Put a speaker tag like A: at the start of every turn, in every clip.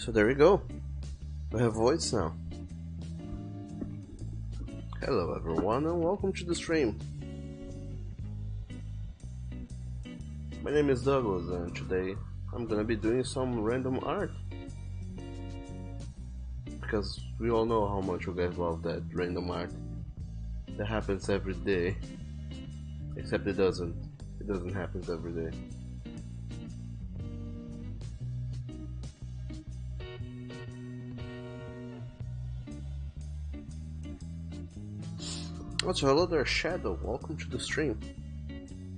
A: So there we go. We have voice now. Hello everyone and welcome to the stream. My name is Douglas and today I'm gonna be doing some random art. Because we all know how much you guys love that random art. That happens every day. Except it doesn't. It doesn't happen every day. Also, hello there, Shadow. Welcome to the stream.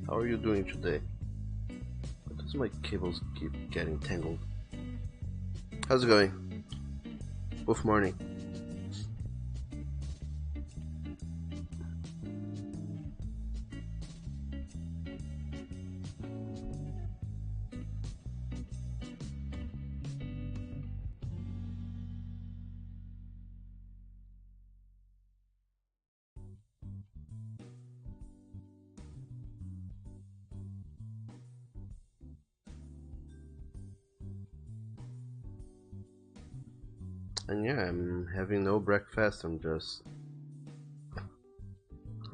A: How are you doing today? Why does my cables keep getting tangled? How's it going? Good morning. And yeah, I'm having no breakfast. I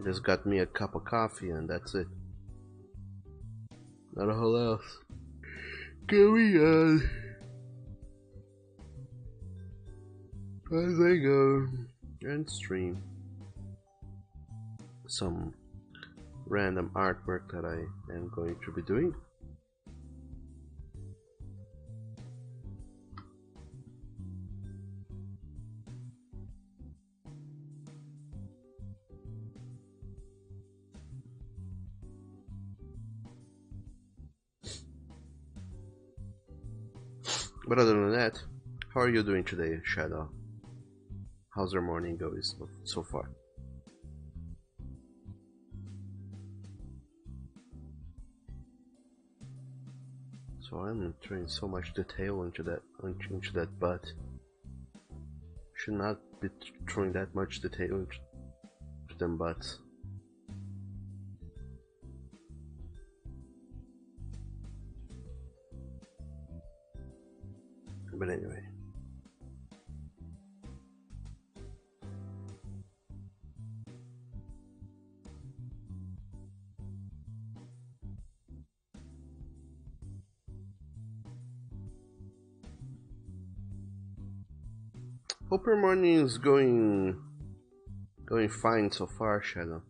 A: just got me a cup of coffee and that's it. Not a whole else going on. As I go and stream some random artwork that I am going to be doing. But other than that, how are you doing today, Shadow? How's your morning going so far? So I'm throwing so much detail into that butt. Should not be throwing that much detail into them butts. But anyway. Hope your morning is going fine so far, Shadow.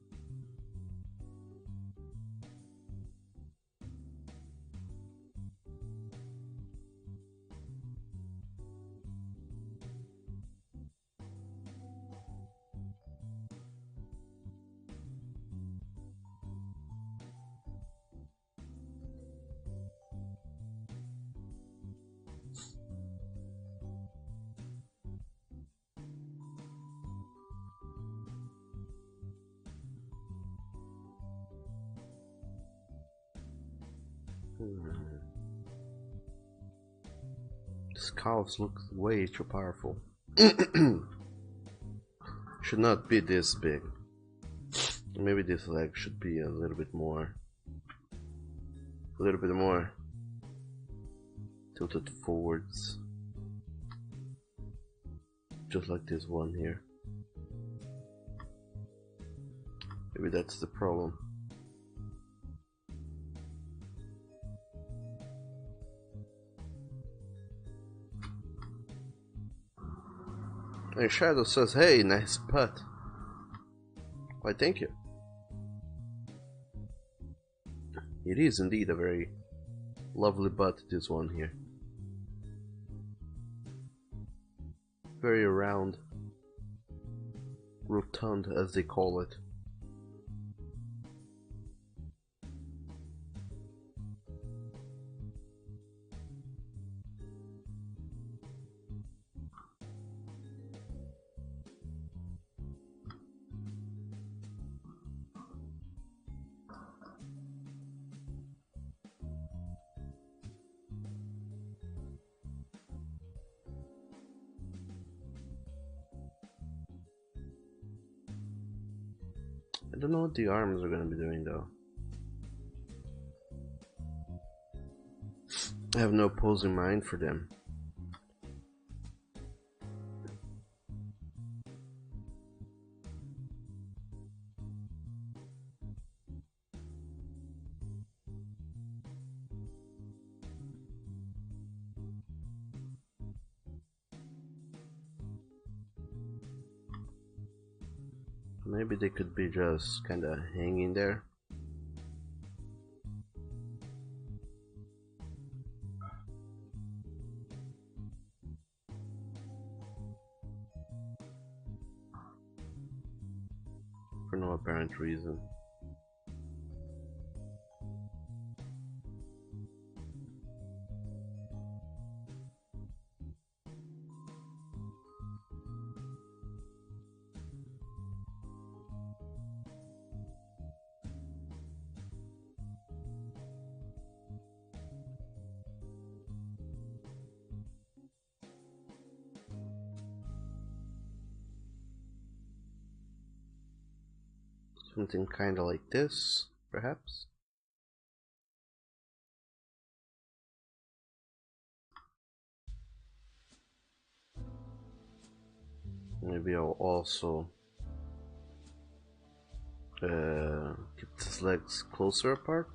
A: This calf looks way too powerful. Should not be this big. Maybe this leg should be a little bit more tilted forwards, just like this one here. Maybe that's the problem. And Shadow says, "Hey, nice putt." Why, thank you. It is indeed a very lovely butt, this one here. Very round, rotund as they call it. I don't know what the arms are gonna be doing though. I have no pose in mind for them. Maybe they could be just kinda hanging there. For no apparent reason. Something kinda like this, perhaps? Maybe I'll also keep his legs closer apart.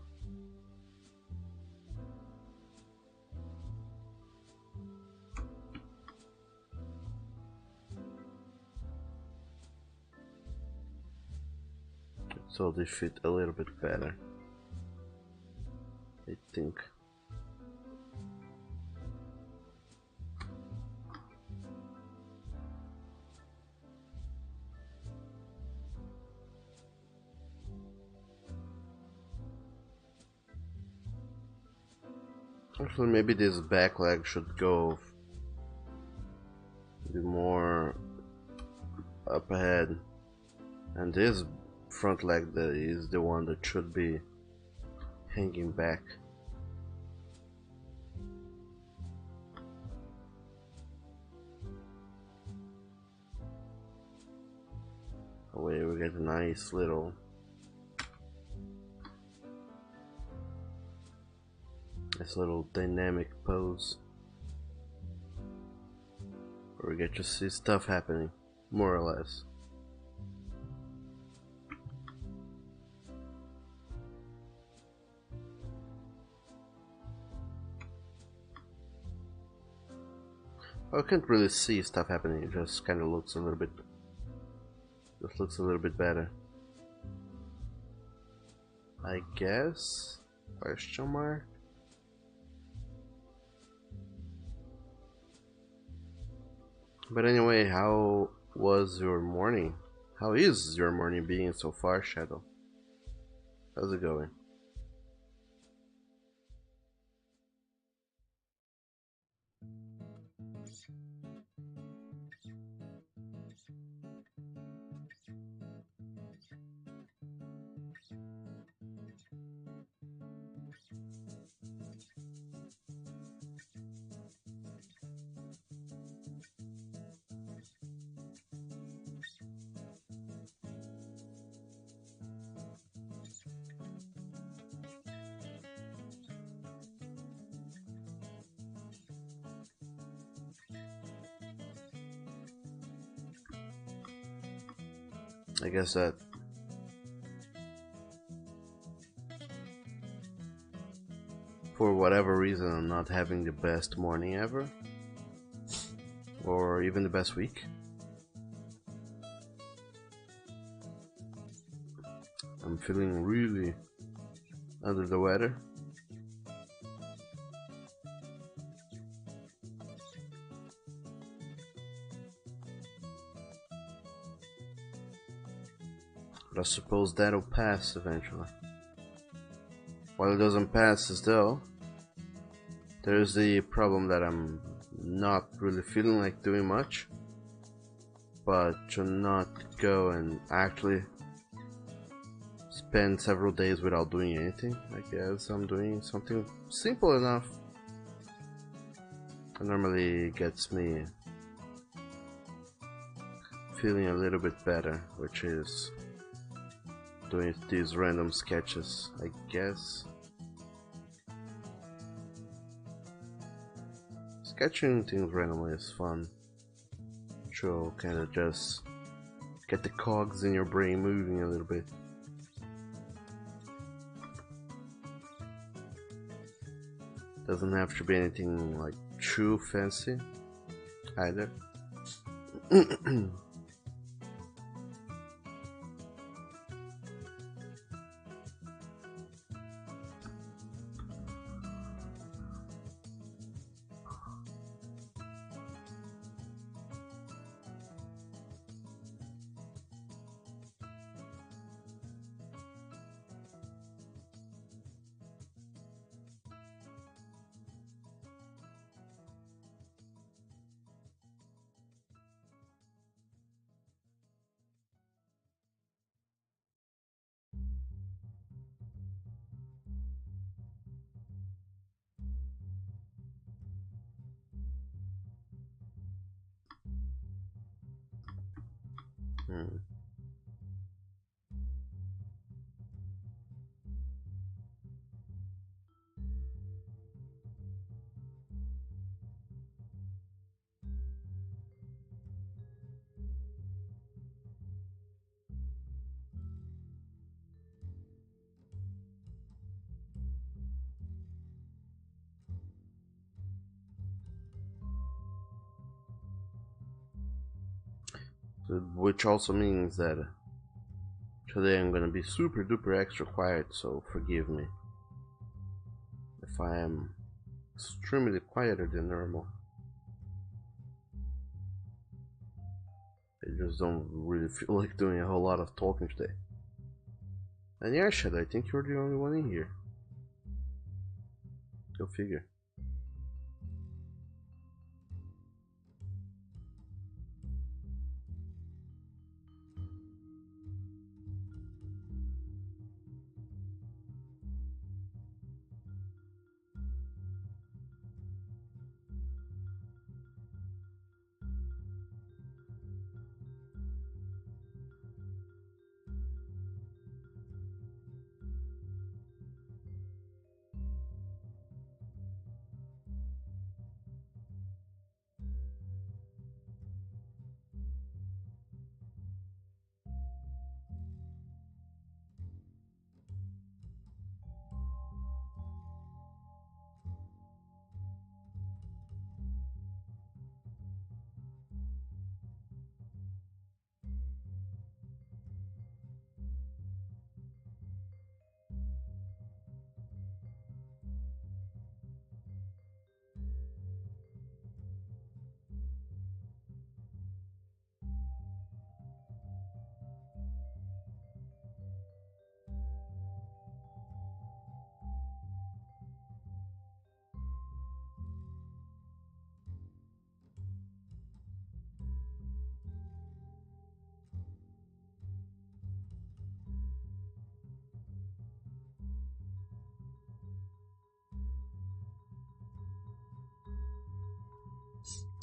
A: So they fit a little bit better, I think. Actually, maybe this back leg should go be more up ahead, and this front leg that is the one that should be hanging back. Away we get a nice little dynamic pose where we get to see stuff happening, more or less. I can't really see stuff happening, it just kinda looks a little bit better, I guess? Question mark? But anyway, how was your morning? How is your morning being so far, Shadow? How's it going? I guess that for whatever reason I'm not having the best morning ever, or even the best week. I'm feeling really under the weather. But I suppose that'll pass eventually. While it doesn't pass though, there's the problem that I'm not really feeling like doing much, but to not go and actually spend several days without doing anything, I guess I'm doing something simple enough. It normally gets me feeling a little bit better, which is doing these random sketches, I guess. Sketching things randomly is fun. To kind of just get the cogs in your brain moving a little bit. Doesn't have to be anything like too fancy either. Hmm. So, which also means that today I'm gonna be super duper extra quiet, so forgive me if I am extremely quieter than normal. I just don't really feel like doing a whole lot of talking today. And yeah, Shadow, I think you're the only one in here. Go figure.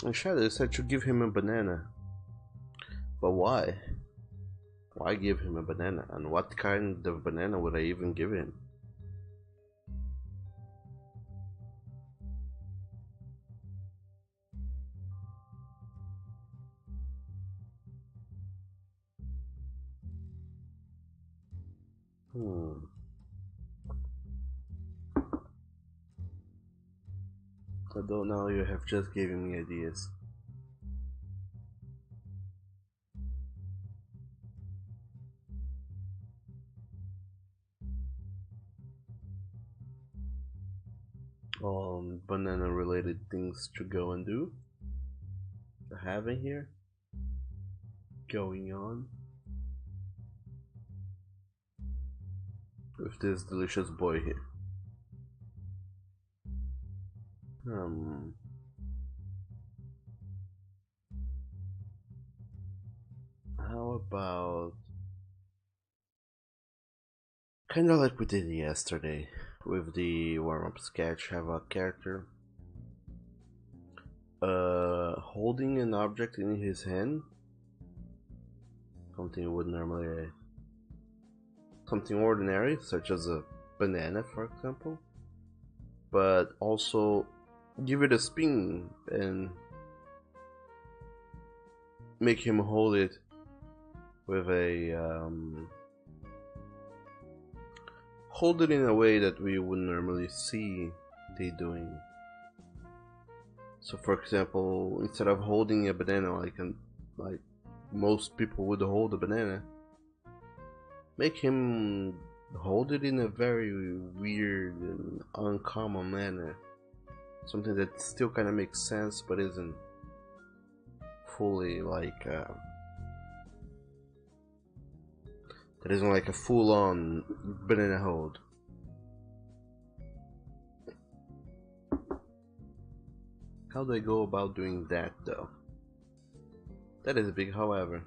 A: And Shadow said to give him a banana. But why? Why give him a banana? And what kind of banana would I even give him? Hmm. I don't know, you have just given me ideas. Banana related things to go and do. Having here. Going on. With this delicious boy here. How about kinda like we did yesterday with the warm-up sketch, have a character holding an object in his hand, something you would normally something ordinary, such as a banana, for example, but also give it a spin and make him hold it with a hold it in a way that we would normally see they doing. So, for example, instead of holding a banana like most people would hold a banana, make him hold it in a very weird and uncommon manner. Something that still kind of makes sense but isn't fully like that isn't like a full-on banana hold. How do I go about doing that though? That is a big however.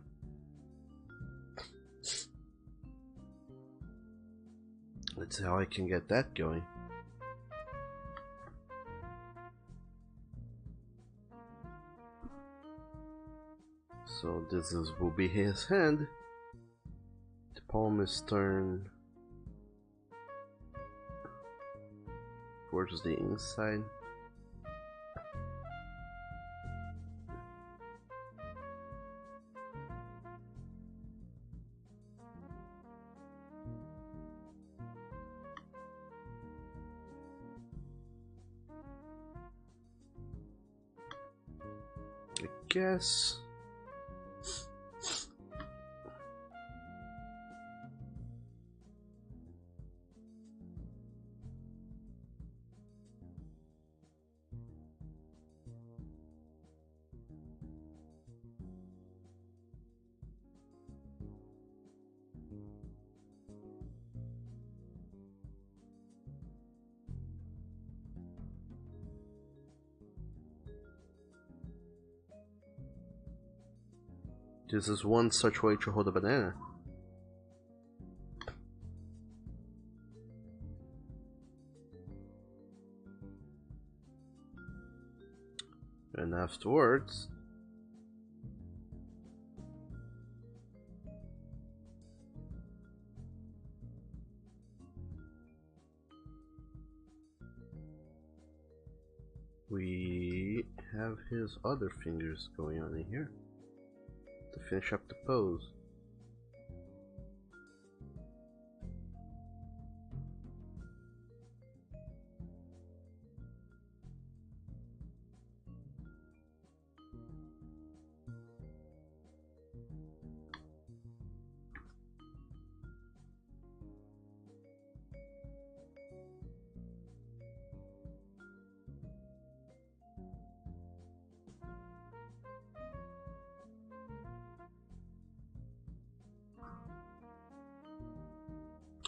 A: Let's see how I can get that going. So will be his hand. The palm is turned towards the inside. I guess. This is one such way to hold a banana. And afterwards, we have his other fingers going on in here to finish up the pose.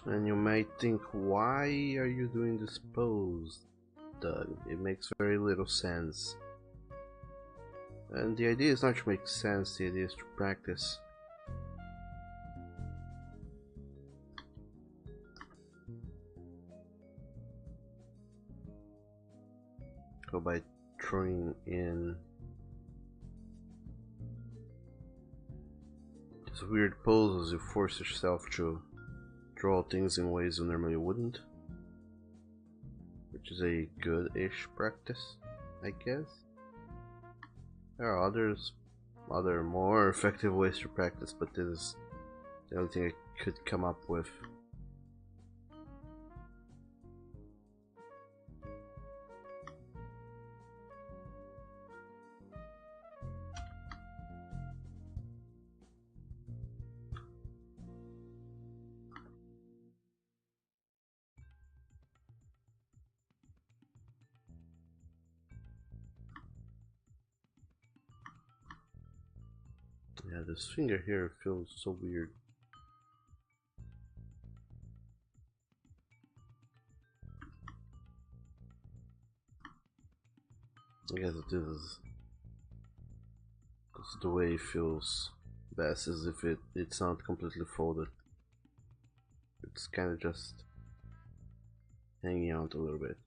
A: And you might think, why are you doing this pose, Doug? It makes very little sense. And the idea is not to make sense, the idea is to practice. So by throwing in these weird poses, you force yourself to draw things in ways you normally wouldn't, which is a good-ish practice, I guess. There are other more effective ways to practice, but this is the only thing I could come up with. Yeah, this finger here feels so weird. I guess this is the way it feels best, as if it's not completely folded. It's kind of just hanging out a little bit.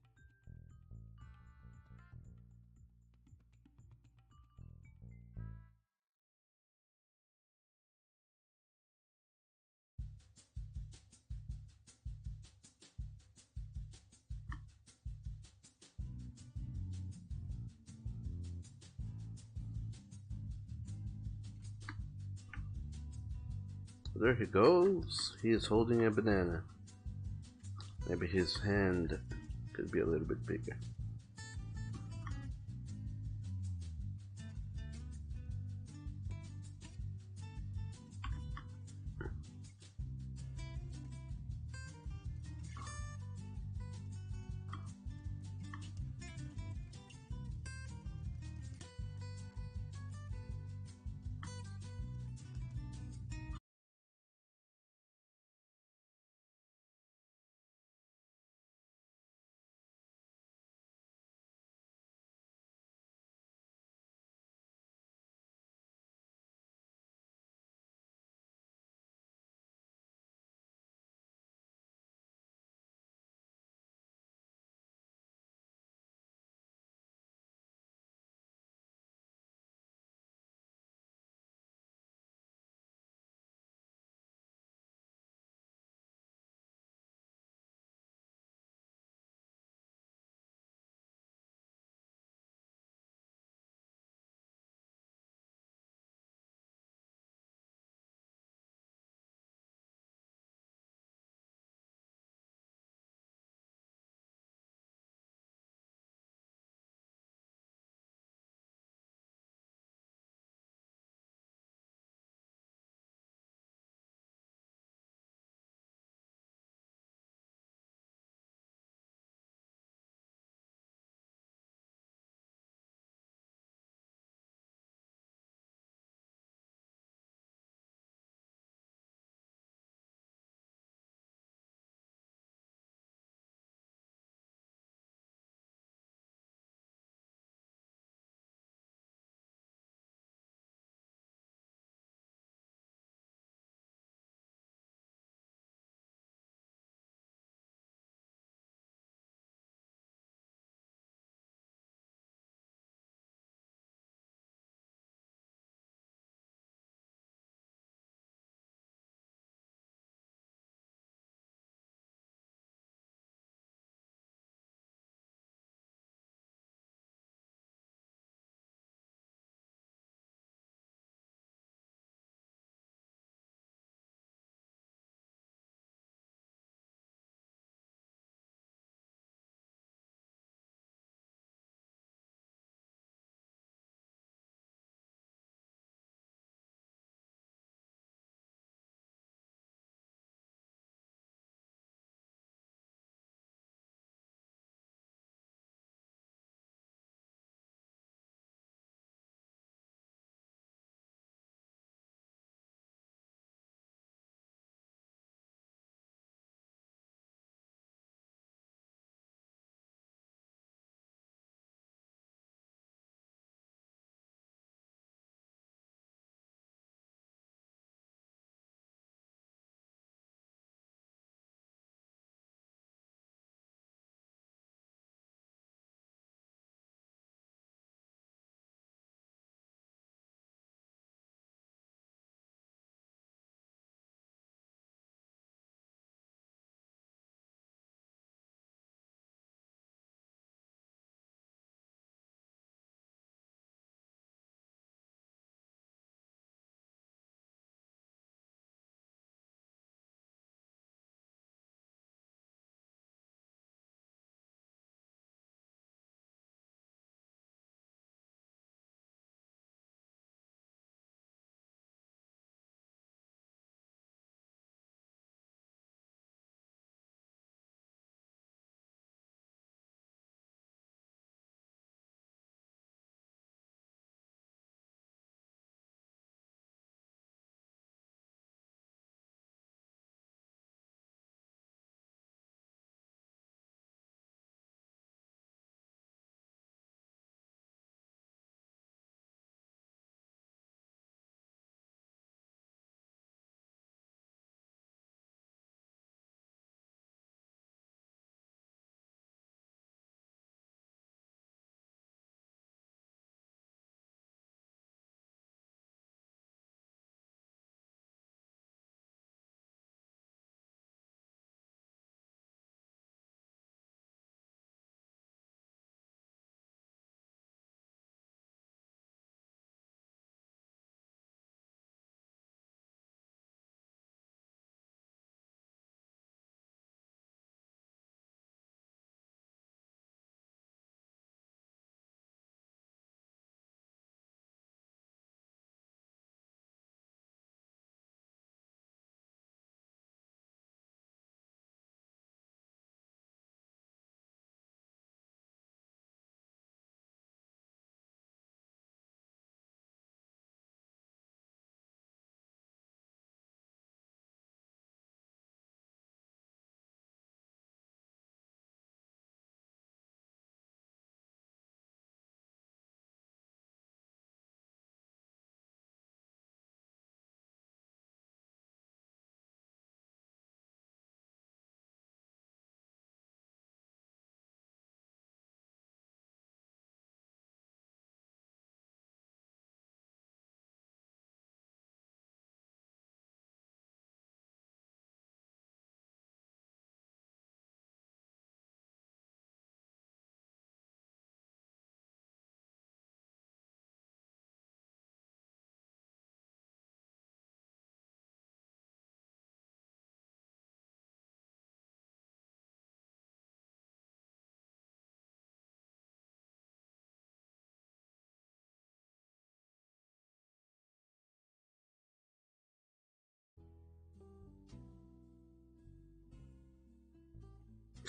A: There he goes. He is holding a banana. Maybe his hand could be a little bit bigger.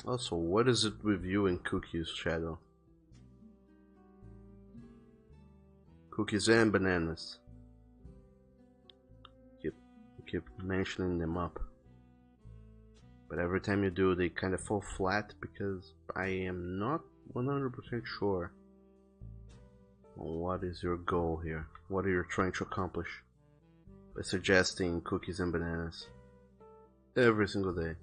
A: Also, what is it with you and cookies, Shadow? Cookies and bananas. Keep mentioning them up. But every time you do, they kind of fall flat because I am not 100% sure on what is your goal here. What are you trying to accomplish by suggesting cookies and bananas every single day?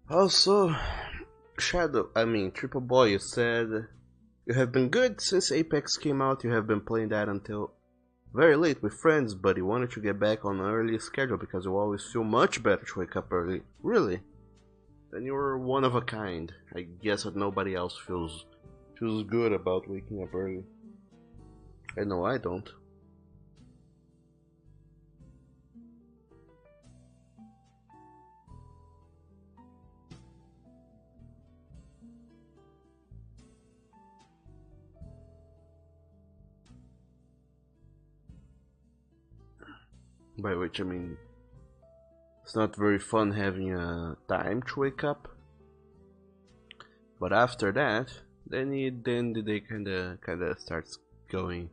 A: Also, Triple Boy, you said you have been good since Apex came out. You have been playing that until very late with friends, but you wanted to get back on an early schedule because you always feel much better to wake up early. Really? Then you're one of a kind. I guess that nobody else feels good about waking up early. I know I don't. By which I mean, it's not very fun having a time to wake up. But after that, then the day kinda starts going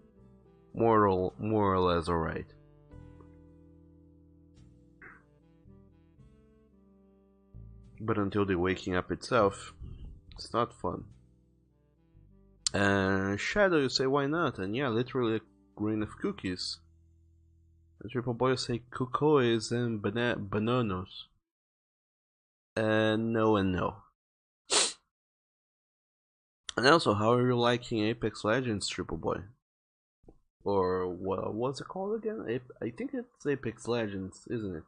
A: more or less alright. But until the waking up itself, it's not fun. Shadow, you say why not? And yeah, literally a grain of cookies. And Triple Boy say cucois and bananos. No and no. And also, how are you liking Apex Legends, Triple Boy? Or what's it called again? I think it's Apex Legends, isn't it?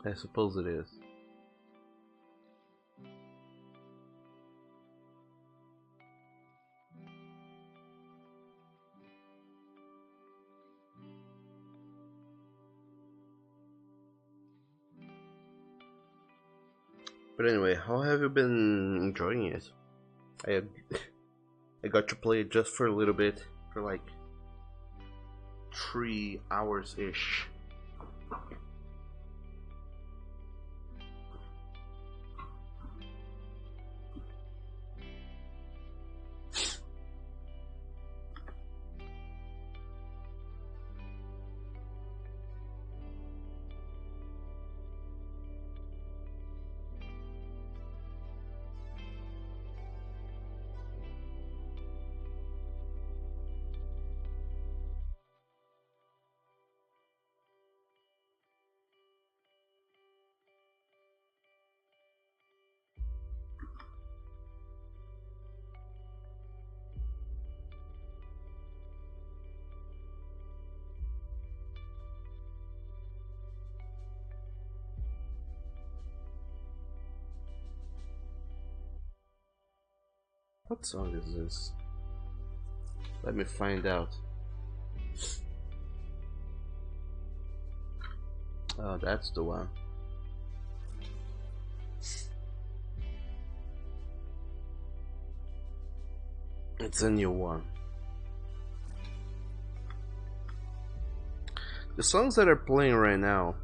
A: I suppose it is. But anyway, how have you been enjoying it? I I got to play it just for a little bit, for like 3 hours ish. What song is this? Let me find out. Oh, that's the one. It's a new one. The songs that are playing right now,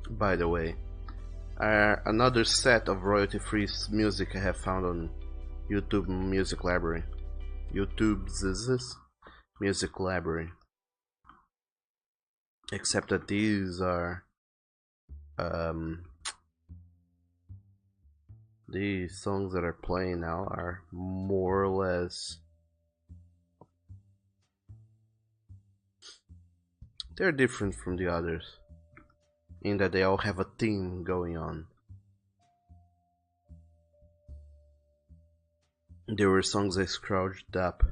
A: by the way, are another set of royalty-free music I have found on YouTube Music Library. YouTube's Music Library. Except that these are these songs that are playing now are more or less, they're different from the others in that they all have a theme going on. There were songs I scrounged up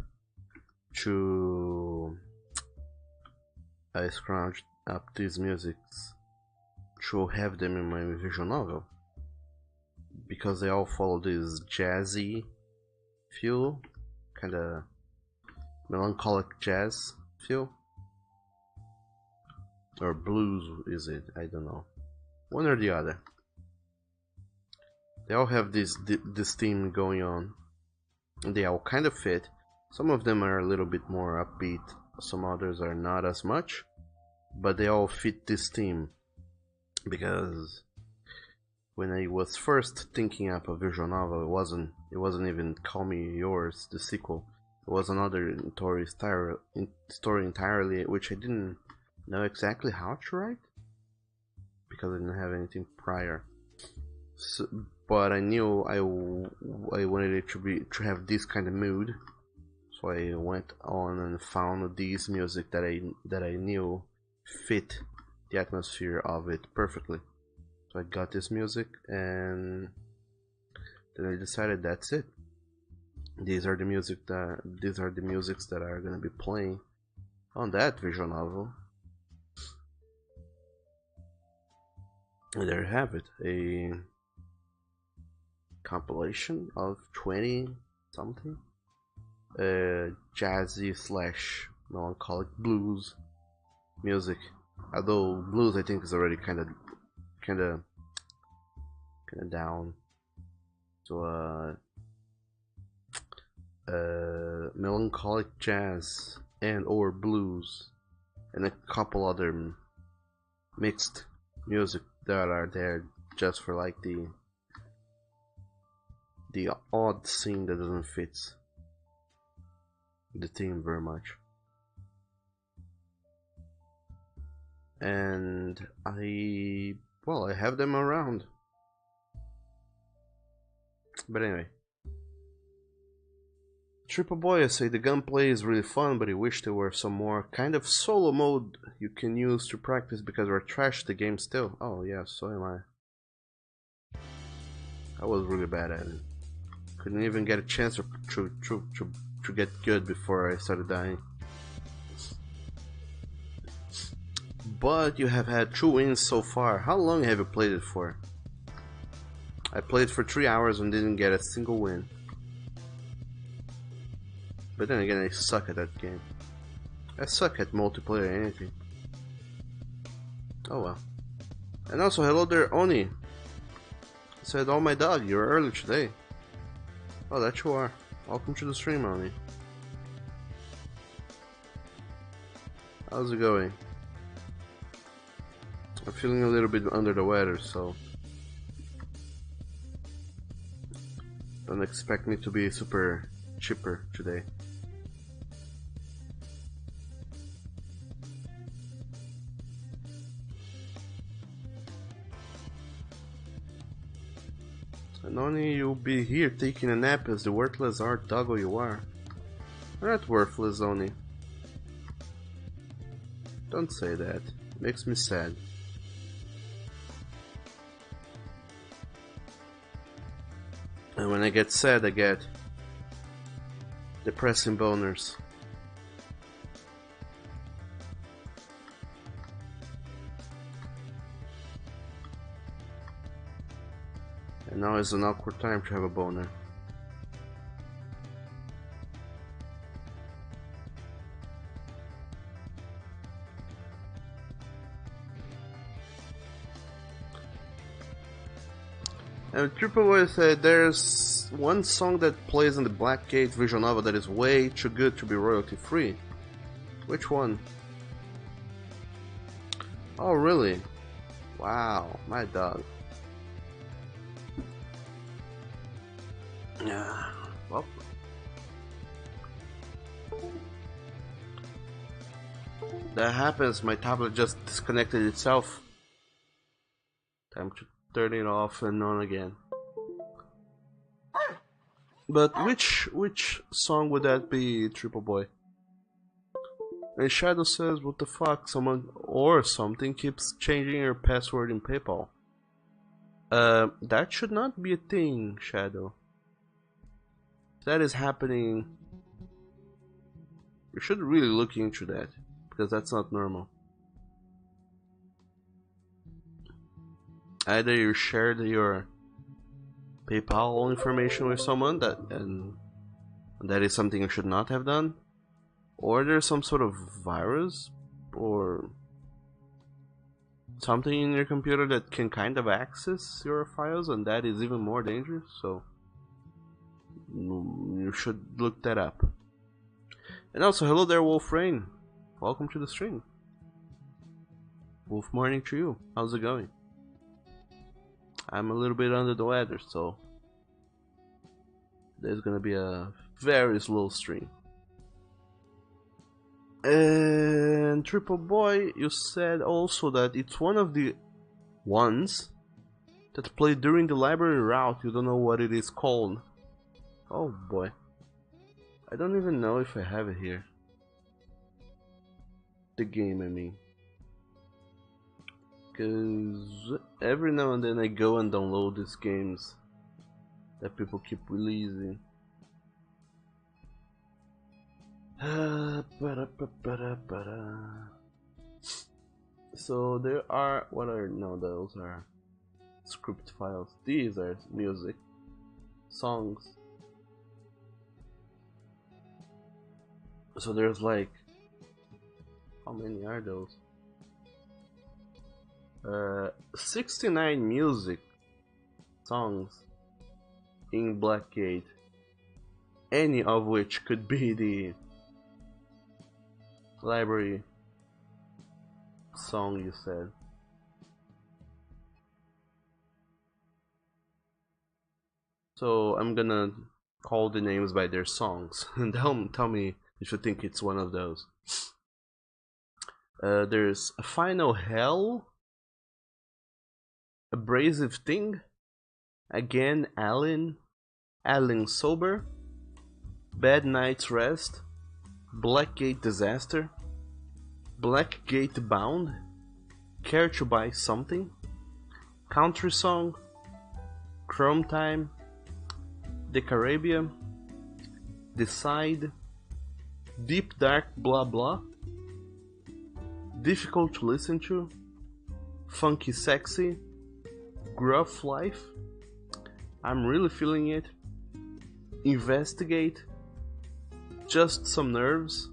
A: these musics to have them in my visual novel, because they all follow this jazzy feel, kinda melancholic jazz feel, or blues is it? I don't know, one or the other. They all have this theme going on, and they all kind of fit. Some of them are a little bit more upbeat, some others are not as much, but they all fit this theme. Because when I was first thinking up a visual novel, it wasn't even Call Me Yours, the sequel. It was another story entirely, which I didn't know exactly how to write, because I didn't have anything prior. So, but I knew I wanted it to have this kind of mood, so I went on and found these music that I knew fit the atmosphere of it perfectly. So I got this music, and then I decided that's it. These are the musics that are gonna be playing on that visual novel. And there you have it, a compilation of 20 something jazzy / melancholic blues music. Although blues, I think, is already kind of down. So melancholic jazz and or blues, and a couple other mixed music that are there just for like the odd scene that doesn't fit the theme very much. And I have them around. But anyway, Triple Boy say the gunplay is really fun, but he wished there were some more kind of solo mode you can use to practice, because we're trash the game still. Oh yeah, so am I. I was really bad at it. Couldn't even get a chance to get good before I started dying. But you have had 2 wins so far. How long have you played it for? I played for 3 hours and didn't get a single win. But then again, I suck at that game. I suck at multiplayer or anything. Oh well. And also, hello there, Oni. I said, oh my dog, you're early today. Oh, that you are. Welcome to the stream, Oni. How's it going? I'm feeling a little bit under the weather, so don't expect me to be super chipper today. And only you'll be here taking a nap as the worthless art doggo you are. You're not worthless, Oni. Don't say that. It makes me sad. And when I get sad, I get depressing boners. And now is an awkward time to have a boner. And Triple Boy said there's one song that plays in the Blackgate visual novel that is way too good to be royalty free. Which one? Oh, really? Wow, my dog. Yeah, well. That happens, my tablet just disconnected itself. Time to turn it off and on again. But which song would that be, Triple Boy? And Shadow says, what the fuck, someone or something keeps changing your password in PayPal. That should not be a thing, Shadow. If that is happening, you should really look into that, because that's not normal. Either you shared your PayPal information with someone and that is something you should not have done, or there's some sort of virus or something in your computer that can kind of access your files, and that is even more dangerous, so you should look that up. And also, hello there, Wolf Rain. Welcome to the stream. Wolf morning to you. How's it going? I'm a little bit under the weather, so there's gonna be a very slow stream. And Triple Boy, you said also that it's one of the ones that play during the library route. You don't know what it is called. Oh boy, I don't even know if I have it here. The game, I mean. Because every now and then I go and download these games that people keep releasing. So there are, what are, no, those are script files. These are music, songs. So there's like, how many are those? 69 music songs in Blackgate, any of which could be the library song you said. So I'm gonna call the names by their songs and tell me if you think it's one of those. There's A Final Hell, Abrasive Thing, Again Allen Sober, Bad Night's Rest, Blackgate Disaster, Blackgate Bound, Care to Buy Something, Country Song, Chrome Time, The Caribbean, Decide, Deep Dark Blah Blah, Difficult to Listen to, Funky Sexy, Gruff Life, I'm Really Feeling It, Investigate, Just Some Nerves,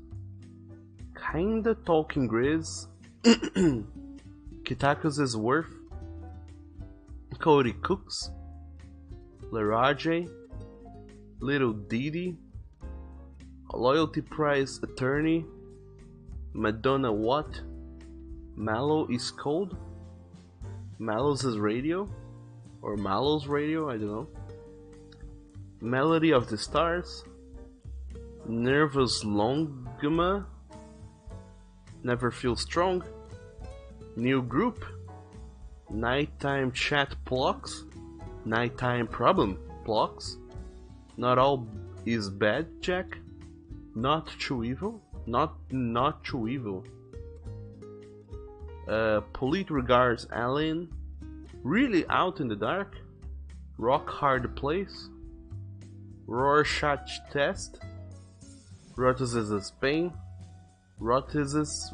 A: Kinda Talking Grizz, Kitakus' Worth, Cody Cooks, Laraje, Little Didi, Loyalty Prize Attorney, Madonna What, Mallow is Cold, Mallow's Radio, or Mallow's Radio, I don't know, Melody of the Stars, Nervous Longma, Never Feel Strong, New Group, Nighttime Chat Blocks, Nighttime Problem Blocks, Not All Is Bad Jack, Not Too Evil, Not Too Evil, Polite Regards Alien, Really Out in the Dark, Rock Hard Place, Rorschach Test, Rotis's Pain, Rotis's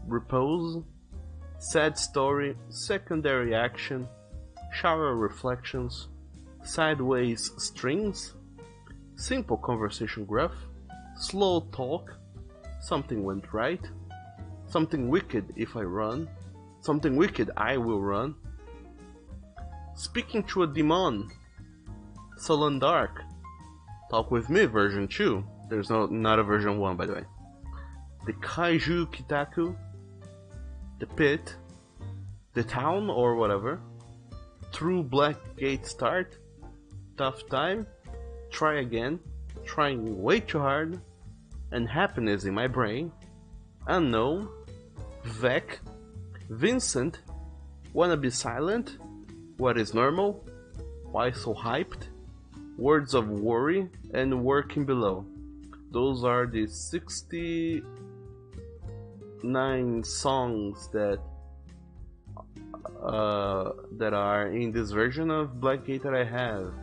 A: Repose, Sad Story, Secondary Action, Shower Reflections, Sideways Strings, Simple Conversation Gruff, Slow Talk, Something Went Right, Something Wicked If I Run, Something Wicked I Will Run, Speaking to a demon. Sullen Dark. Talk with me version 2. There's not a version 1 by the way. The Kaiju Kitaku. The Pit. The Town or whatever. True Black Gate Start. Tough Time. Try Again. Trying Way Too Hard. And Happiness in My Brain. Unknown. Vec. Vincent. Wanna Be Silent. What Is Normal. Why So Hyped. Words of Worry. And Working Below. Those are the 69 songs that are in this version of Blackgate that I have.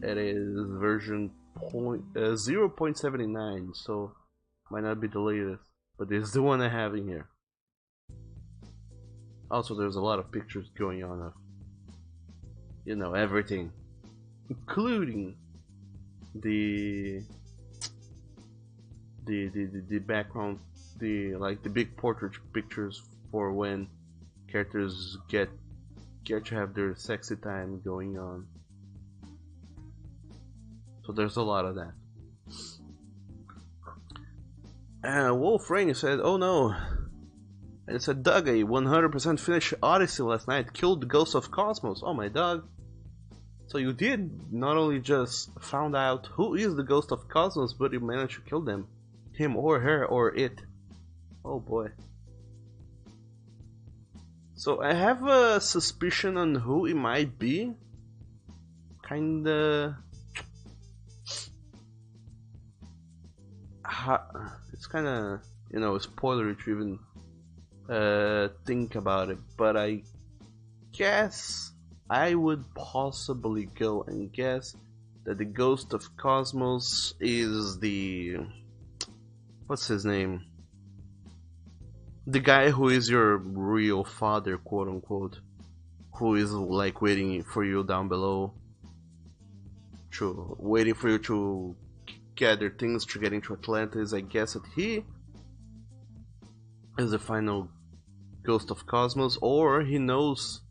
A: It is version 0.79, so might not be the latest, but it's the one I have in here. Also, there's a lot of pictures going on of, you know, everything, including the background, the big portrait pictures for when characters get to have their sexy time going on. So there's a lot of that. And Wolf Rainy said, "Oh no!" And it said, "Doug, I 100% finished Odyssey last night. Killed the Ghost of Cosmos." Oh my dog! So you did not only just found out who is the Ghost of Cosmos, but you managed to kill them, him or her or it. Oh boy. So I have a suspicion on who it might be. Kinda... It's kinda, you know, spoilery to even think about it. But I guess I would possibly go and guess that the Ghost of Cosmos is the... What's his name? The guy who is your real father, quote unquote, who is like waiting for you down below, waiting for you to gather things to get into Atlantis. I guess that he is the final Ghost of Cosmos, or he knows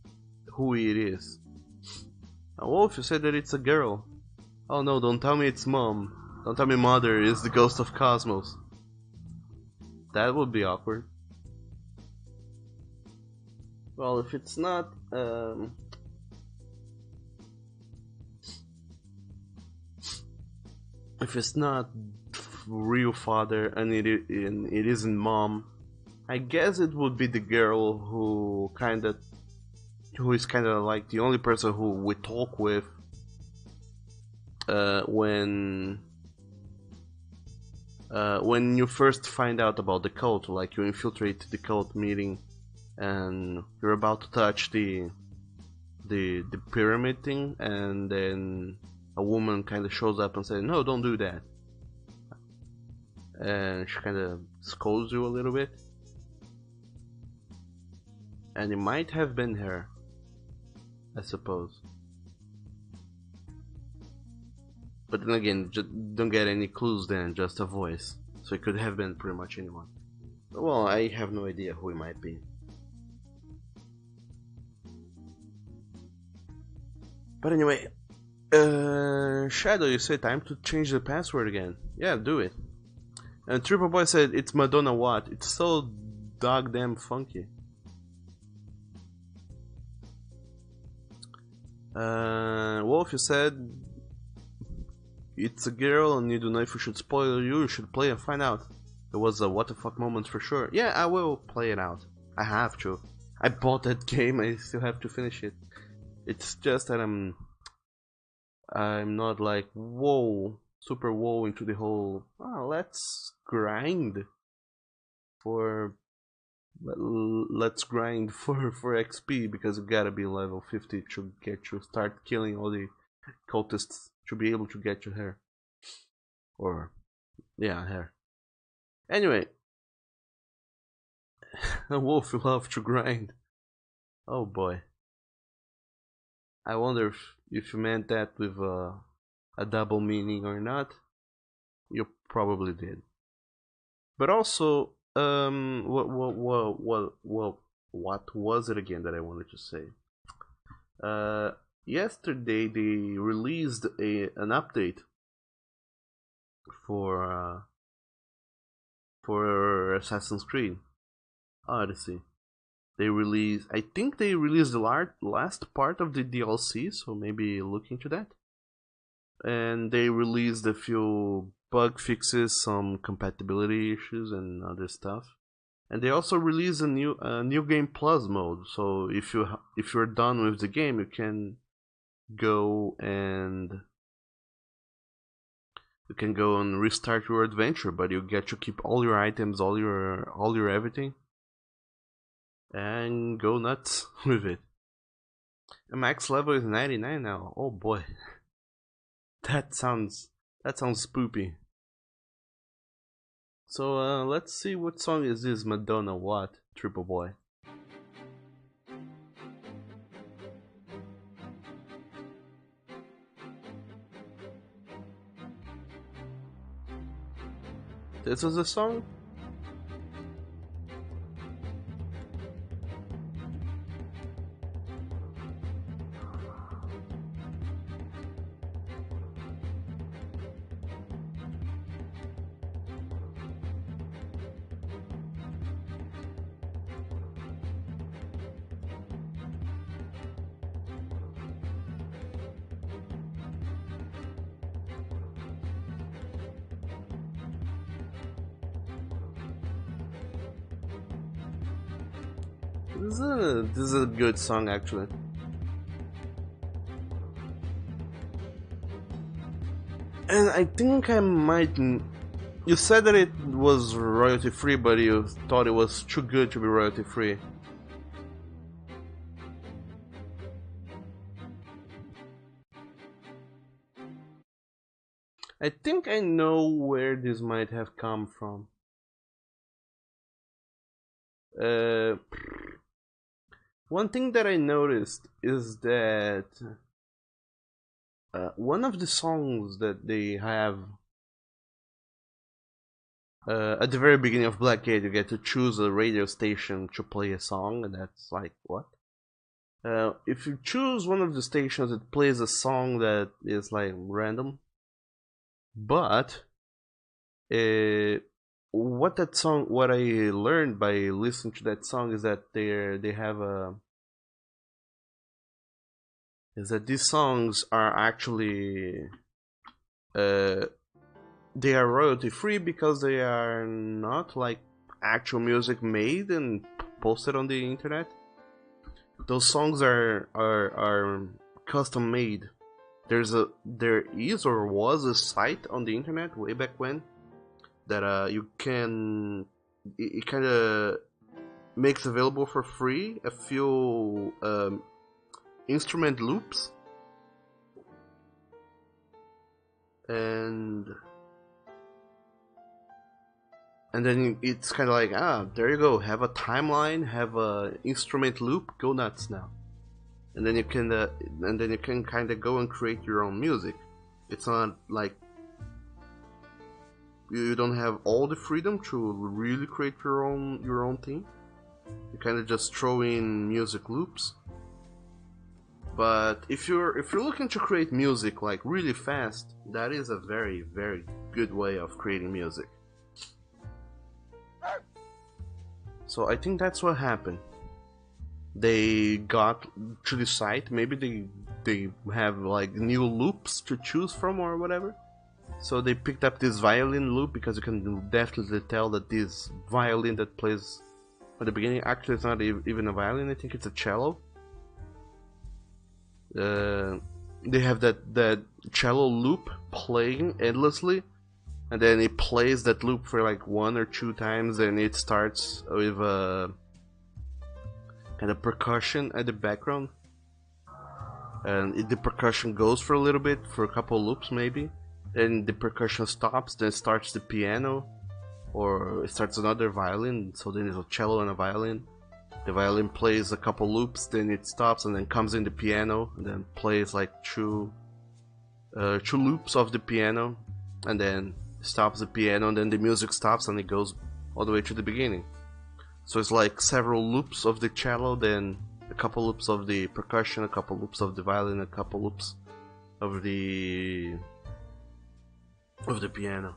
A: who it is. Now, Wolf, you said that it's a girl. Oh no, don't tell me it's mom. Don't tell me mother is the Ghost of Cosmos. That would be awkward. Well, if it's not, if it's not real father and it isn't mom, I guess it would be the girl who is kind of like the only person who we talk with when you first find out about the cult, like you infiltrate the cult meeting and you're about to touch the pyramid thing, and then a woman kind of shows up and says, "No, don't do that," and she kind of scolds you a little bit, and it might have been her, I suppose. But then again, just don't get any clues then, just a voice, so it could have been pretty much anyone. Well, I have no idea who it might be. But anyway, Shadow, you say time to change the password again. Yeah, do it. And Triple Boy said it's Madonna Watt. It's so dog damn funky. Wolf, you said it's a girl and you don't know if you should spoil you should play and find out. It was a what the fuck moment for sure. Yeah, I will play it out. I have to. I bought that game, I still have to finish it. It's just that I'm not like super whoa into the whole let's grind for XP, because you gotta be level 50 to start killing all the cultists to be able to get to her. Or yeah, her. Anyway, Wolf, you love to grind. Oh boy. I wonder if you meant that with a double meaning or not. You probably did. But also, what was it again that I wanted to say? Uh, Yesterday they released an update for uh, for Assassin's Creed Odyssey. I think they released the last part of the DLC, so maybe look into that. And they released a few bug fixes, some compatibility issues, and other stuff. And they also released a new game plus mode. So if you're done with the game, you can go and restart your adventure, but you get to keep all your items, all your everything, and go nuts with it. The max level is 99 now. Oh boy, that sounds spoopy. So let's see, what song is this? Madonna what? Triple Boy. This is the song? This is a good song actually. And I think I might. You said that it was royalty free, but you thought it was too good to be royalty free. I think I know where this might have come from. One thing that I noticed is that one of the songs that they have at the very beginning of Blackgate, you get to choose a radio station to play a song, and that's like, what? If you choose one of the stations, it plays a song that is like random. But what I learned by listening to that song is that these songs are actually they are royalty free because they are not like actual music made and posted on the internet. Those songs are custom made. There is or was a site on the internet way back when that you can, it kind of makes available for free a few instrument loops, and then it's kind of like, there you go, have a timeline, have a instrument loop, go nuts now. And then you can kind of go and create your own music. It's not like you don't have all the freedom to really create your own thing. You kind of just throw in music loops. But if you're looking to create music like really fast, that is a very, very good way of creating music. So I think that's what happened. They got to the site, maybe they have like new loops to choose from or whatever. So they picked up this violin loop, because you can definitely tell that this violin that plays at the beginning, actually it's not even a violin, I think it's a cello. They have that cello loop playing endlessly, and then it plays that loop for like 1 or 2 times, and it starts with a kind of percussion at the background, and the percussion goes for a little bit, for a couple loops maybe, then the percussion stops, then starts the piano, or it starts another violin, so then there's a cello and a violin. The violin plays a couple loops, then it stops, and then comes in the piano, and then plays like two loops of the piano, and then stops the piano, and then the music stops, and it goes all the way to the beginning. So it's like several loops of the cello, then A couple loops of the percussion, a couple loops of the violin, a couple loops of the piano.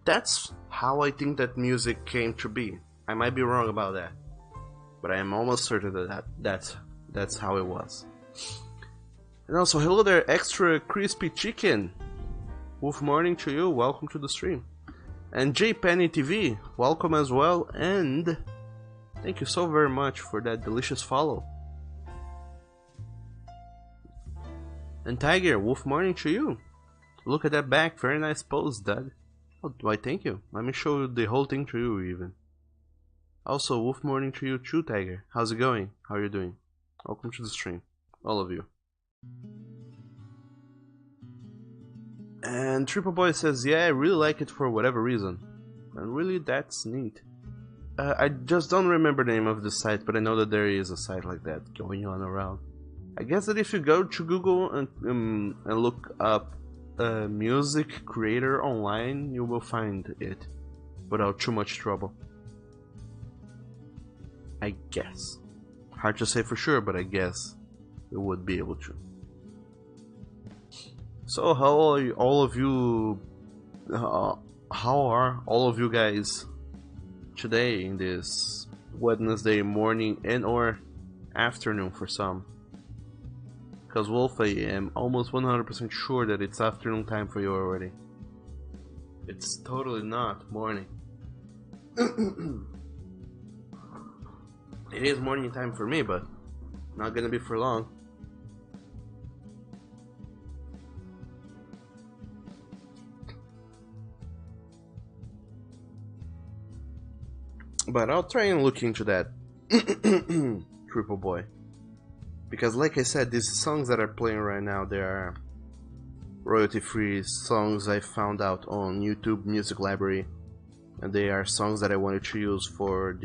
A: That's how I think that music came to be. I might be wrong about that, but I am almost certain that that's how it was. And also, hello there, Extra Crispy Chicken. Wolf morning to you. Welcome to the stream. And JPenny TV, welcome as well. And thank you so very much for that delicious follow. And Tiger, wolf morning to you. Look at that back, very nice pose, Doug. Oh, why thank you. Let me show you the whole thing to you even. Also, wolf morning to you too, Tiger. How's it going? How are you doing? Welcome to the stream, all of you. And Triple Boy says, yeah, I really like it for whatever reason. And really, that's neat. I just don't remember the name of the site, but I know that there is a site like that going on around. I guess that if you go to Google and look up music creator online, you will find it without too much trouble. I guess. Hard to say for sure, but I guess you would be able to. So how are all of you? How are all of you guys today in this Wednesday morning and or afternoon for some? Because Wolf, I am almost 100% sure that it's afternoon time for you already. It's totally not morning. It is morning time for me, but not gonna be for long. But I'll try and look into that. Triple Boy. Because like I said, these songs that are playing right now, they are royalty-free songs I found out on YouTube Music Library. And they are songs that I wanted to use for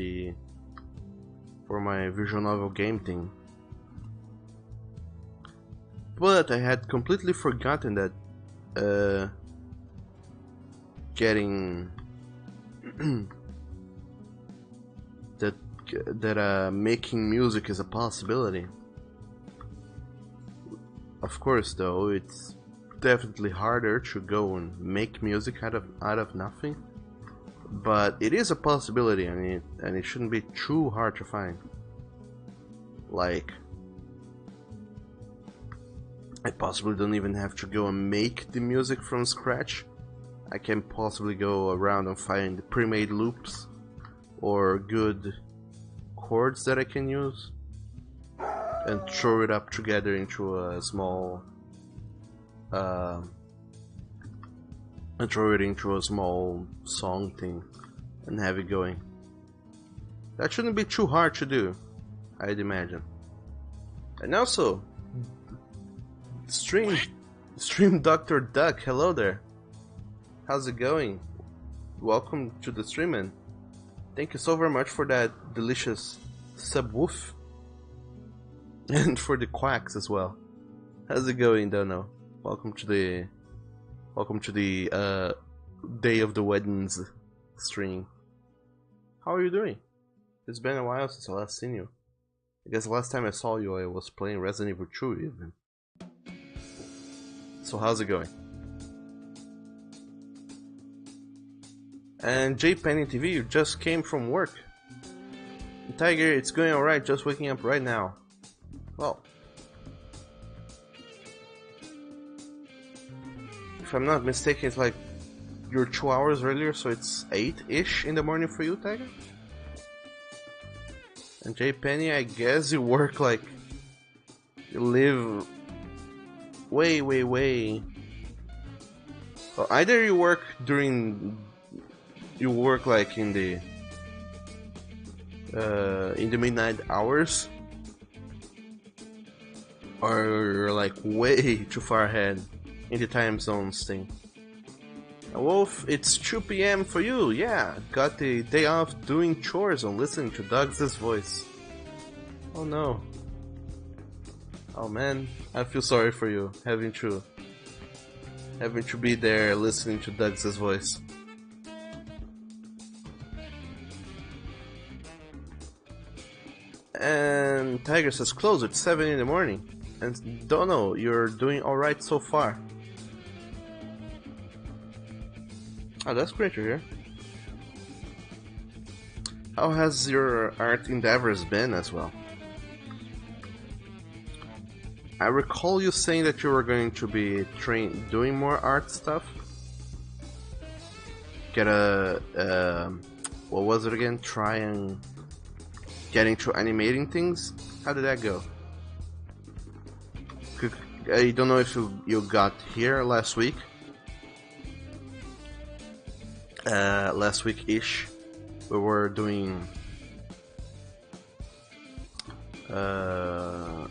A: my visual novel game thing. But I had completely forgotten that getting that making music is a possibility. Of course, though, it's definitely harder to go and make music out of nothing. But it is a possibility, and it shouldn't be too hard to find. Like, I possibly don't even have to go and make the music from scratch. I can possibly go around and find pre-made loops or good chords that I can use and throw it up together into a small song thing and have it going. That shouldn't be too hard to do, I'd imagine. And also, stream Dr. Duck, hello there. How's it going? Welcome to the stream, and thank you so very much for that delicious subwoof. And for the quacks as well. How's it going, Dono? Welcome to the Day of the Weddings stream. How are you doing? It's been a while since I last seen you. I guess the last time I saw you I was playing Resident Evil 2 even. So how's it going? And JPenny TV, you just came from work. Tiger, it's going alright, just waking up right now. Well, if I'm not mistaken, it's like you're 2 hours earlier, so it's 8-ish in the morning for you, Tiger? And JPenny, I guess you work like... You live... way... Well, either you work during... You work like in the midnight hours, or you're like way too far ahead in the time zones thing. Wolf, it's 2 PM for you. Yeah, got the day off doing chores and listening to Doug's voice. Oh no. Oh man, I feel sorry for you having to be there listening to Doug's voice. And And Tiger says close, it's 7 in the morning. And Dono, you're doing alright so far. Oh, that's great to hear. How has your art endeavors been as well? I recall you saying that you were going to be doing more art stuff. Get a what was it again? Try and get into animating things. How did that go? I don't know if you got here last week. Last week-ish, we were doing on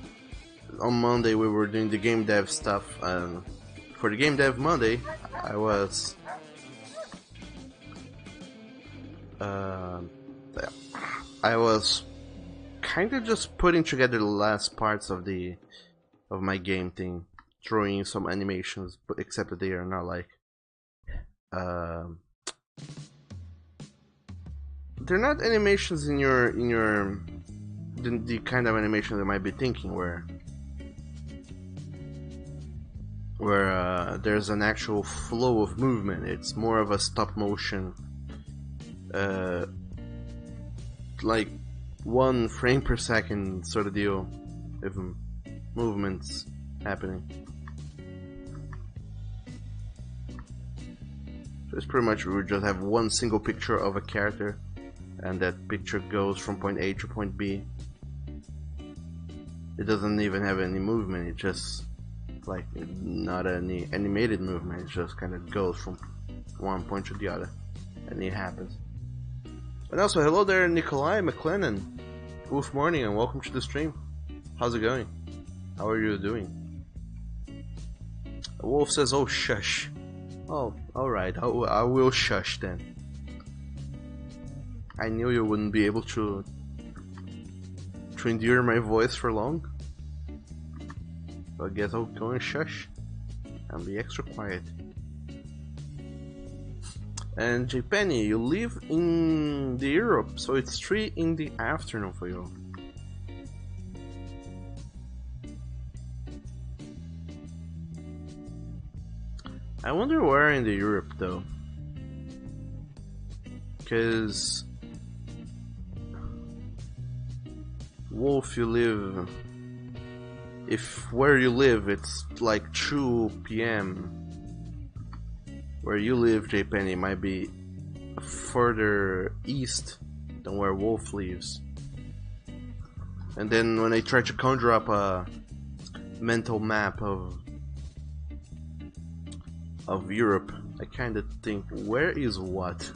A: Monday we were doing the game dev stuff, and for the game dev Monday I was kind of just putting together the last parts of my game thing, throwing some animations, but except that they are not like they're not animations in the kind of animation that I might be thinking, where there's an actual flow of movement. It's more of a stop motion, like 1 frame per second sort of deal with movements happening. So it's pretty much we just have one single picture of a character, and that picture goes from point A to point B. It doesn't even have any movement. It just like not any animated movement. It just kind of goes from one point to the other, and it happens. And also, hello there, Nikolai McLennan. Good morning and welcome to the stream. How's it going? How are you doing? Wolf says, "Oh shush." Oh, all right. I will shush then. I knew you wouldn't be able to endure my voice for long. So I guess I'll go and shush and be extra quiet. And JPenny, you live in the Europe, so it's 3 in the afternoon for you. I wonder where in the Europe though, because Wolf, you live. If where you live it's like 2 p.m. Where you live, JPenny, might be further east than where Wolf lives. And then when I try to conjure up a mental map of Europe, I kind of think, where is what?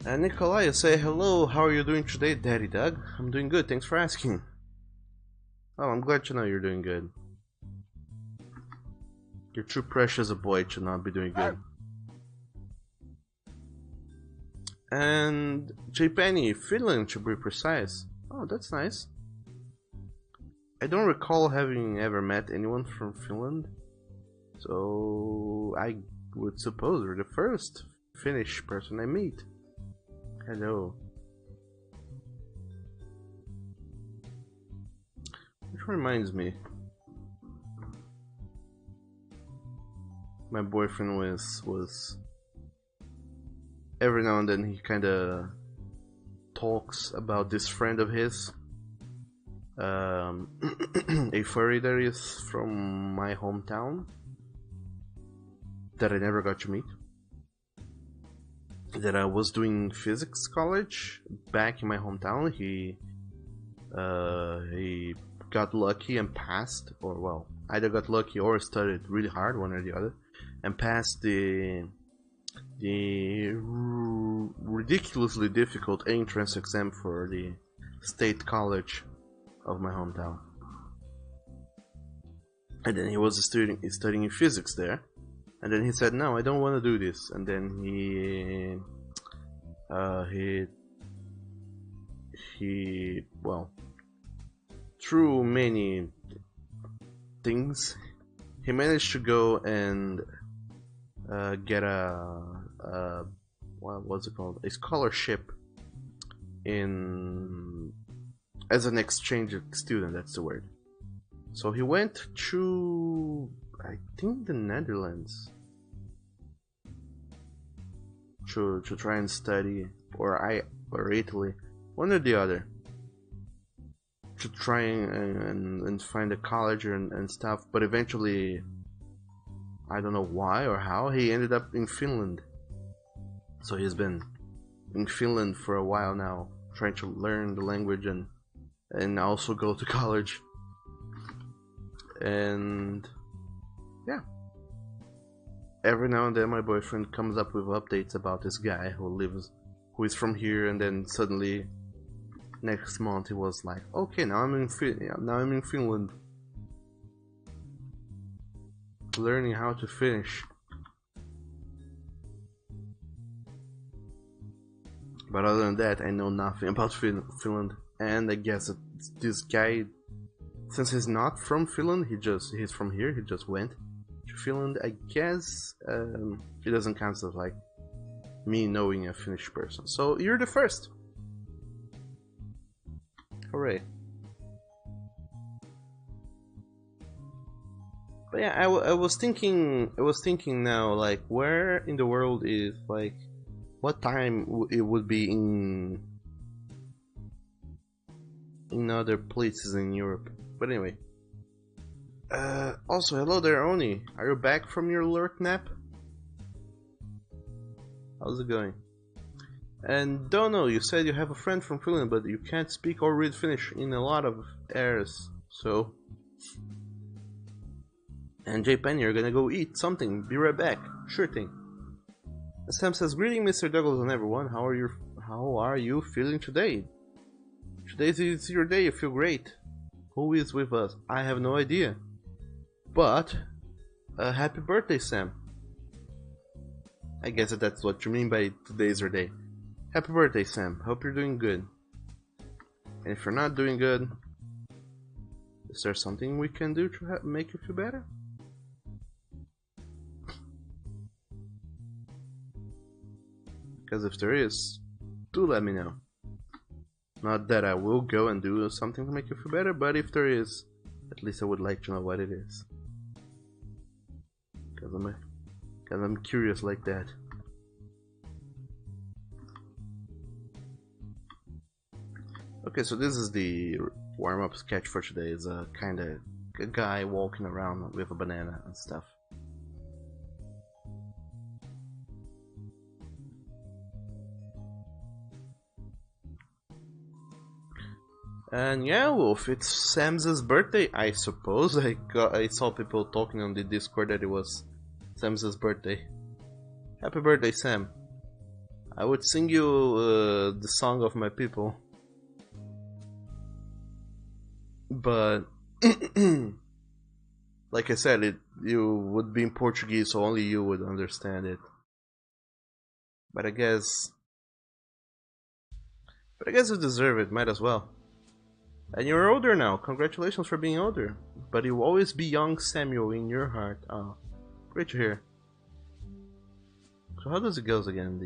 A: And Nikolai, say hello, how are you doing today, Daddy Doug? I'm doing good, thanks for asking. Oh, I'm glad to know you're doing good. You're too precious a boy to not be doing good. And JPenny, Finland to be precise. Oh, that's nice. I don't recall having ever met anyone from Finland, so I would suppose you're the first Finnish person I meet. Hello. Which reminds me, my boyfriend was every now and then he kinda talks about this friend of his, a furry that is from my hometown that I never got to meet, that I was doing physics college back in my hometown. He got lucky and passed, or well, either got lucky or studied really hard, one or the other, and passed the ridiculously difficult entrance exam for the state college of my hometown. And then he was studying physics there, and then he said, no, I don't want to do this. And then he well, through many things, he managed to go and get a what was it called? A scholarship in as an exchange student. That's the word. So he went to, I think, the Netherlands to try and study, or Italy, one or the other, to try and find a college and stuff. But eventually, I don't know why or how, he ended up in Finland. So he's been in Finland for a while now, trying to learn the language and also go to college. And yeah, every now and then my boyfriend comes up with updates about this guy who is from here, and then suddenly next month he was like, okay, now I'm in Finland, learning how to finish. But other than that, I know nothing about Finland, and I guess that this guy, since he's not from Finland, he's from here, he just went to Finland. I guess it doesn't count as like me knowing a Finnish person. So you're the first. Hooray. But yeah, I was thinking now, like, where in the world is, like, what time it would be in other places in Europe. But anyway. Also, hello there, Oni. Are you back from your lurk nap? How's it going? And Dono, you said you have a friend from Finland, but you can't speak or read Finnish in a lot of areas, so... And J-Pen, you're gonna go eat something. Be right back. Sure thing. Sam says, greeting Mr. Douglas and everyone. How are you feeling today? Today is your day. You feel great. Who is with us? I have no idea. But happy birthday, Sam. I guess that's what you mean by today's your day. Happy birthday, Sam. Hope you're doing good. And if you're not doing good, is there something we can do to make you feel better? Because if there is, do let me know. Not that I will go and do something to make you feel better, but if there is, at least I would like to know what it is. Because I'm curious like that. Okay, so this is the warm-up sketch for today. It's a guy walking around with a banana and stuff. And yeah, Wolf, it's Sam's birthday, I suppose. I saw people talking on the Discord that it was Sam's birthday. Happy birthday, Sam. I would sing you the song of my people. But like I said, you would be in Portuguese, so only you would understand it. But I guess you deserve it, might as well. And you're older now. Congratulations for being older. But you will always be young Samuel in your heart. Oh, great to hear. So how does it go again?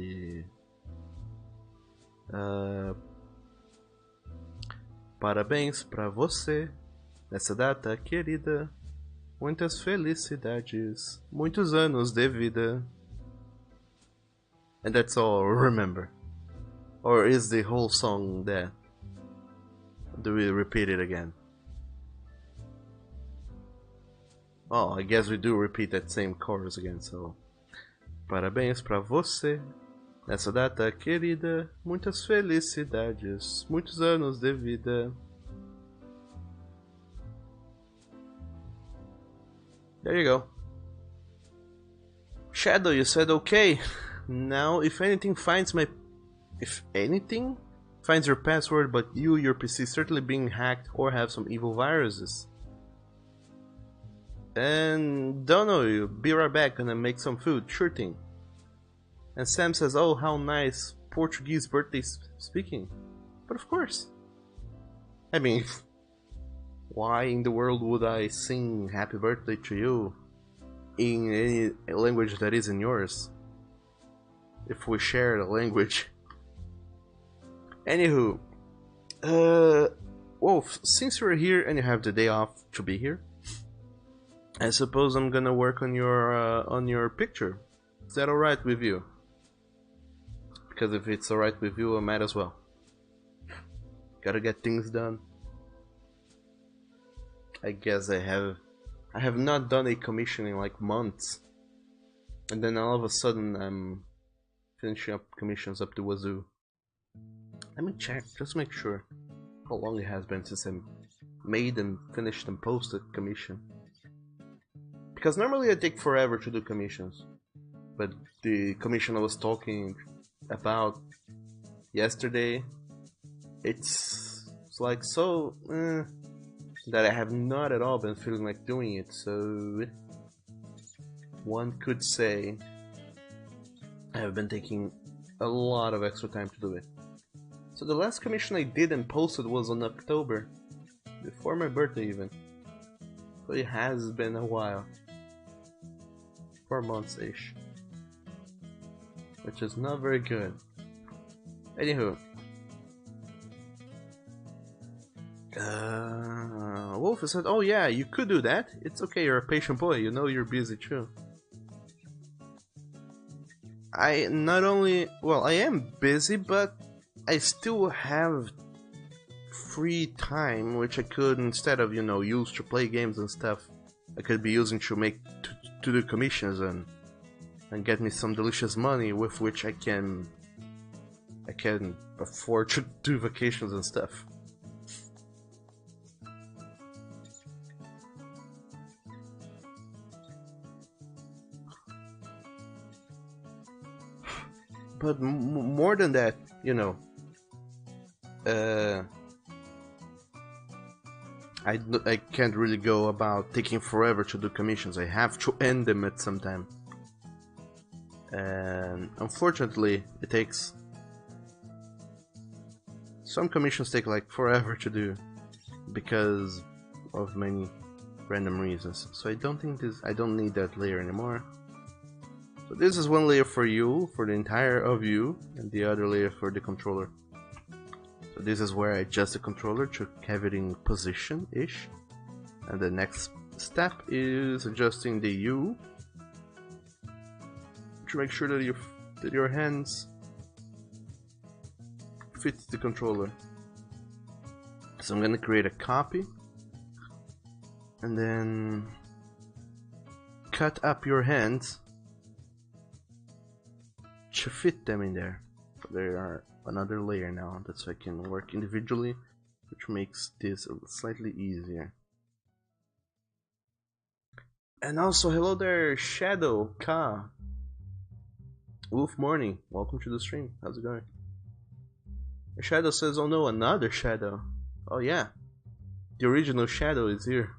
A: Parabéns pra você nessa data querida. Muitas felicidades, muitos anos de vida. And that's all, remember. Or is the whole song that? Do we repeat it again? Oh, I guess we do repeat that same chorus again, so... Parabéns pra você nessa data querida. Muitas felicidades, muitos anos de vida. There you go. Shadow, you said okay. Now, if anything finds your password, but your PC certainly being hacked or have some evil viruses. And don't know you. Be right back, gonna make some food. Sure thing. And Sam says, oh, how nice. Portuguese birthday speaking. But of course. I mean, why in the world would I sing happy birthday to you in any language that isn't yours? If we share the language. Anywho, Wolf, since you're here and you have the day off to be here, I suppose I'm gonna work on your picture. Is that alright with you? Because if it's alright with you, I might as well. Gotta get things done. I guess I have not done a commission in like months, and then all of a sudden I'm finishing up commissions up the wazoo. Let me check, just make sure how long it has been since I made and finished and posted commission. Because normally I take forever to do commissions, but the commission I was talking about yesterday, it's like so that I have not at all been feeling like doing it, so one could say I have been taking a lot of extra time to do it. So the last commission I did and posted was on October, before my birthday even. So it has been a while. 4 months-ish. Which is not very good. Anywho. Wolf said, oh yeah, you could do that. It's okay, you're a patient boy, you know you're busy too. I not only, well, I am busy, but I still have free time, which I could, instead of, you know, use to play games and stuff, I could be using to make to do commissions and get me some delicious money with which I can afford to do vacations and stuff. But more than that, you know, I can't really go about taking forever to do commissions. I have to end them at some time. And unfortunately, it takes... some commissions take like forever to do because of many random reasons. So I don't need that layer anymore. So this is one layer for you, for the entire of you, and the other layer for the controller. So this is where I adjust the controller to have it in position-ish. And the next step is adjusting the U to make sure that your hands fit the controller. So I'm gonna create a copy and then cut up your hands to fit them in there. So there are another layer now, that's why I can work individually, which makes this slightly easier. And also, hello there, Shadow Ka. Wolf Morning, welcome to the stream. How's it going? Shadow says, oh no, another Shadow. Oh yeah, the original Shadow is here.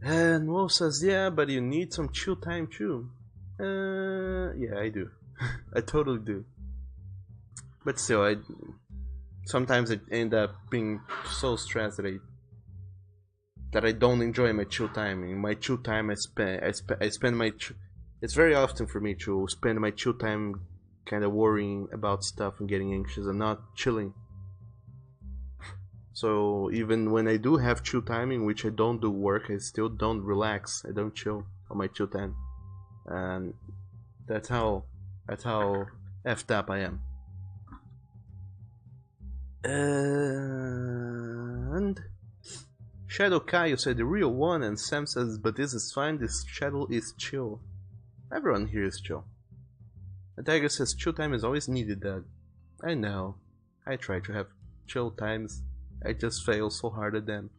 A: And Wolf says, yeah, but you need some chill time too. Yeah, I do. I totally do. But still, sometimes I end up being so stressed that I don't enjoy my chill time. In my chill time, I spend my. It's very often for me to spend my chill time kind of worrying about stuff and getting anxious and not chilling. So even when I do have chill time in which I don't do work, I still don't relax. I don't chill on my chill time. And that's how effed up I am. And Shadow Kai said the real one, and Sam says, but this is fine, this Shadow is chill. Everyone here is chill. And Tiger says chill time is always needed, Dad. I know. I try to have chill times. I just fail so hard at them.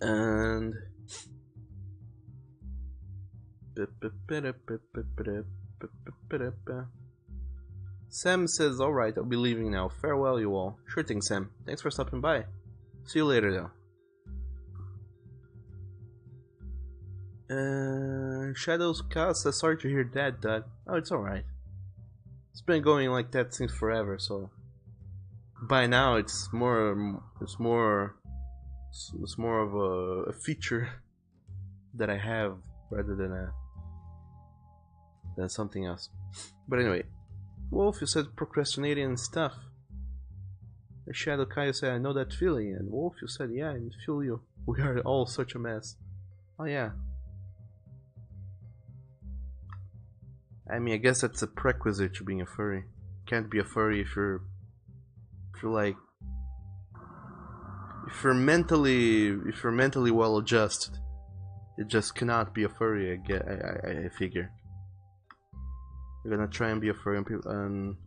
A: And Sam says, alright, I'll be leaving now. Farewell, you all. Sure thing, Sam. Thanks for stopping by. See you later, though. Shadows Cast says, sorry to hear that, Dad. Oh, it's alright. It's been going like that since forever, so... by now, it's more of a feature that I have rather than something else. But anyway, Wolf, you said procrastinating and stuff. The Shadow Kyle said, I know that feeling. And Wolf, you said, yeah, I feel you. We are all such a mess. Oh yeah. I mean, I guess that's a prerequisite to being a furry. Can't be a furry if you're like, if you're mentally well adjusted. You just cannot be a furry. I figure. You're gonna try and be a furry, and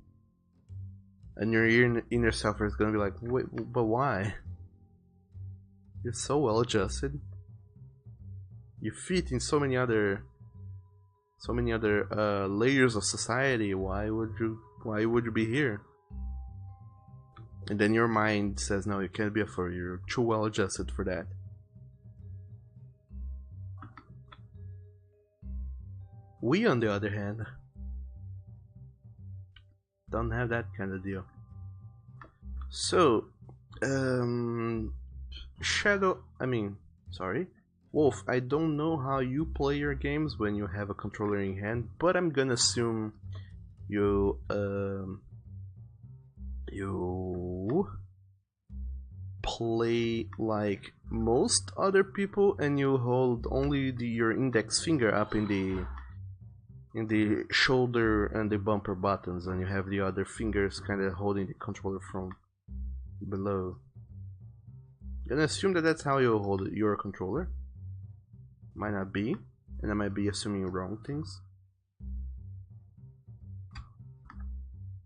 A: your inner self is gonna be like, wait, but why? You're so well adjusted. You fit in so many other layers of society. Why would you be here? And then your mind says, no, you can't be a furry. You're too well adjusted for that. We, on the other hand, don't have that kind of deal. So, Wolf, I don't know how you play your games when you have a controller in hand, but I'm gonna assume you play like most other people, and you hold only your index finger up in the shoulder and the bumper buttons, and you have the other fingers kind of holding the controller from below. I'm gonna assume that that's how you hold your controller. Might not be, and I might be assuming wrong things.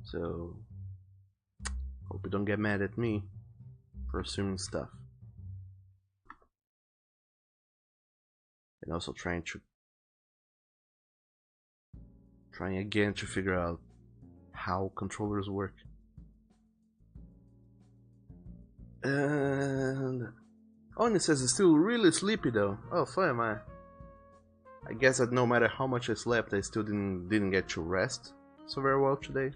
A: So, hope you don't get mad at me for assuming stuff. And also trying again to figure out how controllers work. And Oni says it's still really sleepy though. Oh, so am I. I guess that no matter how much I slept, I still didn't get to rest so very well today,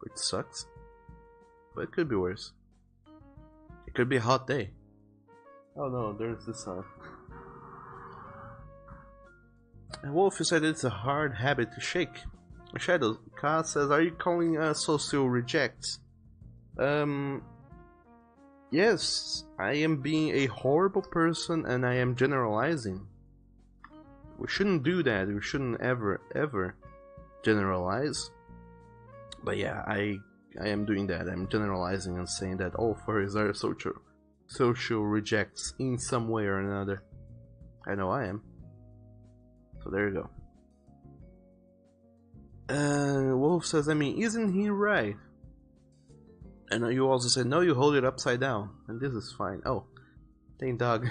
A: which sucks. But it could be worse. It could be a hot day. Oh no, there's the sun. And Wolf, you said it's a hard habit to shake. Shadow Ka says, are you calling us social rejects? Yes, I am being a horrible person and I am generalizing. We shouldn't do that. We shouldn't ever generalize. But yeah, I am doing that. I'm generalizing and saying that all furries are social rejects in some way or another. I know I am. So there you go. Wolf says, I mean, isn't he right? And you also said, no, you hold it upside down. And this is fine. Oh, dang dog.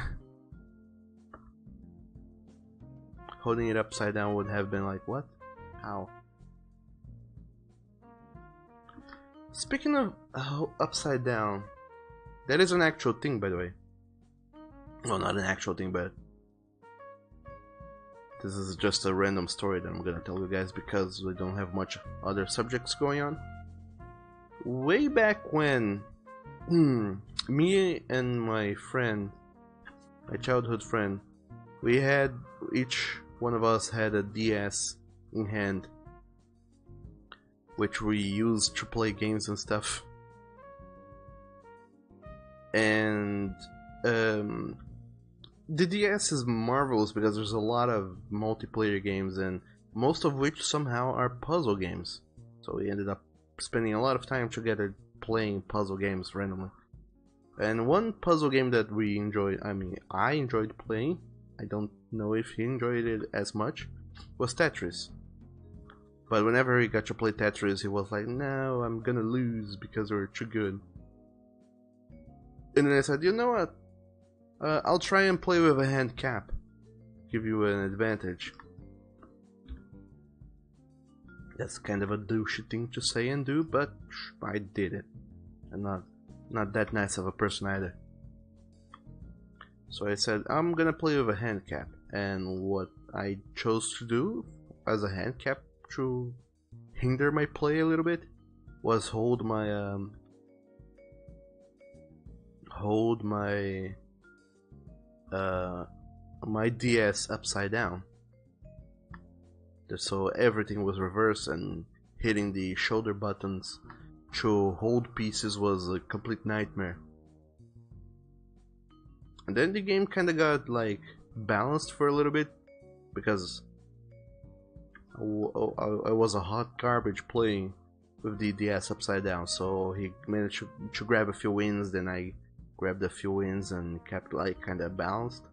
A: Holding it upside down would have been like, what? How? Speaking of upside down, that is an actual thing, by the way. Well, not an actual thing, but this is just a random story that I'm gonna tell you guys because we don't have much other subjects going on. Way back when, me and my friend, my childhood friend, we had, each one of us had a DS in hand, which we used to play games and stuff. And the DS is marvelous because there's a lot of multiplayer games, and most of which somehow are puzzle games. So we ended up spending a lot of time together playing puzzle games randomly. And one puzzle game that we enjoyed, I enjoyed playing, I don't know if he enjoyed it as much, was Tetris. But whenever he got to play Tetris, he was like, no, I'm gonna lose because we're too good. And then I said, you know what? I'll try and play with a hand cap. Give you an advantage. That's kind of a douchey thing to say and do, but I did it. I'm not that nice of a person either. So I said, I'm gonna play with a hand cap. And what I chose to do as a hand cap to hinder my play a little bit was hold my my DS upside down, so everything was reversed, and hitting the shoulder buttons to hold pieces was a complete nightmare. And then the game kinda got like balanced for a little bit because I was a hot garbage playing with the DS upside down, so he managed to grab a few wins, then I grabbed a few wins and kept like kinda balanced.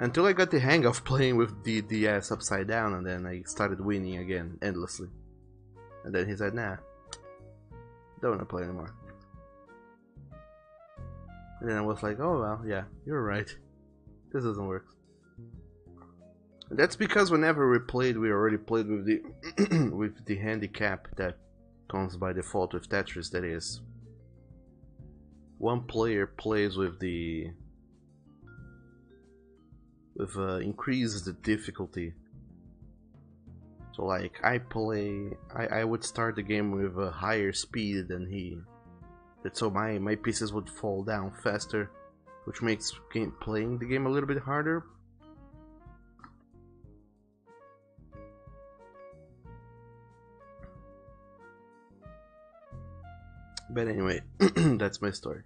A: Until I got the hang of playing with the DS upside down, and then I started winning again endlessly. And then he said, nah, don't wanna play anymore. And then I was like, oh well, yeah, you're right. This doesn't work. And that's because whenever we played, we already played with the with the handicap that comes by default with Tetris. That is, one player plays with the increases the difficulty. So like I would start the game with a higher speed than he. So my pieces would fall down faster, which makes playing the game a little bit harder. But anyway, that's my story.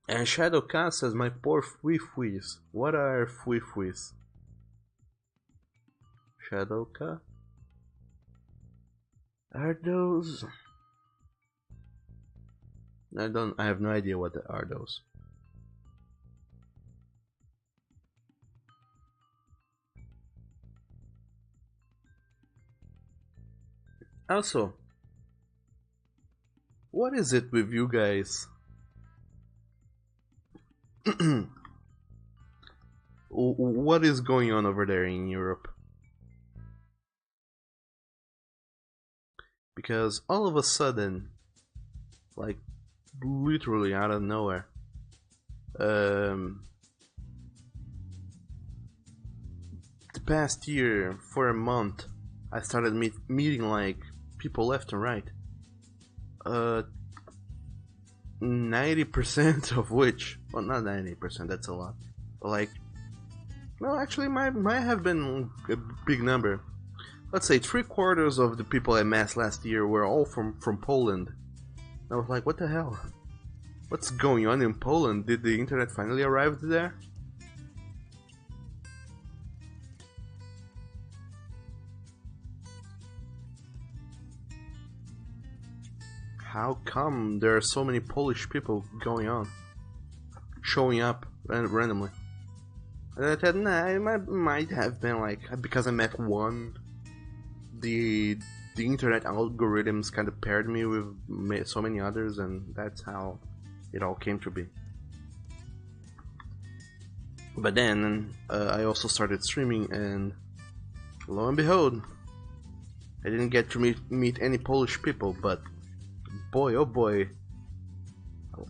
A: And Shadowcast says, my poor Fui-Fuis. What are Fui-Fuis? Shadowcast? Are those... I have no idea what are those. Also, what is it with you guys? What is going on over there in Europe? Because all of a sudden, like literally out of nowhere, the past year for a month, I started meeting like people left and right. 90% of which, well, not 90%, that's a lot, but like, well, actually might have been a big number. Let's say 3/4 of the people I met last year were all from Poland. And I was like, what the hell? What's going on in Poland? Did the internet finally arrive there? How come there are so many Polish people showing up randomly? And I said, nah, it might have been like because I met one. The internet algorithms kind of paired me with so many others, and that's how it all came to be. But then I also started streaming, and lo and behold, I didn't get to meet any Polish people, but boy, oh boy,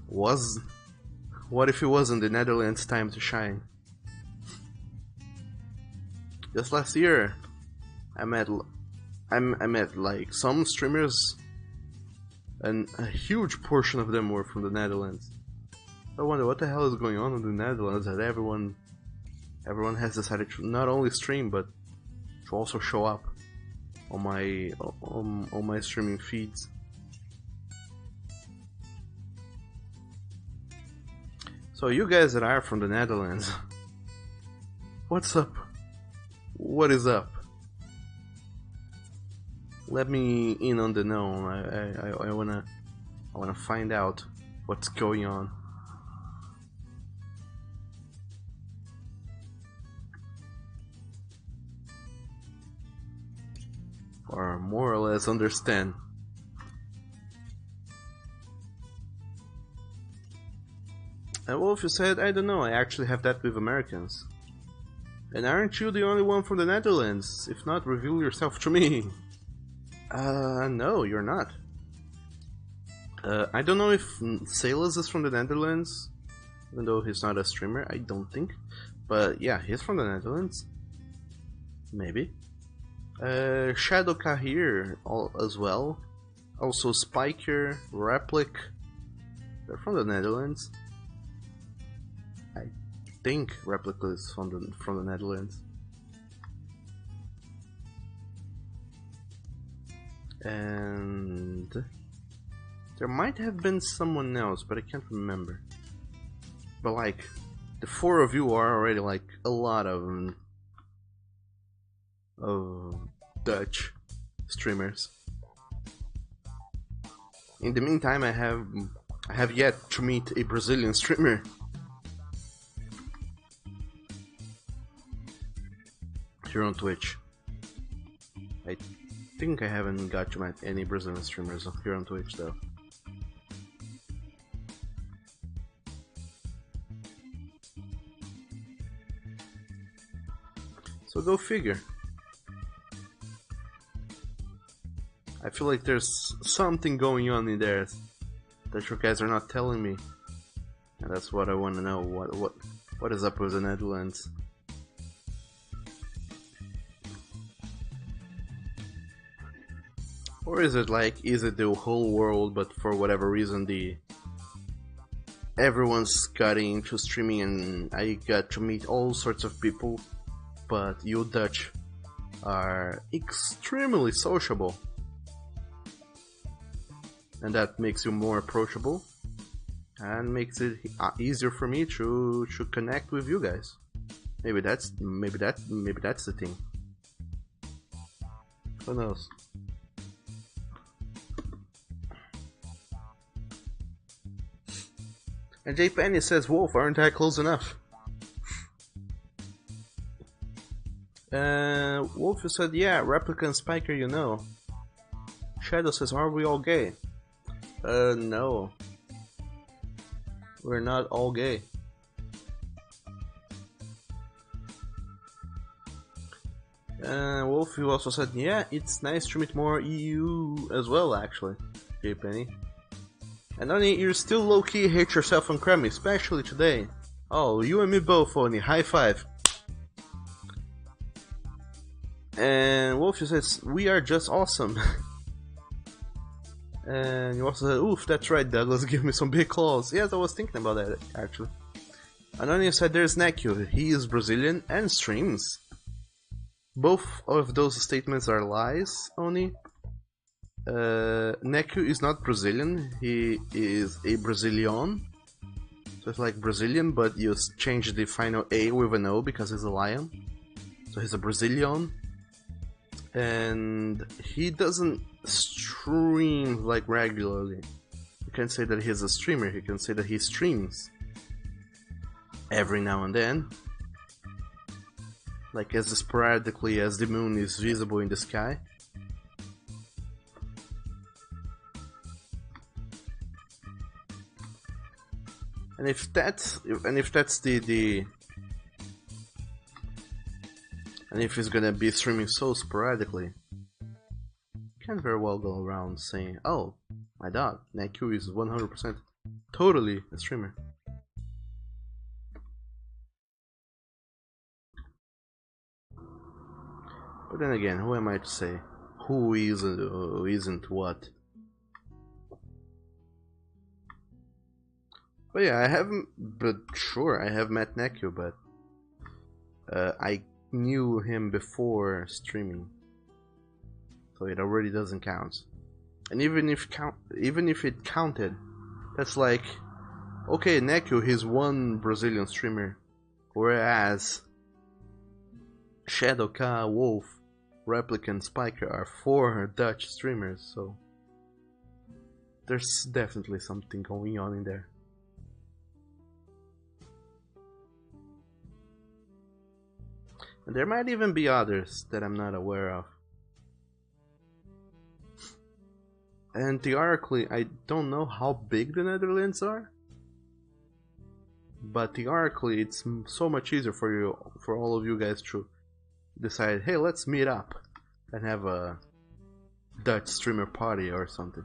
A: what if it wasn't the Netherlands' time to shine? Just last year, I met like some streamers, and a huge portion of them were from the Netherlands. I wonder what the hell is going on in the Netherlands that everyone has decided to not only stream but to also show up on my streaming feeds. So you guys that are from the Netherlands, what's up? What is up? Let me in on the know. I wanna find out what's going on. Or more or less understand. And Wolf, you said, I don't know, I actually have that with Americans. And aren't you the only one from the Netherlands? If not, reveal yourself to me. No, you're not. I don't know if Salas is from the Netherlands, even though he's not a streamer, I don't think. But yeah, he's from the Netherlands. Maybe. Shadow Kahir as well. Also Spiker, Replic. They're from the Netherlands. I think Replica is from the Netherlands. And there might have been someone else, but I can't remember. But like, the four of you are already like a lot of Dutch streamers. In the meantime, I have yet to meet a Brazilian streamer. Here on Twitch. I think I haven't got to meet any Brazilian streamers here on Twitch though. So go figure. I feel like there's something going on in there that you guys are not telling me, and that's what I want to know. What is up with the Netherlands? Or is it the whole world, but for whatever reason everyone's getting into streaming and I got to meet all sorts of people, but you Dutch are extremely sociable. And that makes you more approachable and makes it easier for me to connect with you guys. Maybe that's the thing. Who knows? And J Penny says, "Wolf, aren't I close enough?" Wolf said, "Yeah, Replica and Spiker, you know." Shadow says, "Are we all gay?" No. We're not all gay. Wolf, you also said, "Yeah, it's nice to meet more EU as well, actually." J Penny. And Oni, you still low-key hate yourself on Kremmy, especially today. Oh, you and me both, Oni. High five. And Wolf says, "We are just awesome." And you also said, "Oof, that's right, Douglas, give me some big claws." Yes, I was thinking about that, actually. And Oni said, "There's Nekio. He is Brazilian and streams." Both of those statements are lies, Oni. Neku is not Brazilian, he is a Brazilian. So it's like Brazilian, but you change the final A with an O because he's a lion. So he's a Brazilian. And he doesn't stream like regularly. You can't say that he's a streamer, you can say that he streams every now and then. Like as sporadically as the moon is visible in the sky. And if that's and if he's gonna be streaming so sporadically, you can very well go around saying, "Oh, my dog, Neku is 100% totally a streamer." But then again, who am I to say who is or isn't what? But yeah, I haven't. But sure, I have met Neku, but I knew him before streaming, so it already doesn't count. And even if it counted, that's like, okay, Neku, he's one Brazilian streamer, whereas Shadowka, Wolf, Replica, and Spiker are 4 Dutch streamers. So there's definitely something going on in there. And there might even be others that I'm not aware of. And theoretically, I don't know how big the Netherlands are, but theoretically, it's so much easier for all of you guys to decide, hey, let's meet up and have a Dutch streamer party or something.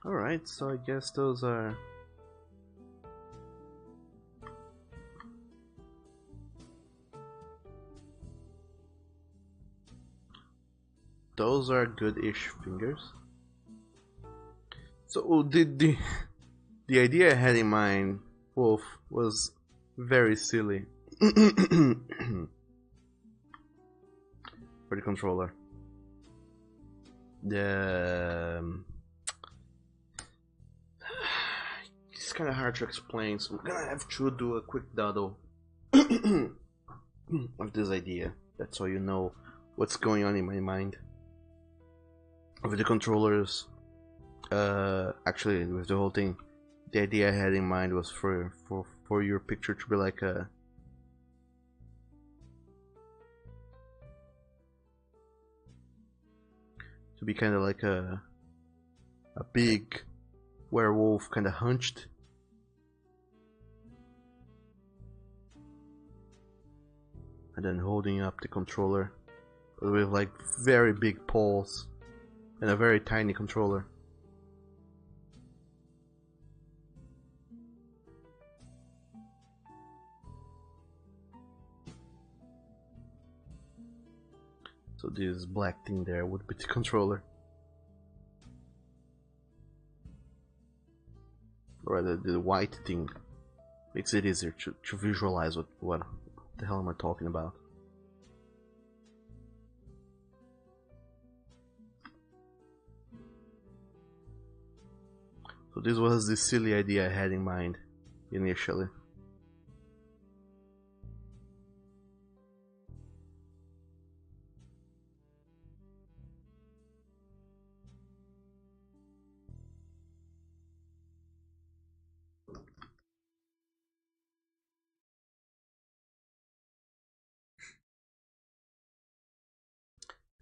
A: Alright, so I guess those are... those are good-ish fingers. So the idea I had in mind, Wolf, was very silly. For the controller. It's kind of hard to explain, so I'm gonna have to do a quick doodle of this idea. That's so you know what's going on in my mind. With the controllers, actually with the whole thing, the idea I had in mind was for your picture to be like a kind of like a big werewolf, kind of hunched, and then holding up the controller with like very big paws and a very tiny controller. So this black thing there would be the controller. Or the white thing makes it easier to visualize what the hell am I talking about. So this was the silly idea I had in mind initially.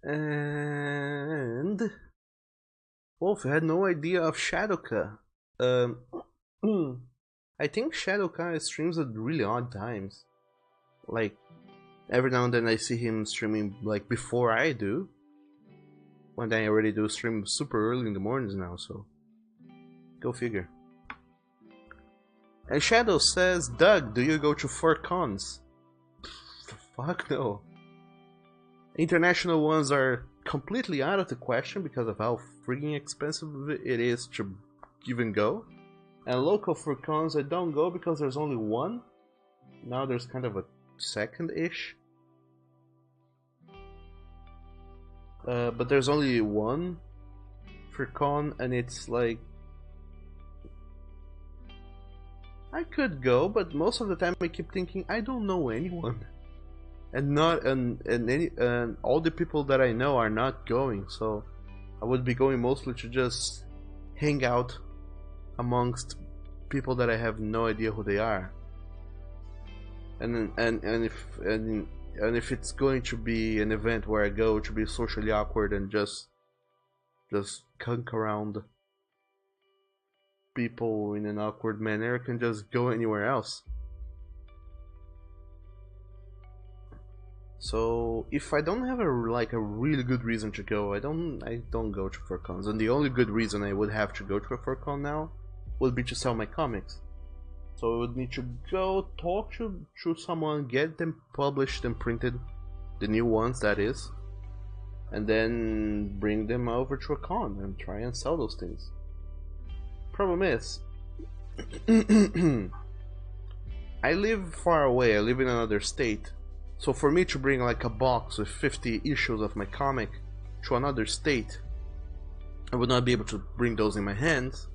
A: And Wolf had no idea of Shadowka. I think Shadowka streams at really odd times. Like every now and then I see him streaming like before I do. One day I already do stream super early in the mornings now, so go figure. And Shadow says, Doug, do you go to FurCons? Fuck no. International ones are completely out of the question because of how freaking expensive it is to even go. And local FurCons I don't go because there's only one. Now there's kind of a second-ish. But there's only one FurCon, and it's like I could go, but most of the time I keep thinking I don't know anyone, and all the people that I know are not going. So I would be going mostly to just hang out amongst people that I have no idea who they are. And if it's going to be an event where I go to be socially awkward and just kunk around people in an awkward manner, I can just go anywhere else. So if I don't have a really good reason to go, I don't go to FurCons. And the only good reason I would have to go to a FurCon now would be to sell my comics. So I would need to go talk to someone, get them published and printed, the new ones that is, and then bring them over to a con and try and sell those things. Problem is, I live far away, I live in another state, so for me to bring like a box with 50 issues of my comic to another state, I would not be able to bring those in my hands.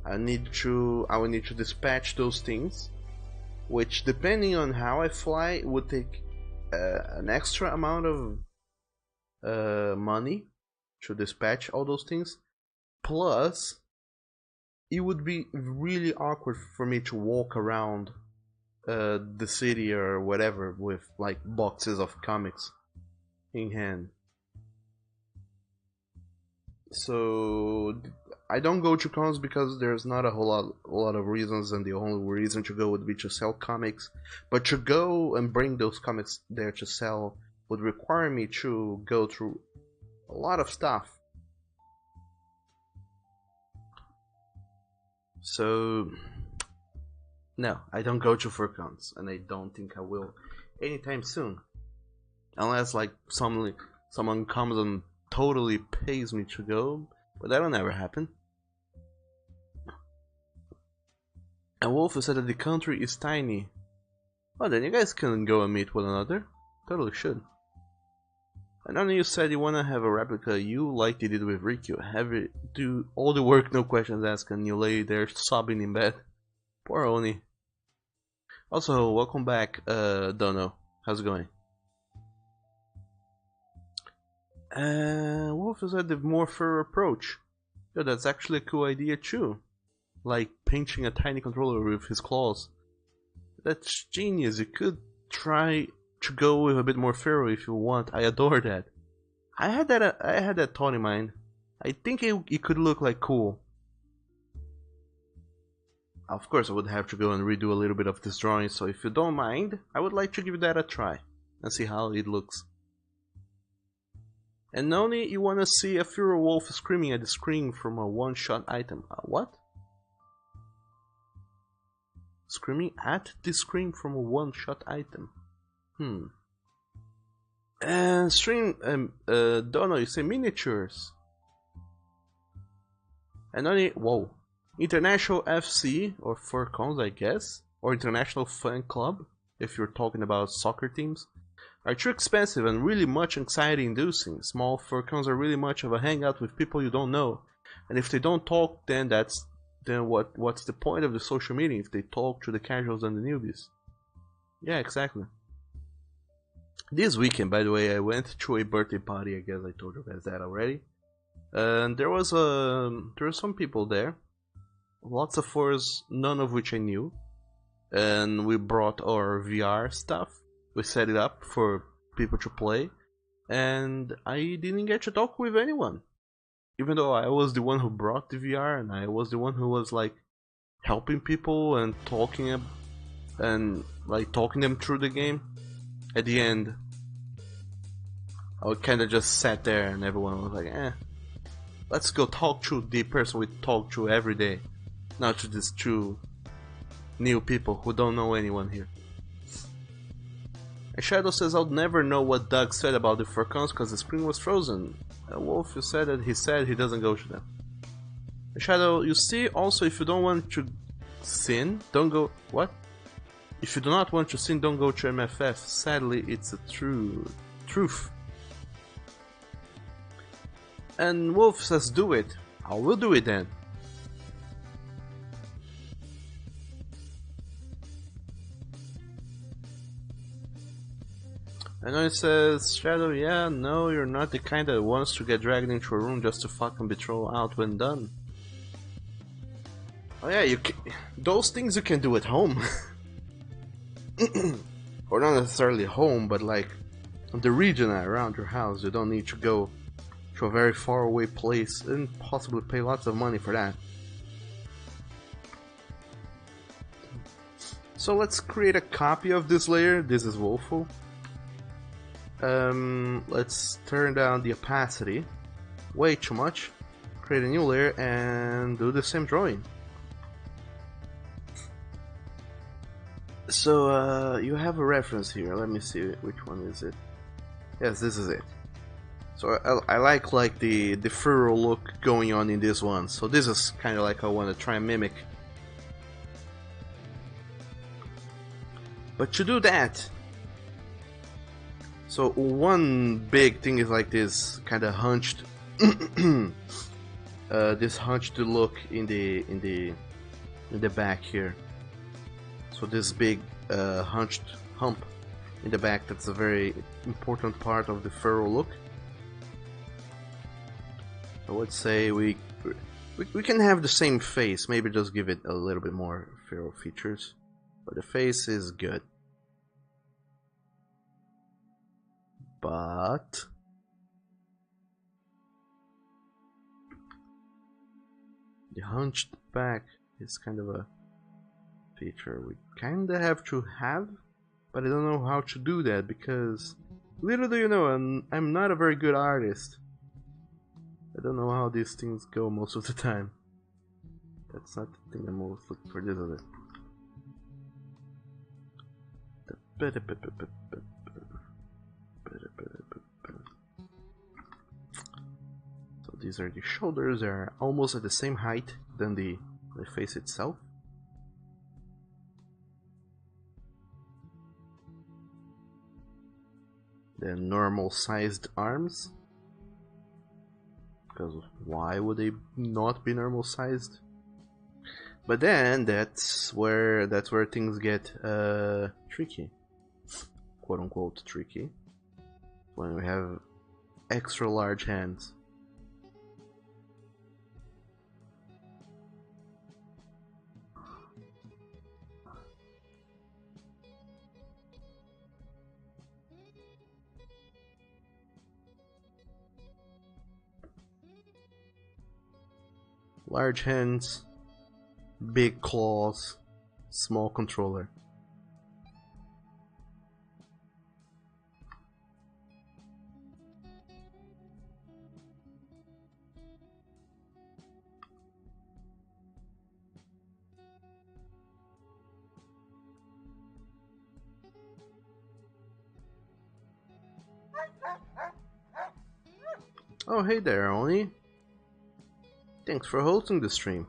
A: I would need to dispatch those things, which depending on how I fly would take an extra amount of money to dispatch all those things. Plus, it would be really awkward for me to walk around the city or whatever with like boxes of comics in hand. So I don't go to cons because there's not a lot of reasons, and the only reason to go would be to sell comics. But to go and bring those comics there to sell would require me to go through a lot of stuff. So no, I don't go to furcons, and I don't think I will anytime soon, unless like someone comes and totally pays me to go, but that'll never happen. And Wolf said that the country is tiny. Well, then you guys can go and meet one another. Totally should. And then you said you wanna have a replica you like you did with Rikyu. Have it do all the work, no questions asked, and you lay there sobbing in bed. Poor Oni. Also, welcome back, Dono. How's it going? Wolf said the more fair approach. Yeah, that's actually a cool idea too. Like pinching a tiny controller with his claws. That's genius. You could try to go with a bit more Pharaoh if you want. I adore that. I had that thought in mind. I think it could look like cool. Of course, I would have to go and redo a little bit of this drawing. So if you don't mind, I would like to give that a try and see how it looks. And Noni, you wanna see a Furo Wolf screaming at the screen from a one-shot item. What? Screaming at the screen from a one-shot item. And stream, Dono, you say miniatures. And only, whoa. International FC, or Furcons, I guess. Or International Fan Club, if you're talking about soccer teams, are too expensive and really much anxiety-inducing. Small Furcons are really much of a hangout with people you don't know. And if they don't talk, then what's the point of the social meeting if they talk to the casuals and the newbies? Yeah, exactly. This weekend, by the way, I went to a birthday party. I guess I told you guys that already. And there were some people there, lots of fours, none of which I knew. And we brought our VR stuff. We set it up for people to play, and I didn't get to talk with anyone. Even though I was the one who brought the VR, and I was the one who was like helping people and talking them through the game. At the end, I kind of just sat there, and everyone was like, let's go talk to the person we talk to every day, not to these two new people who don't know anyone here. And Shadow says I'll never know what Doug said about the Furcons because the screen was frozen. Wolf, you said that he said he doesn't go to them. And Shadow, you see, also if you don't want to sin, don't go. What? If you do not want to sin, don't go to MFF. Sadly, it's a truth. And Wolf says do it. I will do it then. And then it says, Shadow, yeah, no, you're not the kind that wants to get dragged into a room just to fucking be thrown out when done. Oh yeah, those things you can do at home. Or not necessarily home, but like the region around your house. You don't need to go to a very far away place and possibly pay lots of money for that. So let's create a copy of this layer. This is Wolfo. Let's turn down the opacity way too much, create a new layer and do the same drawing. So you have a reference here, let me see which one is it. Yes, this is it. So I like the furrow look going on in this one, so this is kind of like I want to try and mimic. But to do that, so one big thing is like this kind of hunched, this hunched look in the back here. So this big hunched hump in the back, that's a very important part of the furrow look. So let's say we can have the same face, maybe just give it a little bit more furrow features, but the face is good. But the hunched back is kind of a feature we kinda have to have, but I don't know how to do that because little do you know, I'm not a very good artist. I don't know how these things go most of the time. That's not the thing I'm always looking for, this is it. So these are the shoulders, they are almost at the same height than the face itself. Then normal sized arms, because why would they not be normal sized? But then that's where things get tricky, quote unquote tricky, when we have extra large hands. Large hands, big claws, small controller. Oh, hey there, Oni. Thanks for hosting the stream.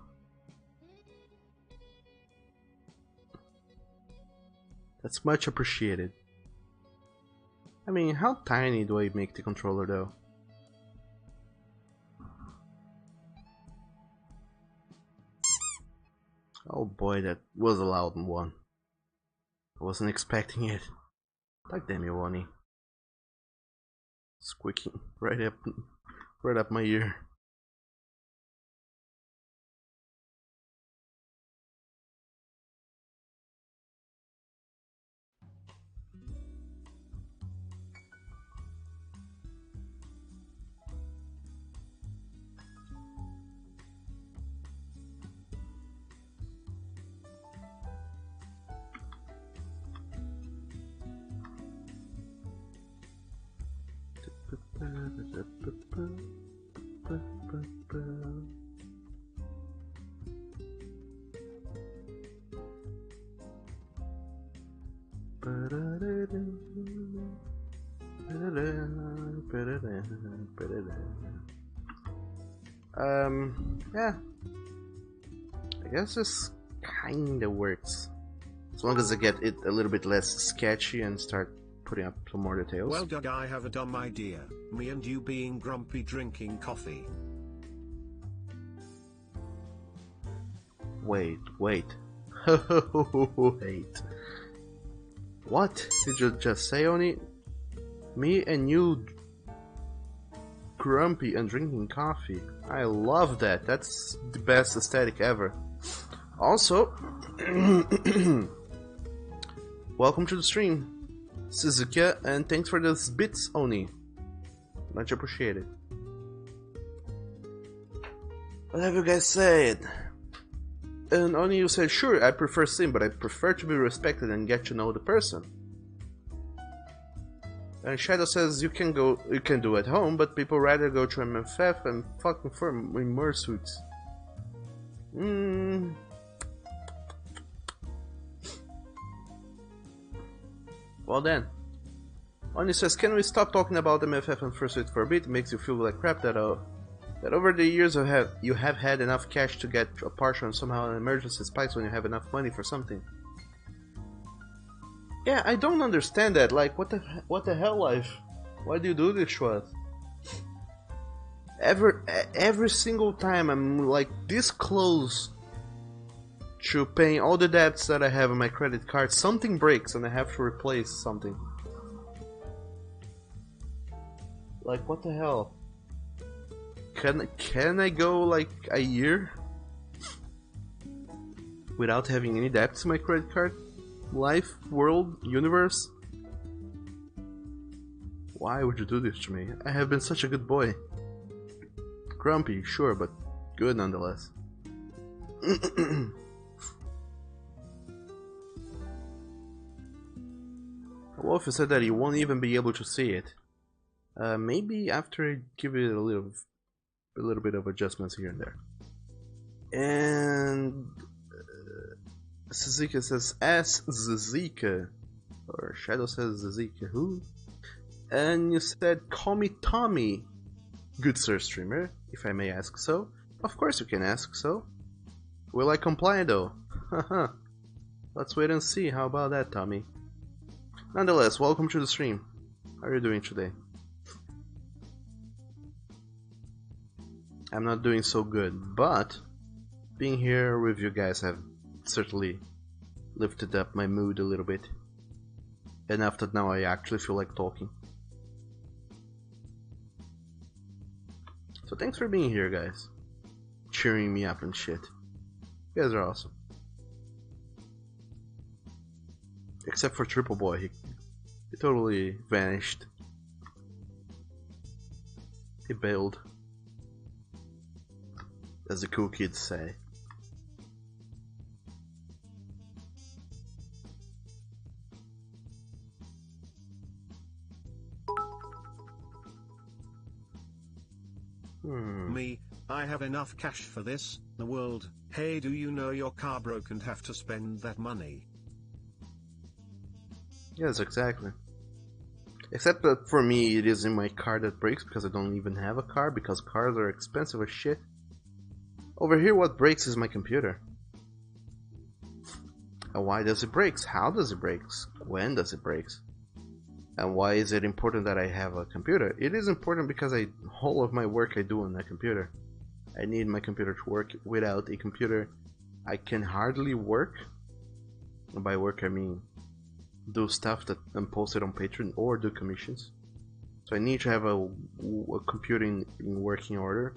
A: That's much appreciated. I mean, how tiny do I make the controller though? Oh boy, that was a loud one. I wasn't expecting it. God damn you, Oni. Squeaking right up my ear. Yeah. I guess this kinda works. As long as I get it a little bit less sketchy and start putting up some more details.
B: Well, Doug, I have a dumb idea. Me and you being grumpy drinking coffee.
A: Wait. Wait. What did you just say, Oni? Me and you grumpy and drinking coffee. I love that. That's the best aesthetic ever. Also, welcome to the stream, Suzuki, and thanks for those bits, Oni. Much appreciated. What have you guys said? And Oni, you said, sure, I prefer Sim, but I prefer to be respected and get to know the person. And Shadow says you can do at home, but people rather go to MFF and fucking firm in mersuits. Well then. Oni says, can we stop talking about MFF and fursuit for a bit? It makes you feel like crap that over the years you have had enough cash to get a partial and somehow an emergency spikes when you have enough money for something. Yeah, I don't understand that. Like, what the hell, life? Why do you do this to us? Every single time I'm like this close to paying all the debts that I have on my credit card, something breaks and I have to replace something. Like, what the hell? Can I go like a year without having any debts on my credit card? Life, world, universe? Why would you do this to me? I have been such a good boy. Grumpy, sure, but good nonetheless. Wolf said that he won't even be able to see it. Maybe after I give it a little bit of adjustments here and there. And Zazika says, "As Zazika," or Shadow says, "Zazika who?" And you said, "Call me Tommy, good sir streamer, if I may ask so." Of course you can ask so. Will I comply though? Haha. Let's wait and see. How about that, Tommy? Nonetheless, welcome to the stream. How are you doing today? I'm not doing so good, but being here with you guys have certainly lifted up my mood a little bit. Enough that now I actually feel like talking. So thanks for being here, guys. Cheering me up and shit. You guys are awesome. Except for Triple Boy, he totally vanished. He bailed. As the cool kids say.
B: Me, I have enough cash for this, the world. Hey, do you know your car broke and have to spend that money?
A: Yes, exactly. Except that for me, it isn't my car that breaks because I don't even have a car, because cars are expensive as shit. Over here, what breaks is my computer. And why does it break? How does it break? When does it break? And why is it important that I have a computer? It is important because all of my work I do on a computer. I need my computer to work. Without a computer, I can hardly work. And by work I mean do stuff that I'm posted on Patreon or do commissions. So I need to have a computer in working order.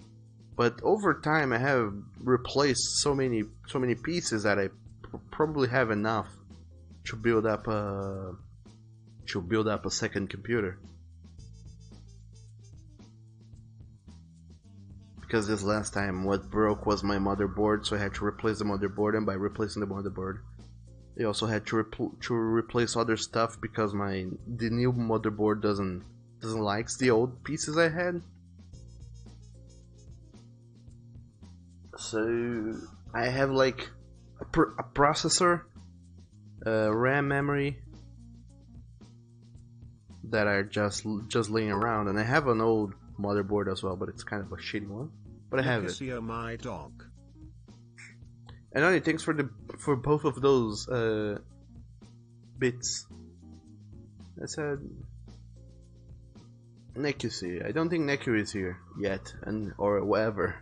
A: But over time I have replaced so many pieces that I probably have enough to build up a second computer. Because this last time what broke was my motherboard, so I had to replace the motherboard, and by replacing the motherboard I also had to replace other stuff because the new motherboard doesn't like the old pieces I had. So I have like a processor, RAM memory that are just laying around, and I have an old motherboard as well, but it's kind of a shitty one. But I have it.
B: My dog.
A: And only thanks for both of those bits. I said Nekusi. I don't think Neku is here yet, or whatever.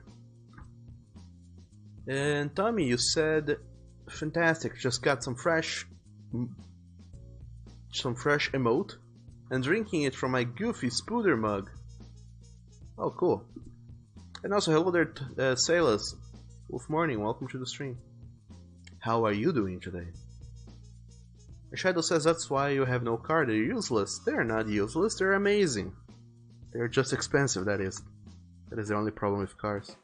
A: And Tommy, you said fantastic. Just got some fresh emote and drinking it from my goofy Spooder mug. Oh, cool. And also, hello there, Sailors. Wolf Morning, welcome to the stream. How are you doing today? Shadow says that's why you have no car, they're useless. They're not useless, they're amazing. They're just expensive, that is. That is the only problem with cars.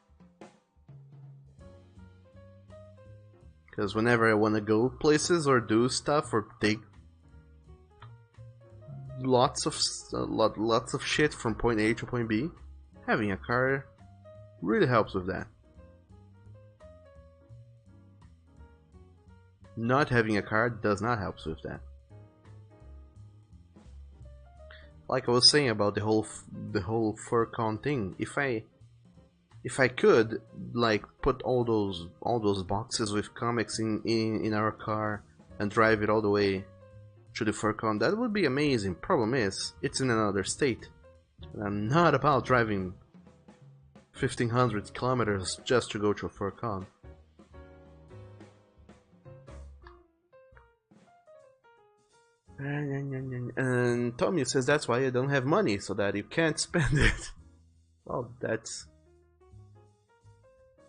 A: Because whenever I want to go places or do stuff or take lots of shit from point A to point B, having a car really helps with that. Not having a car does not help with that. Like I was saying about the whole Furcon thing, if I could like put all those boxes with comics in our car and drive it all the way to the Furcon, that would be amazing. Problem is, it's in another state, and I'm not about driving 1500 kilometers just to go to a Furcon. And Tommy says that's why I don't have money, so that you can't spend it. Well, that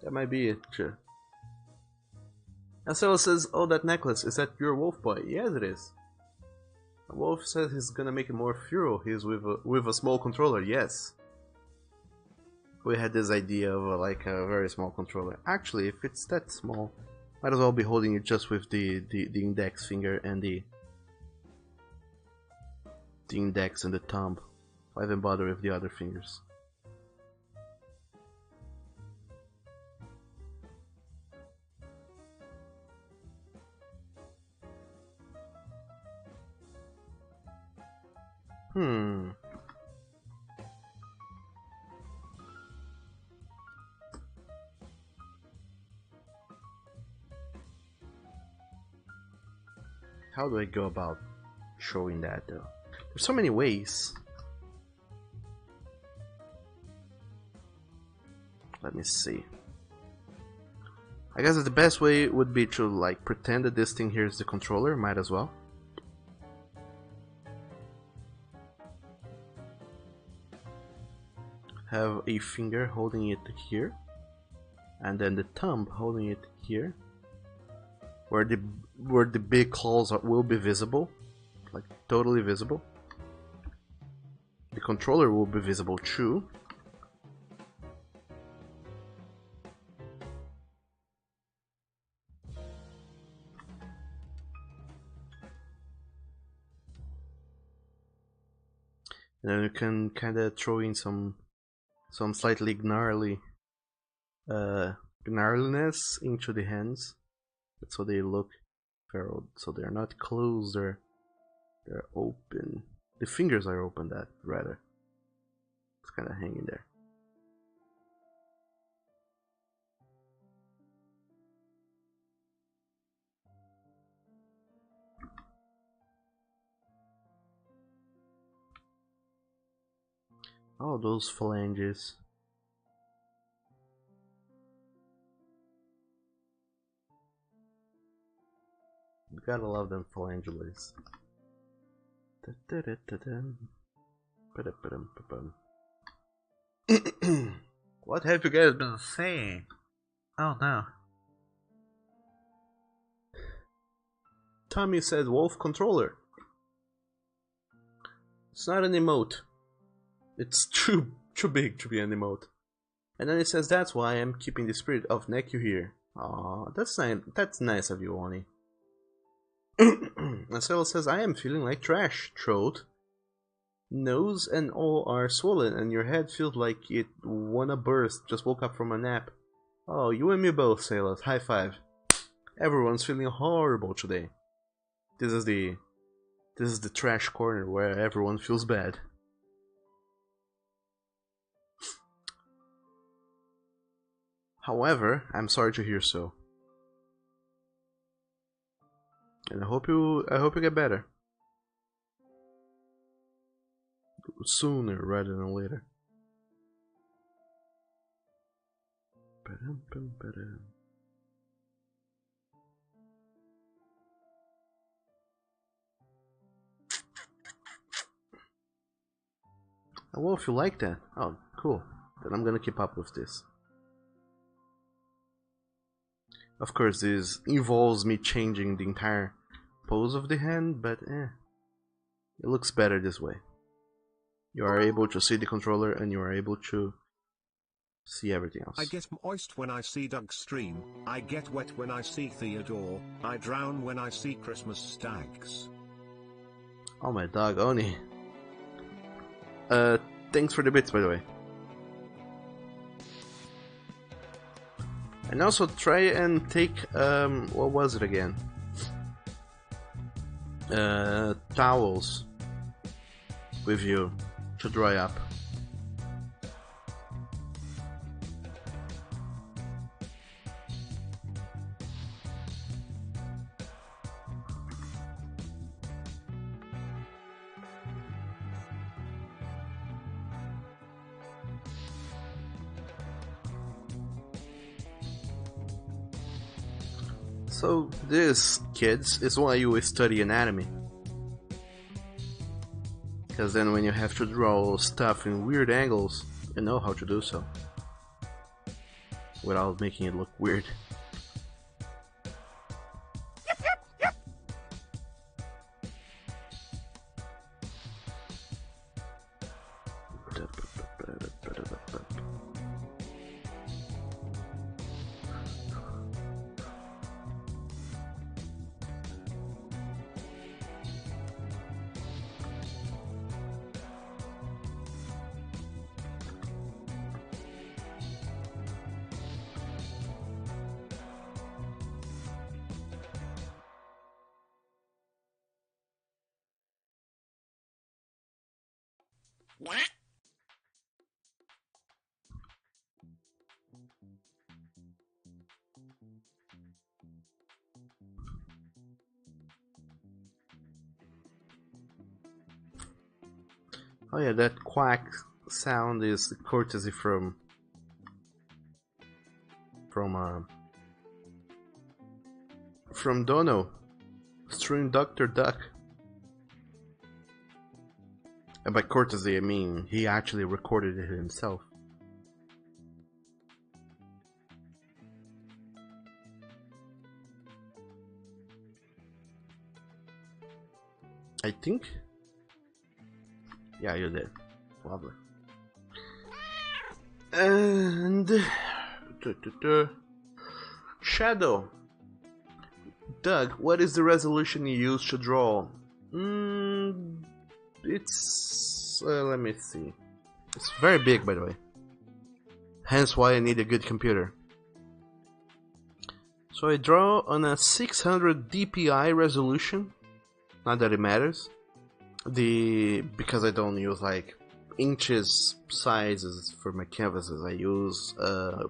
A: might be it, sure. Marcelo says, oh, that necklace, is that pure Wolf Boy? Yes, it is. Wolf says he's gonna make it more Furo. He's with a small controller, yes. We had this idea of like a very small controller. Actually, if it's that small, might as well be holding it just with the index finger and the index and the thumb. Why even bother with the other fingers? Hmm. How do I go about showing that though? There's so many ways. Let me see. I guess the best way would be to like pretend that this thing here is the controller, might as well. Have a finger holding it here, and then the thumb holding it here, where the big claws will be visible, like totally visible. The controller will be visible too. And then you can kind of throw in some slightly gnarliness into the hands, so they look furrowed. So they're not closed; they're open. The fingers are open. That rather, it's kind of hanging there. Oh, those phalanges. You gotta love them phalanges. What have you guys been saying? Oh no. Tommy said Wolf controller. It's not an emote. It's too big to be an emote. And then he says that's why I'm keeping the spirit of Neku here. Aw, that's nice of you, Oni. Marcelo says I am feeling like trash, throat. Nose and all are swollen and your head feels like it wanna burst, just woke up from a nap. Oh, you and me both, Sailors. High five. Everyone's feeling horrible today. This is the trash corner where everyone feels bad. However, I'm sorry to hear so. And I hope you get better. Sooner rather than later. Well, if you like that, oh, cool. Then I'm gonna keep up with this. Of course, this involves me changing the entire pose of the hand, but it looks better this way. You are able to see the controller and you are able to see everything else.
B: I get moist when I see Doug's stream, I get wet when I see Theodore, I drown when I see Christmas stags.
A: Oh, my dog, Oni. Thanks for the bits, by the way. And also try and take, what was it again? Towels with you to dry up. So this, kids, is why you study anatomy. Because then when you have to draw stuff in weird angles, you know how to do so. Without making it look weird. Oh yeah, that quack sound is courtesy from Dono, stream Dr. Duck. And by courtesy, I mean he actually recorded it himself. I think. Yeah, you did. Lovely. And Shadow. Doug, what is the resolution you use to draw? It's let me see. It's very big, by the way. Hence why I need a good computer. So I draw on a 600 dpi resolution. Not that it matters. Because I don't use like inches sizes for my canvases, I use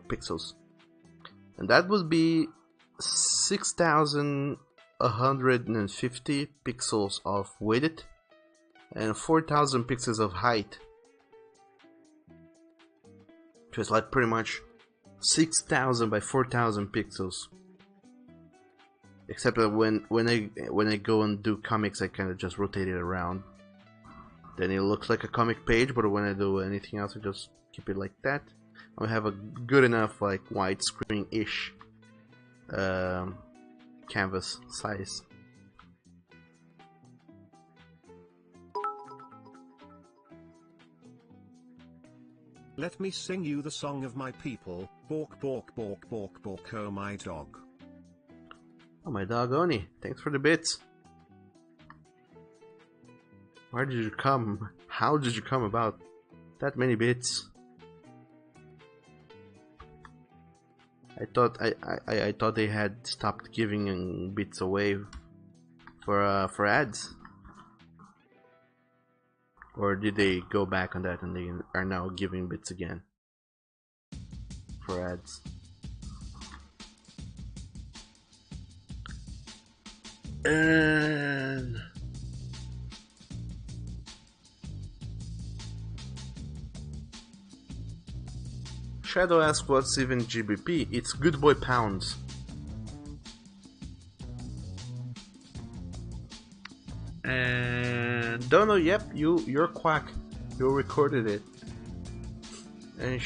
A: pixels, and that would be 6,150 pixels of width and 4,000 pixels of height. So it's like pretty much 6,000 by 4,000 pixels. Except that when I go and do comics, I kind of just rotate it around. Then it looks like a comic page, but when I do anything else, I just keep it like that. I have a good enough like widescreen-ish canvas size.
B: Let me sing you the song of my people. Bork, bork, bork, bork, bork, oh my dog.
A: Oh, my dog Oni, thanks for the bits. Where did you come? How did you come about that many bits? I thought I thought they had stopped giving bits away for ads. Or did they go back on that and they are now giving bits again for ads? And Shadow asks what's even GBP. It's Good Boy Pounds. And Dono, yep, you're quack. You recorded it. And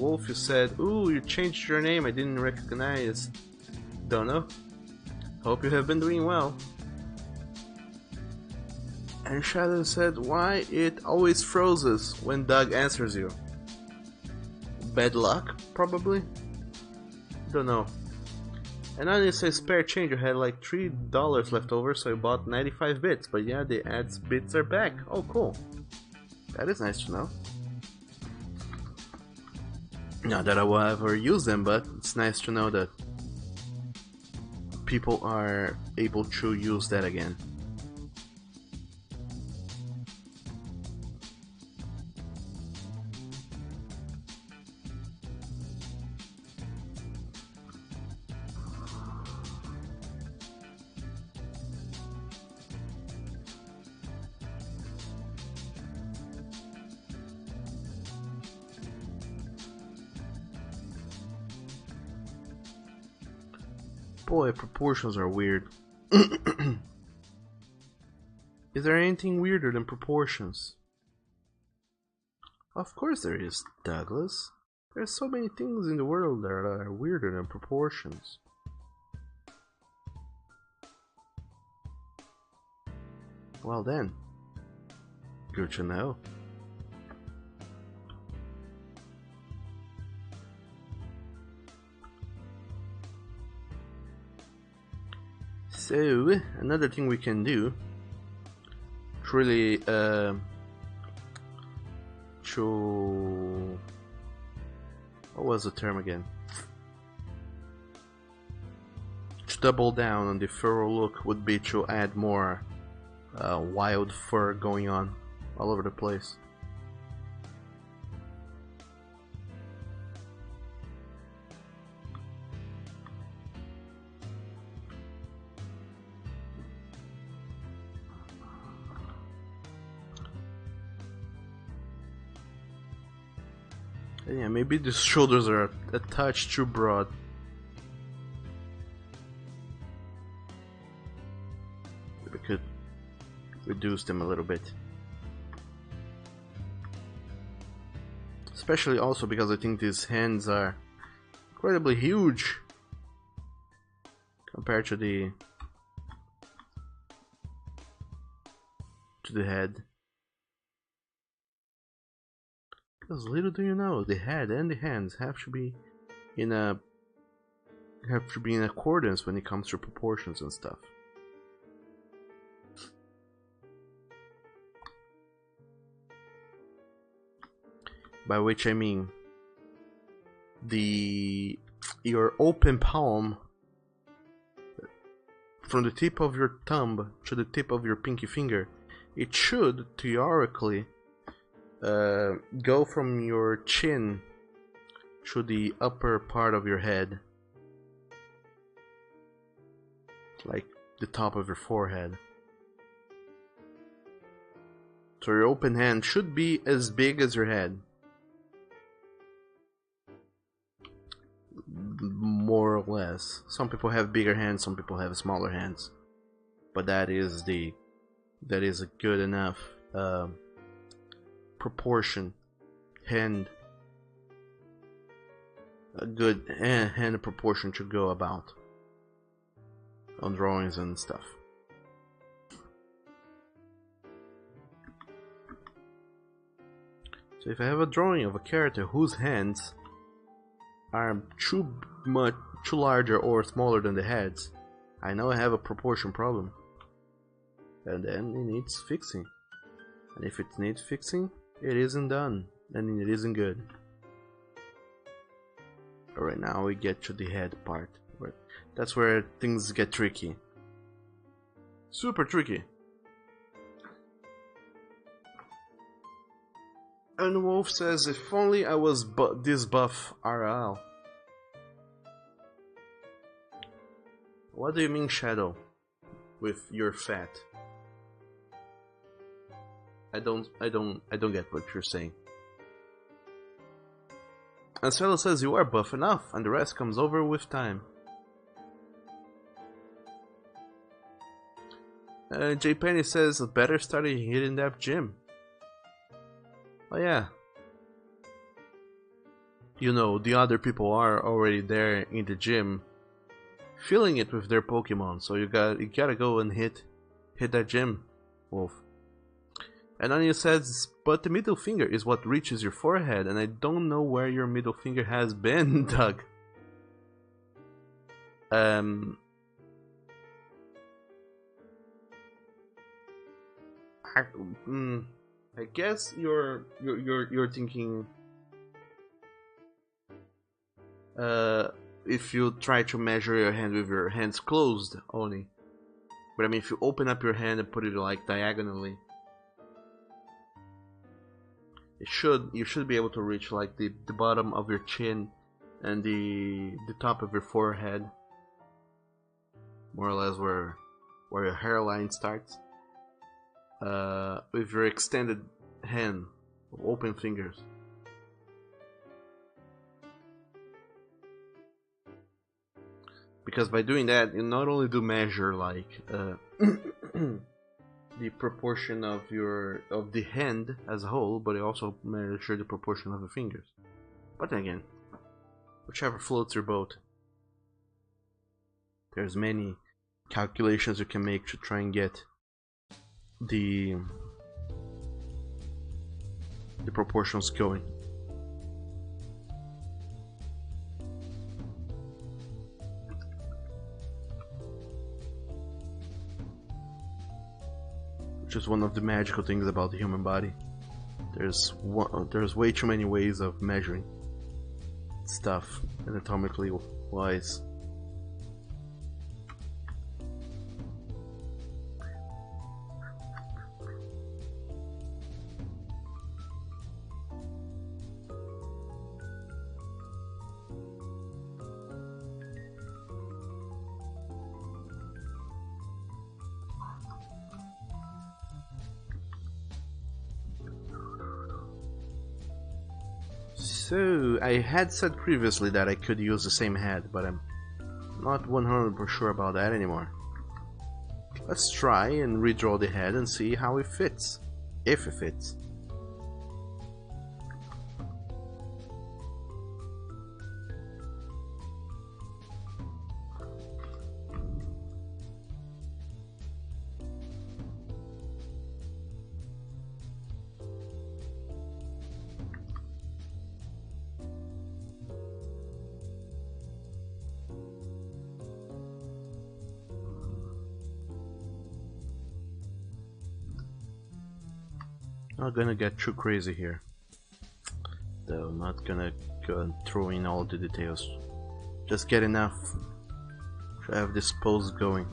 A: Wolf, you said, ooh, you changed your name. I didn't recognize. Dono. Hope you have been doing well. And Shadow said, why it always freezes when Doug answers you. Bad luck, probably? Don't know. And then it says spare change. I had like $3 left over, so I bought 95 bits. But yeah, the ads bits are back. Oh, cool. That is nice to know. Not that I will ever use them, but it's nice to know that people are able to use that again. Boy, proportions are weird. Is there anything weirder than proportions? Of course there is, Douglas. There are so many things in the world that are weirder than proportions. Well then, good to know. So, another thing we can do to really what was the term again? To double down on the furrow look would be to add more wild fur going on all over the place. And yeah, maybe the shoulders are a touch too broad. We could reduce them a little bit. Especially also because I think these hands are incredibly huge compared to the head. Because little do you know, the head and the hands have to be in accordance when it comes to proportions and stuff. By which I mean your open palm from the tip of your thumb to the tip of your pinky finger, it should theoretically go from your chin to the upper part of your head, like the top of your forehead. So your open hand should be as big as your head, more or less. Some people have bigger hands, some people have smaller hands, but that is a good enough proportion. A good hand proportion to go about on drawings and stuff. So if I have a drawing of a character whose hands are too larger or smaller than the heads, I know I have a proportion problem, and then it needs fixing. And if it needs fixing, it isn't done, and it isn't good. Alright, now we get to the head part. That's where things get tricky. Super tricky. And Wolf says, if only I was this buff RL. What do you mean, Shadow? With your fat? I don't get what you're saying. And Shadow says you are buff enough, and the rest comes over with time. J Penny says better start hitting that gym. Oh yeah. You know, the other people are already there in the gym, filling it with their Pokemon. So you gotta go and hit that gym, Wolf. And Anya says, but the middle finger is what reaches your forehead, and I don't know where your middle finger has been, Doug. I guess you're thinking if you try to measure your hand with your hands closed only. But I mean, if you open up your hand and put it like diagonally, you should be able to reach like the bottom of your chin and the top of your forehead, more or less where your hairline starts. With your extended hand, open fingers. Because by doing that, you not only do measure like the proportion of the hand as a whole, but you also measure the proportion of the fingers. But then again, whichever floats your boat. There's many calculations you can make to try and get the proportions going. Which is one of the magical things about the human body. There's way too many ways of measuring stuff anatomically wise. So, I had said previously that I could use the same head, but I'm not 100% sure about that anymore. Let's try and redraw the head and see how it fits. If it fits. Not gonna get too crazy here, though. Not gonna go and throw in all the details. Just get enough to have this pose going.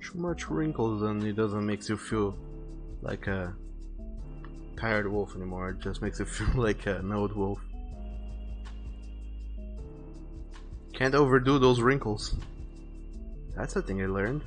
A: Too much wrinkles and it doesn't make you feel like a tired wolf anymore. It just makes you feel like an old wolf. Can't overdo those wrinkles. That's a thing I learned.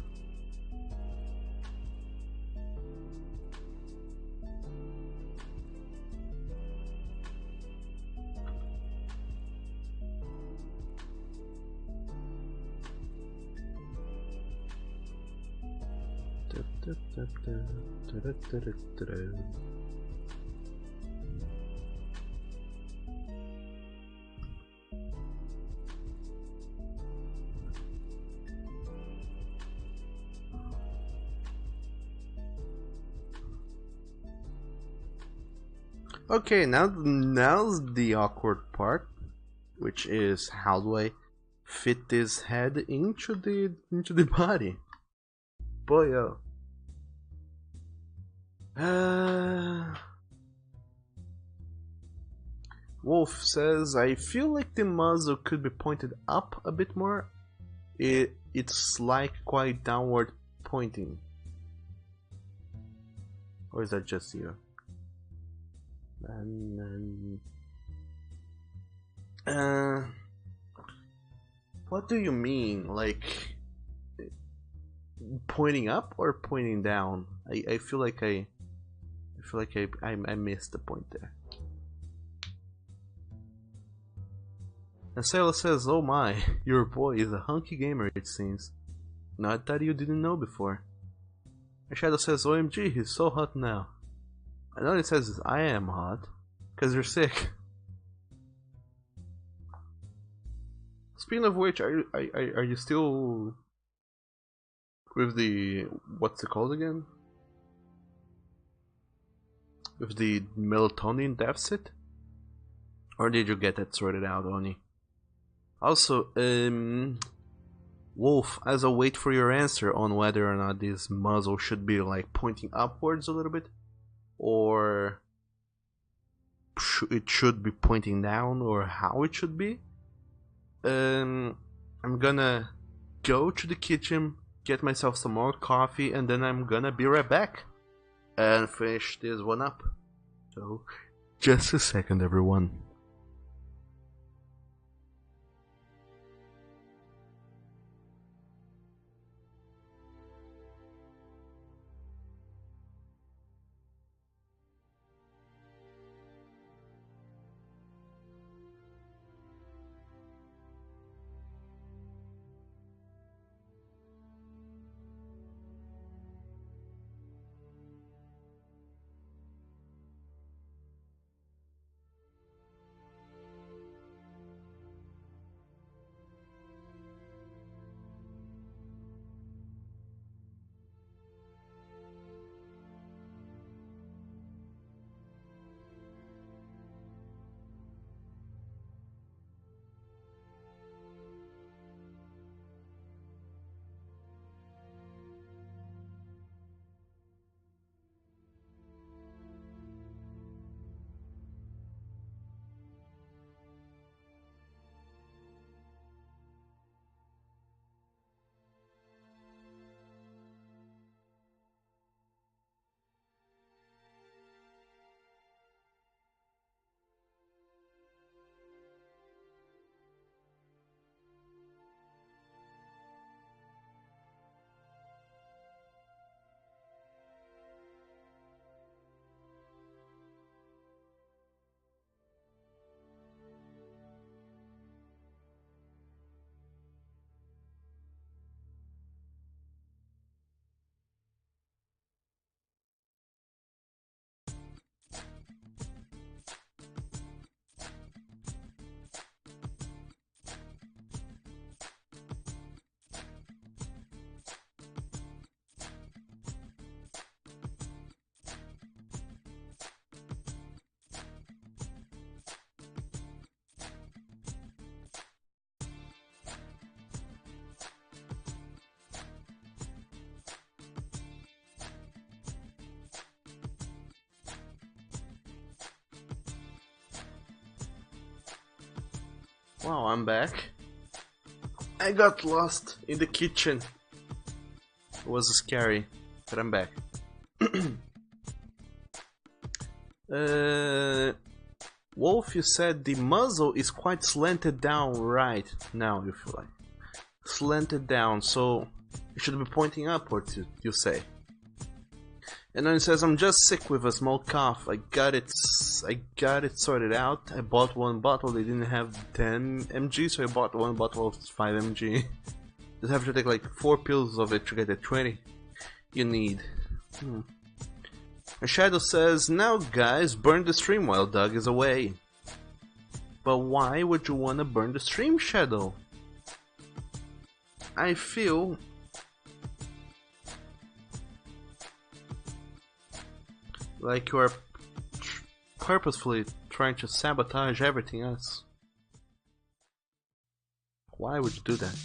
A: Okay, now's the awkward part, which is how do I fit this head into the body? Boy, Wolf says, I feel like the muzzle could be pointed up a bit more. It's like quite downward pointing. Or is that just you? What do you mean? Like pointing up or pointing down? I feel like I missed the point there. And Sailor says, oh my, your boy is a hunky gamer it seems. Not that you didn't know before. And Shadow says, OMG, he's so hot now. And then it says, I am hot. Cause you're sick. Speaking of which, are you still with the, what's it called again? With the melatonin deficit? Or did you get that sorted out, Oni? Also, Wolf, as I wait for your answer on whether or not this muzzle should be like pointing upwards a little bit, or it should be pointing down, or how it should be, I'm gonna go to the kitchen, get myself some more coffee, and then I'm gonna be right back and finish this one up. So, just a second, everyone. Wow, I'm back. I got lost in the kitchen. It was scary, but I'm back. Wolf, you said the muzzle is quite slanted down right now, you feel like. Slanted down, so it should be pointing upwards, you say. And then it says, I'm just sick with a small cough. I got it sorted out. I bought one bottle. They didn't have 10 mg, so I bought one bottle of 5 mg. Just have to take like 4 pills of it to get the 20 you need. And Shadow says, now guys, burn the stream while Doug is away. But why would you wanna burn the stream, Shadow? I feel like you are purposefully trying to sabotage everything else. Why would you do that?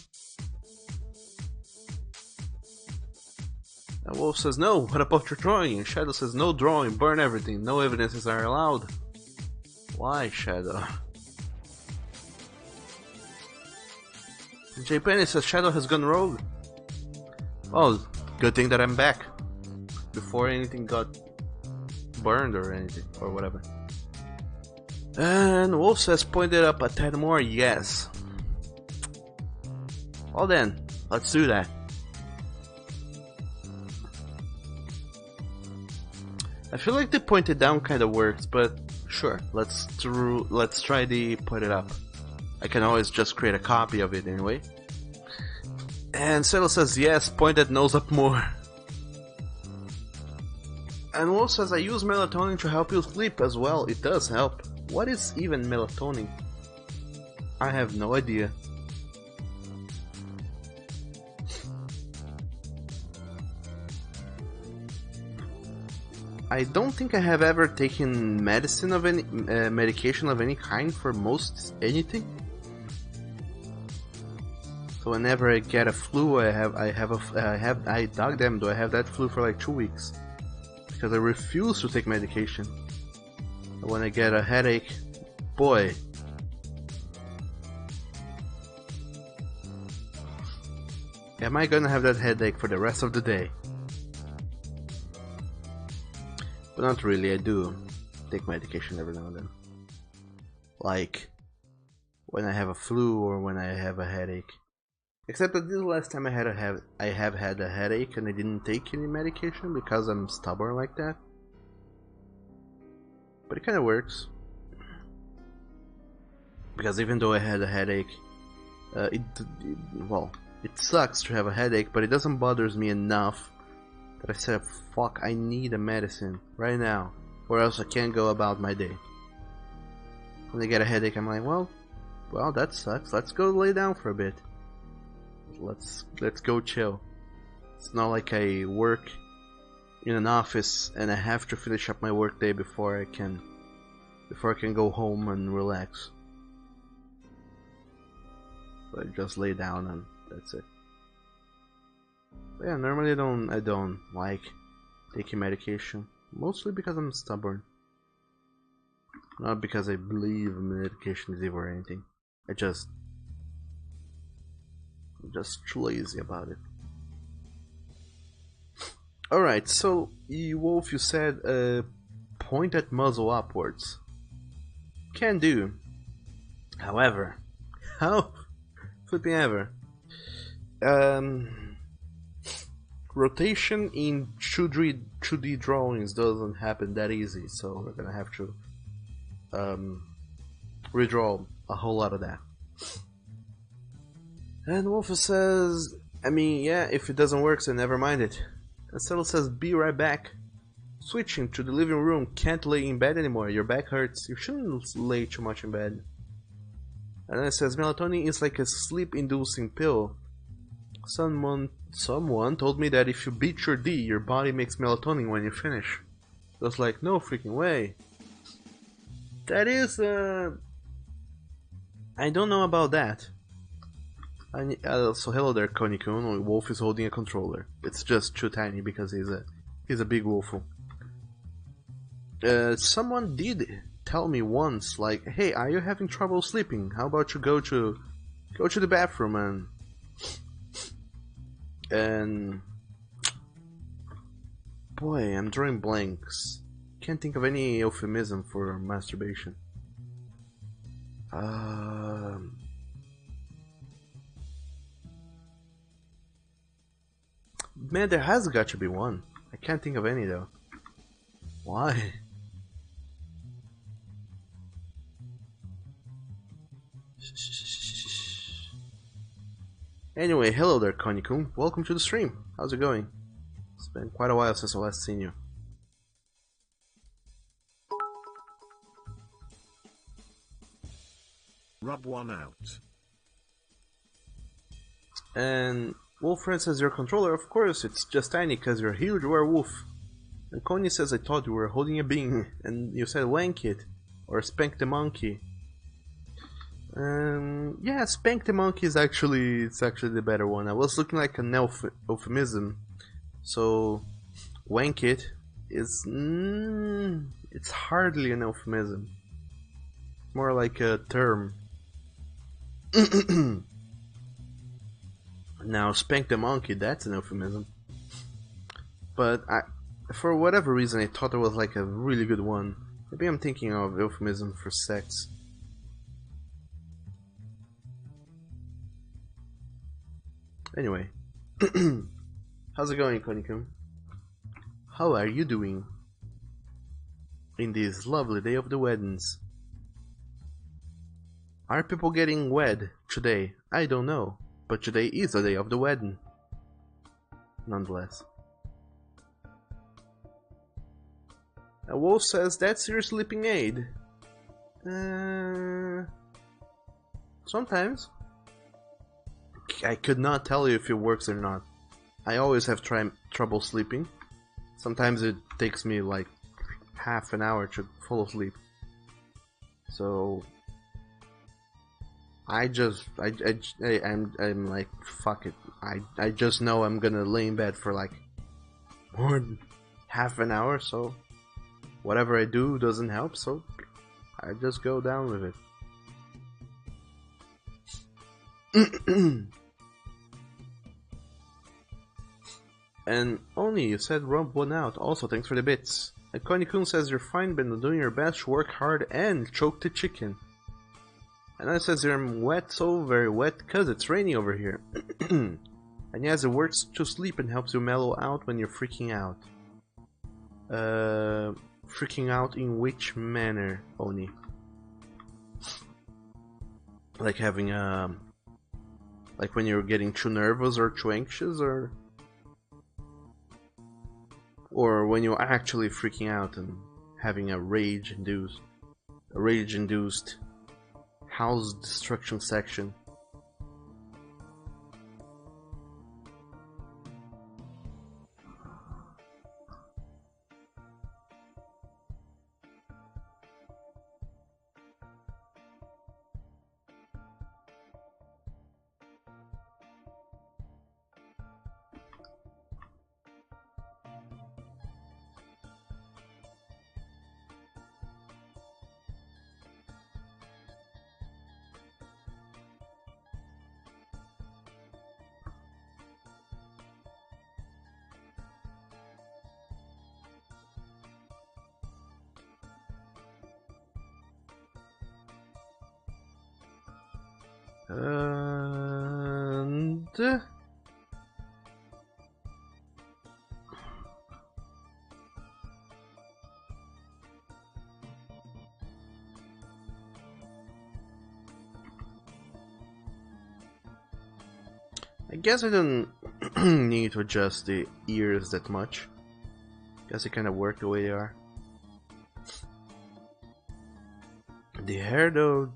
A: And Wolf says, no, what about your drawing? And Shadow says, no drawing, burn everything, no evidences are allowed. Why, Shadow? And J Penny says, Shadow has gone rogue. Oh, good thing that I'm back. Before anything got burned or anything, or whatever. And Wolf says, point it up a tad more, yes. Well then, let's do that. I feel like the pointed down kinda works, but sure, let's try the pointed up. I can always just create a copy of it anyway. And Settle says, yes, point that nose up more. And Wolf says, I use melatonin to help you sleep as well. It does help. What is even melatonin? I have no idea. I don't think I have ever taken medicine of any medication of any kind for most anything. So whenever I get a flu, I dog damn, do I have that flu for like 2 weeks? Because I refuse to take medication. When I get a headache, boy. Am I gonna have that headache for the rest of the day? But not really, I do take medication every now and then. Like, when I have a flu or when I have a headache. Except that this last time I have had a headache and I didn't take any medication because I'm stubborn like that. But it kinda works. Because even though I had a headache, it sucks to have a headache, but it doesn't bother me enough that I said, fuck, I need a medicine right now, or else I can't go about my day. When I get a headache, I'm like, well, that sucks. Let's go lay down for a bit. Let's go chill. It's not like I work in an office and I have to finish up my work day before I can go home and relax. So I just lay down and that's it. But yeah, normally I don't like taking medication, mostly because I'm stubborn. Not because I believe medication is evil or anything. I'm just too lazy about it. Alright, so Wolf, you said point that muzzle upwards. Can do. However, how flipping ever. Rotation in 2D drawings doesn't happen that easy, so we're gonna have to redraw a whole lot of that. And Wolf says, I mean, yeah, if it doesn't work, so never mind it. And Settle says, be right back. Switching to the living room, can't lay in bed anymore, your back hurts, you shouldn't lay too much in bed. And then it says, melatonin is like a sleep-inducing pill. Someone told me that if you beat your D, your body makes melatonin when you finish. I was like, no freaking way. That is, I don't know about that. So hello there, Coney-kun. Wolf is holding a controller. It's just too tiny because he's a big wolf. Someone did tell me once, like, "Hey, are you having trouble sleeping? How about you go to the bathroom and boy, I'm drawing blanks. Can't think of any euphemism for masturbation. Man, there has got to be one. I can't think of any though. Why? Anyway, hello there, Konyi-kun. Welcome to the stream. How's it going? It's been quite a while since I last seen you.
B: Rub one out.
A: And Wolfred says your controller, of course, it's just tiny because you're a huge werewolf. And Konyi says I thought you were holding a bean, and you said wank it, or spank the monkey. Yeah, spank the monkey is actually the better one. I was looking like an euphemism, so wank it is it's hardly an euphemism. It's more like a term. Now spank the monkey, that's an euphemism. But for whatever reason, I thought it was like a really good one. Maybe I'm thinking of euphemism for sex. Anyway, how's it going, Konyi-kun? How are you doing in this lovely day of the weddings? Are people getting wed today? I don't know, but today is the day of the wedding. Nonetheless. A wolf says that's your sleeping aid. Sometimes. I could not tell you if it works or not. I always have trouble sleeping. Sometimes it takes me like half an hour to fall asleep. So I'm like, fuck it. I just know I'm gonna lay in bed for like more than half an hour, so whatever I do doesn't help, so I just go down with it. And Oni, you said rub one out. Also, thanks for the bits. And Konyi-kun says you're fine, been doing your best, work hard, and choke the chicken. And I says you're wet, so very wet, cause it's rainy over here. And yes, it works to sleep and helps you mellow out when you're freaking out. Freaking out in which manner, Oni? Like having like when you're getting too nervous or too anxious, or when you're actually freaking out and having a rage-induced house destruction section. And I guess I don't need to adjust the ears that much. Guess they kind of work the way they are. The hair though,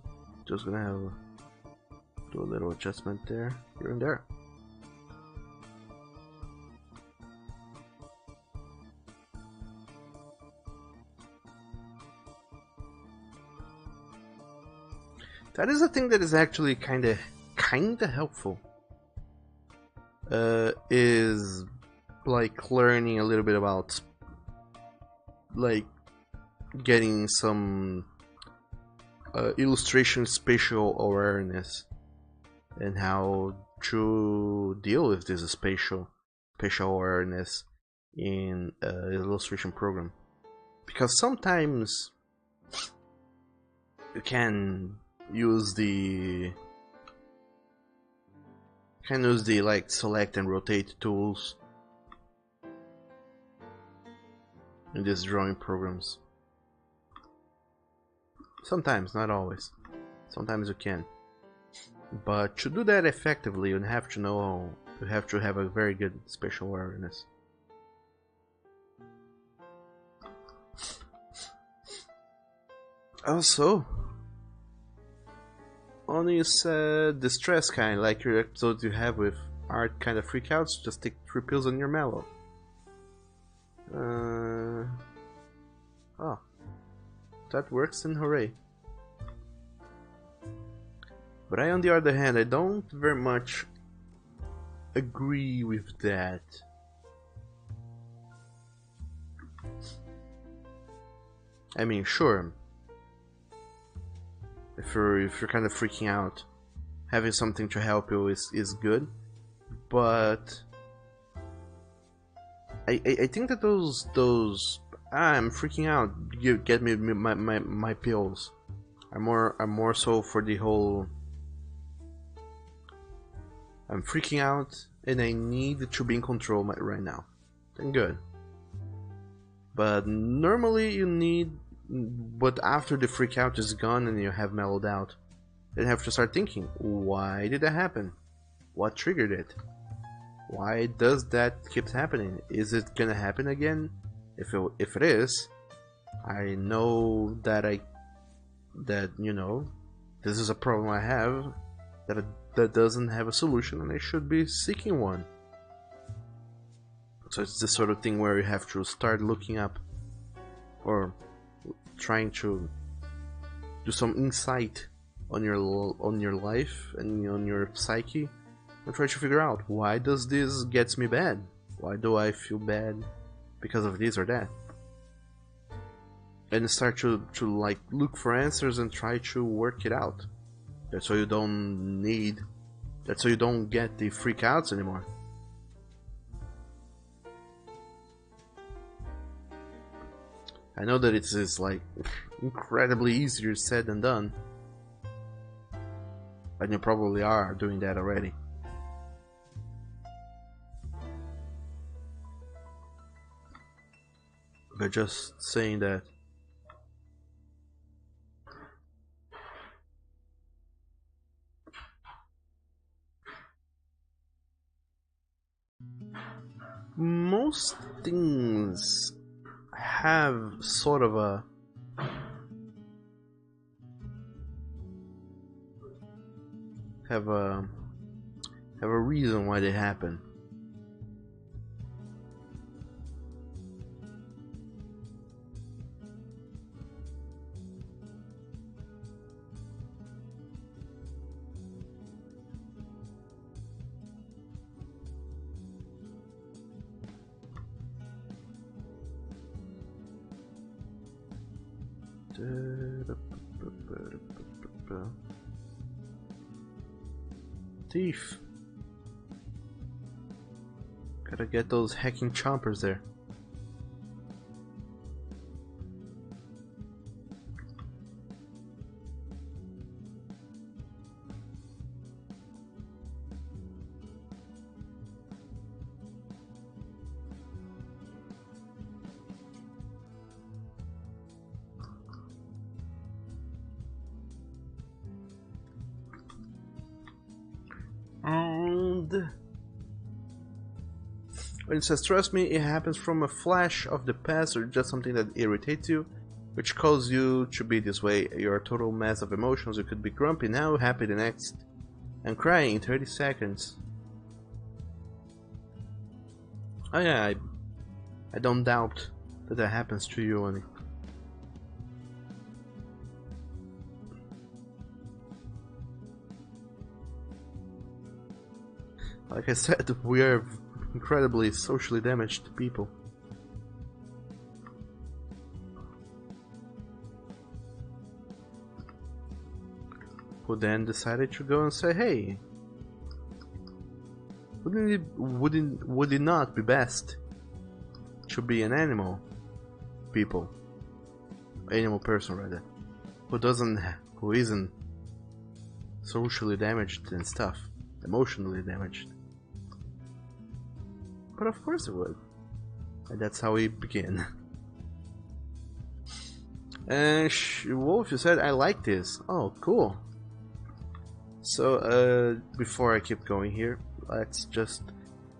A: just gonna have do a little adjustment there, here and there. That is a thing that is actually kinda helpful. Is like learning a little bit about like getting some illustration spatial awareness and how to deal with this spatial awareness in an illustration program, because sometimes you can use the like select and rotate tools in these drawing programs. Sometimes, not always. Sometimes you can. But to do that effectively, you have to have a very good spatial awareness. Also, on this distress kind, like your episodes you have with art kind of freakouts, just take 3 pills on your mellow. Oh, that works, and hooray. But I, on the other hand, I don't very much agree with that. I mean, sure, if you're kind of freaking out, having something to help you is good, but I think that those I'm freaking out, you get me my pills are more so for the whole I'm freaking out and I need to be in control right now. Then good. But normally you need, but after the freak out is gone and you have mellowed out, then you have to start thinking, why did that happen? What triggered it? Why does that keep happening? Is it gonna happen again? If it is, I know that you know, this is a problem I have that doesn't have a solution, and I should be seeking one. So it's this sort of thing where you have to start looking up or trying to do some insight on your life and on your psyche and try to figure out, why does this gets me bad? Why do I feel bad because of this or that? And start to like look for answers and try to work it out. That's so you don't get the freakouts anymore. I know that it's like incredibly easier said than done, and you probably are doing that already. But just saying that most things have sort of a reason why they happen. Thief. Gotta get those hacking chompers there. And when it says trust me, it happens from a flash of the past or just something that irritates you, which causes you to be this way. You're a total mess of emotions. You could be grumpy now, happy the next, and crying in 30 seconds. Oh yeah, I don't doubt that happens to you, Annie. Like I said, we are incredibly socially damaged people. who then decided to go and say, hey, would it not be best to be an animal person rather, who isn't socially damaged and stuff, emotionally damaged? But of course it would. And that's how we begin. And Wolf, you said, I like this. Oh, cool. So, before I keep going here, let's just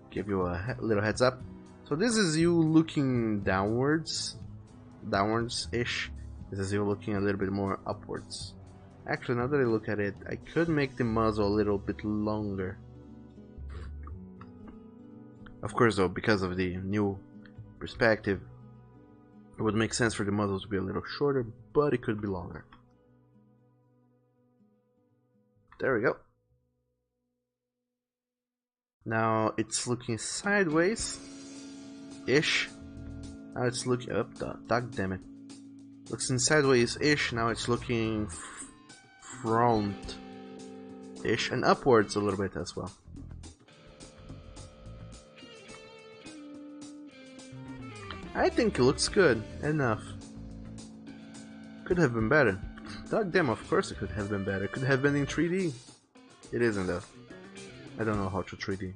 A: give you a little heads up. So this is you looking downwards-ish. This is you looking a little bit more upwards. Actually, now that I look at it, I could make the muzzle a little bit longer. Of course though, because of the new perspective, it would make sense for the muzzle to be a little shorter, but it could be longer. There we go. Now it's looking sideways-ish. Now it's looking up. Dog damn it! Looks sideways-ish. Now it's looking front-ish and upwards a little bit as well. I think it looks good enough. Could have been better. Dog damn, of course it could have been better. Could have been in 3D. It isn't though. I don't know how to 3D.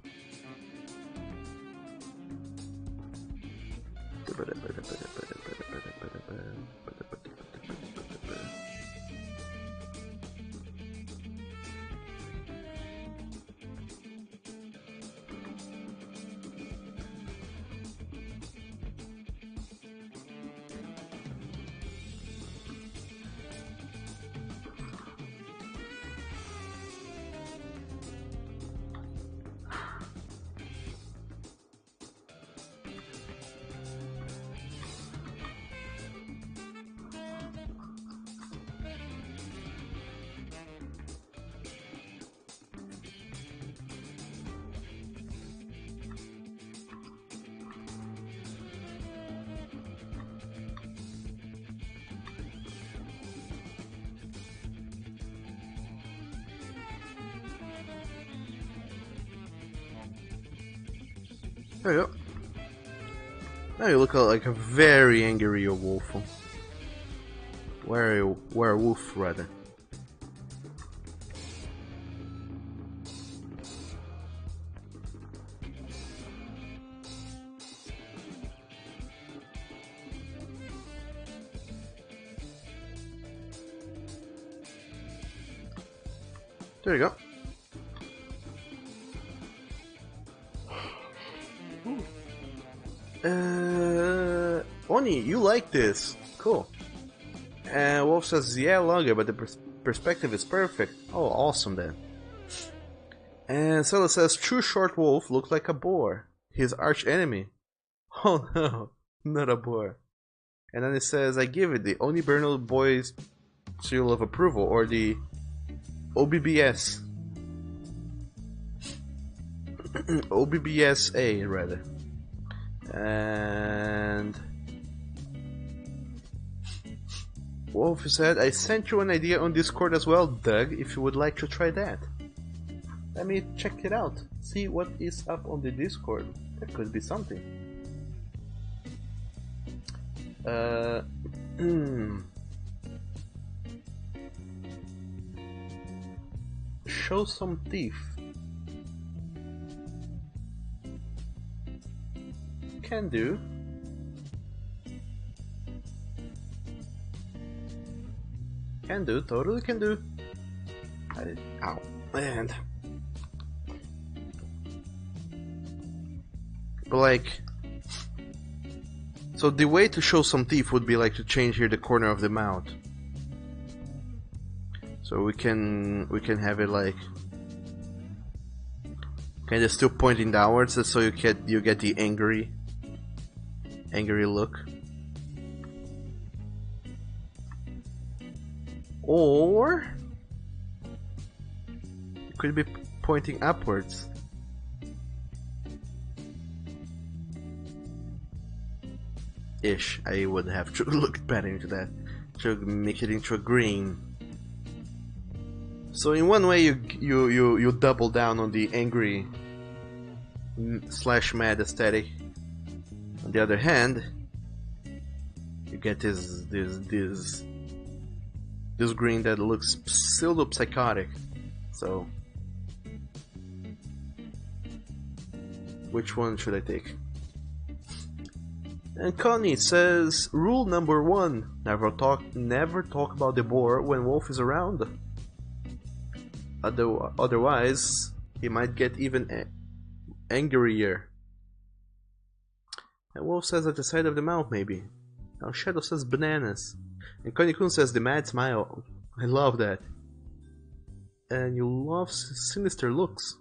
A: There you go. Now you look like a very angry wolf. Werewolf, rather. There you go. Oni, you like this. Cool. And Wolf says, yeah, longer, but the perspective is perfect. Oh, awesome then. And Sela says, True Short Wolf looked like a boar. His arch enemy. Oh no, not a boar. And then it says, I give it the Oni Bernal Boys seal of approval, or the OBBS. OBBSA, rather. And Wolf said, I sent you an idea on Discord as well, Doug, if you would like to try that. Let me check it out, see what is up on the Discord. That could be something. Show some teeth. Can do. Can do, totally can do. Ow. And but like, so the way to show some teeth would be like to change here the corner of the mouth. So we can have it like kind of still pointing downwards, so you get the angry look. Or it could be pointing upwards. Ish. I would have to look better into that to make it into a green. So in one way you double down on the angry slash mad aesthetic. On the other hand, you get this green that looks pseudo psychotic. So which one should I take? And Connie says, rule number 1: never talk about the boar when Wolf is around. Otherwise, he might get even angrier. And Wolf says at the side of the mouth, maybe. Now Shadow says bananas. And Connie-kun says the mad smile. I love that. And you love sinister looks.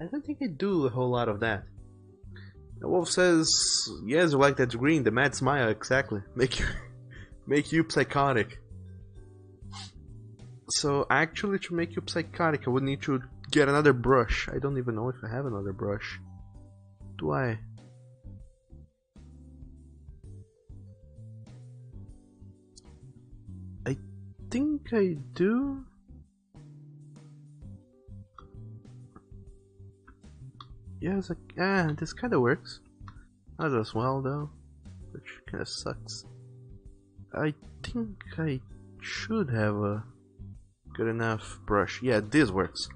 A: I don't think I do a whole lot of that. The Wolf says, yes, you like that green, the mad smile, exactly. Make you psychotic. So actually, to make you psychotic, I would need to get another brush. I don't even know if I have another brush. Do I? I think I do. Yes, this kind of works. Not as well though, which kind of sucks. I think I should have a good enough brush. Yeah, this works.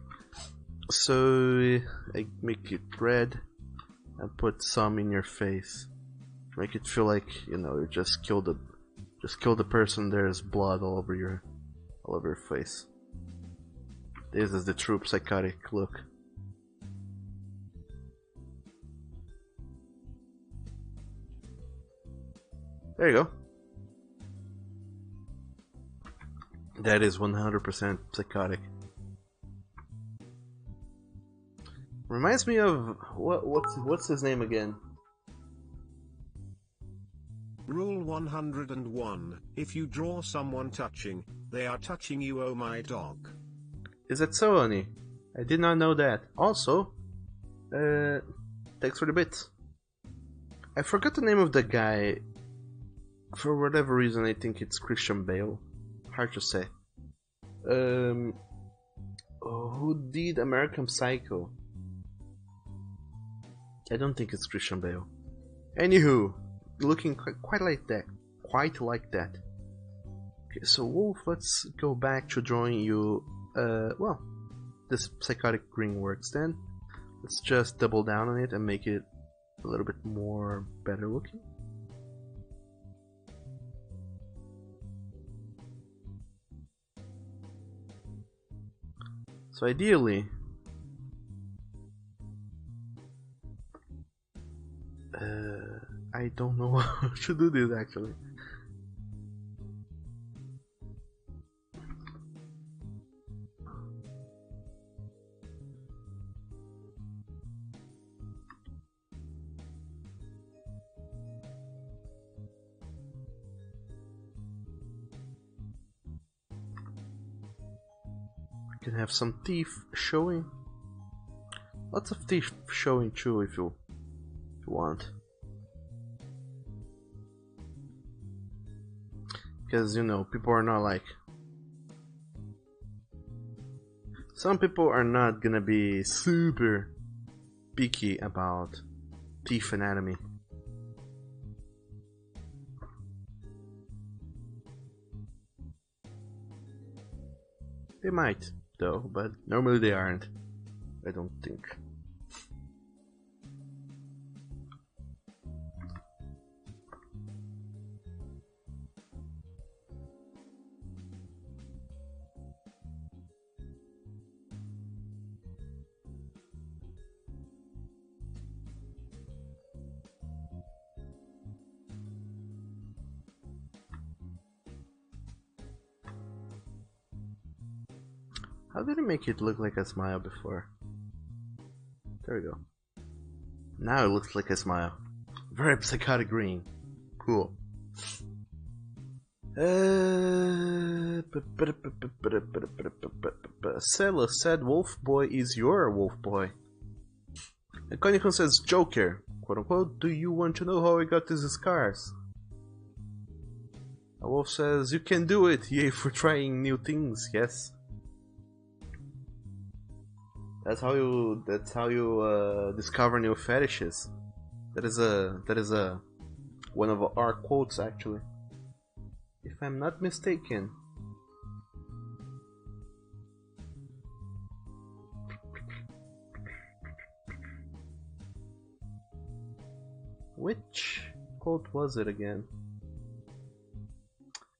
A: So I make it red and put some in your face. Make it feel like, you know, you just killed the person. There's blood all over your face. This is the true psychotic look. There you go. That is 100% psychotic. Reminds me of what's his name again?
B: Rule 101: if you draw someone touching, they are touching you. Oh my dog.
A: Is that so, Oni? I did not know that. Also, thanks for the bits. I forgot the name of the guy. For whatever reason, I think it's Christian Bale. Hard to say. Who did American Psycho? I don't think it's Christian Bale. Anywho, looking quite like that. Okay, so Wolf, let's go back to drawing you. Well, this psychotic green works then. Let's just double down on it and make it a little bit more better looking. So ideally, I don't know how to do this actually. We can have some teeth showing. Lots of teeth showing too if you want. Because, you know, people are not like... Some people are not gonna be super picky about teeth anatomy. They might, though, but normally they aren't. I don't think. How did I make it look like a smile before? There we go. Now it looks like a smile. Very psychotic green. Cool. Sela said Wolf Boy is your Wolf Boy. And Koniko says Joker, quote unquote, do you want to know how I got these scars? A wolf says, "You can do it, yay for trying new things." Yes. That's how you discover new fetishes. That is a one of our quotes, actually, if I'm not mistaken. Which quote was it again?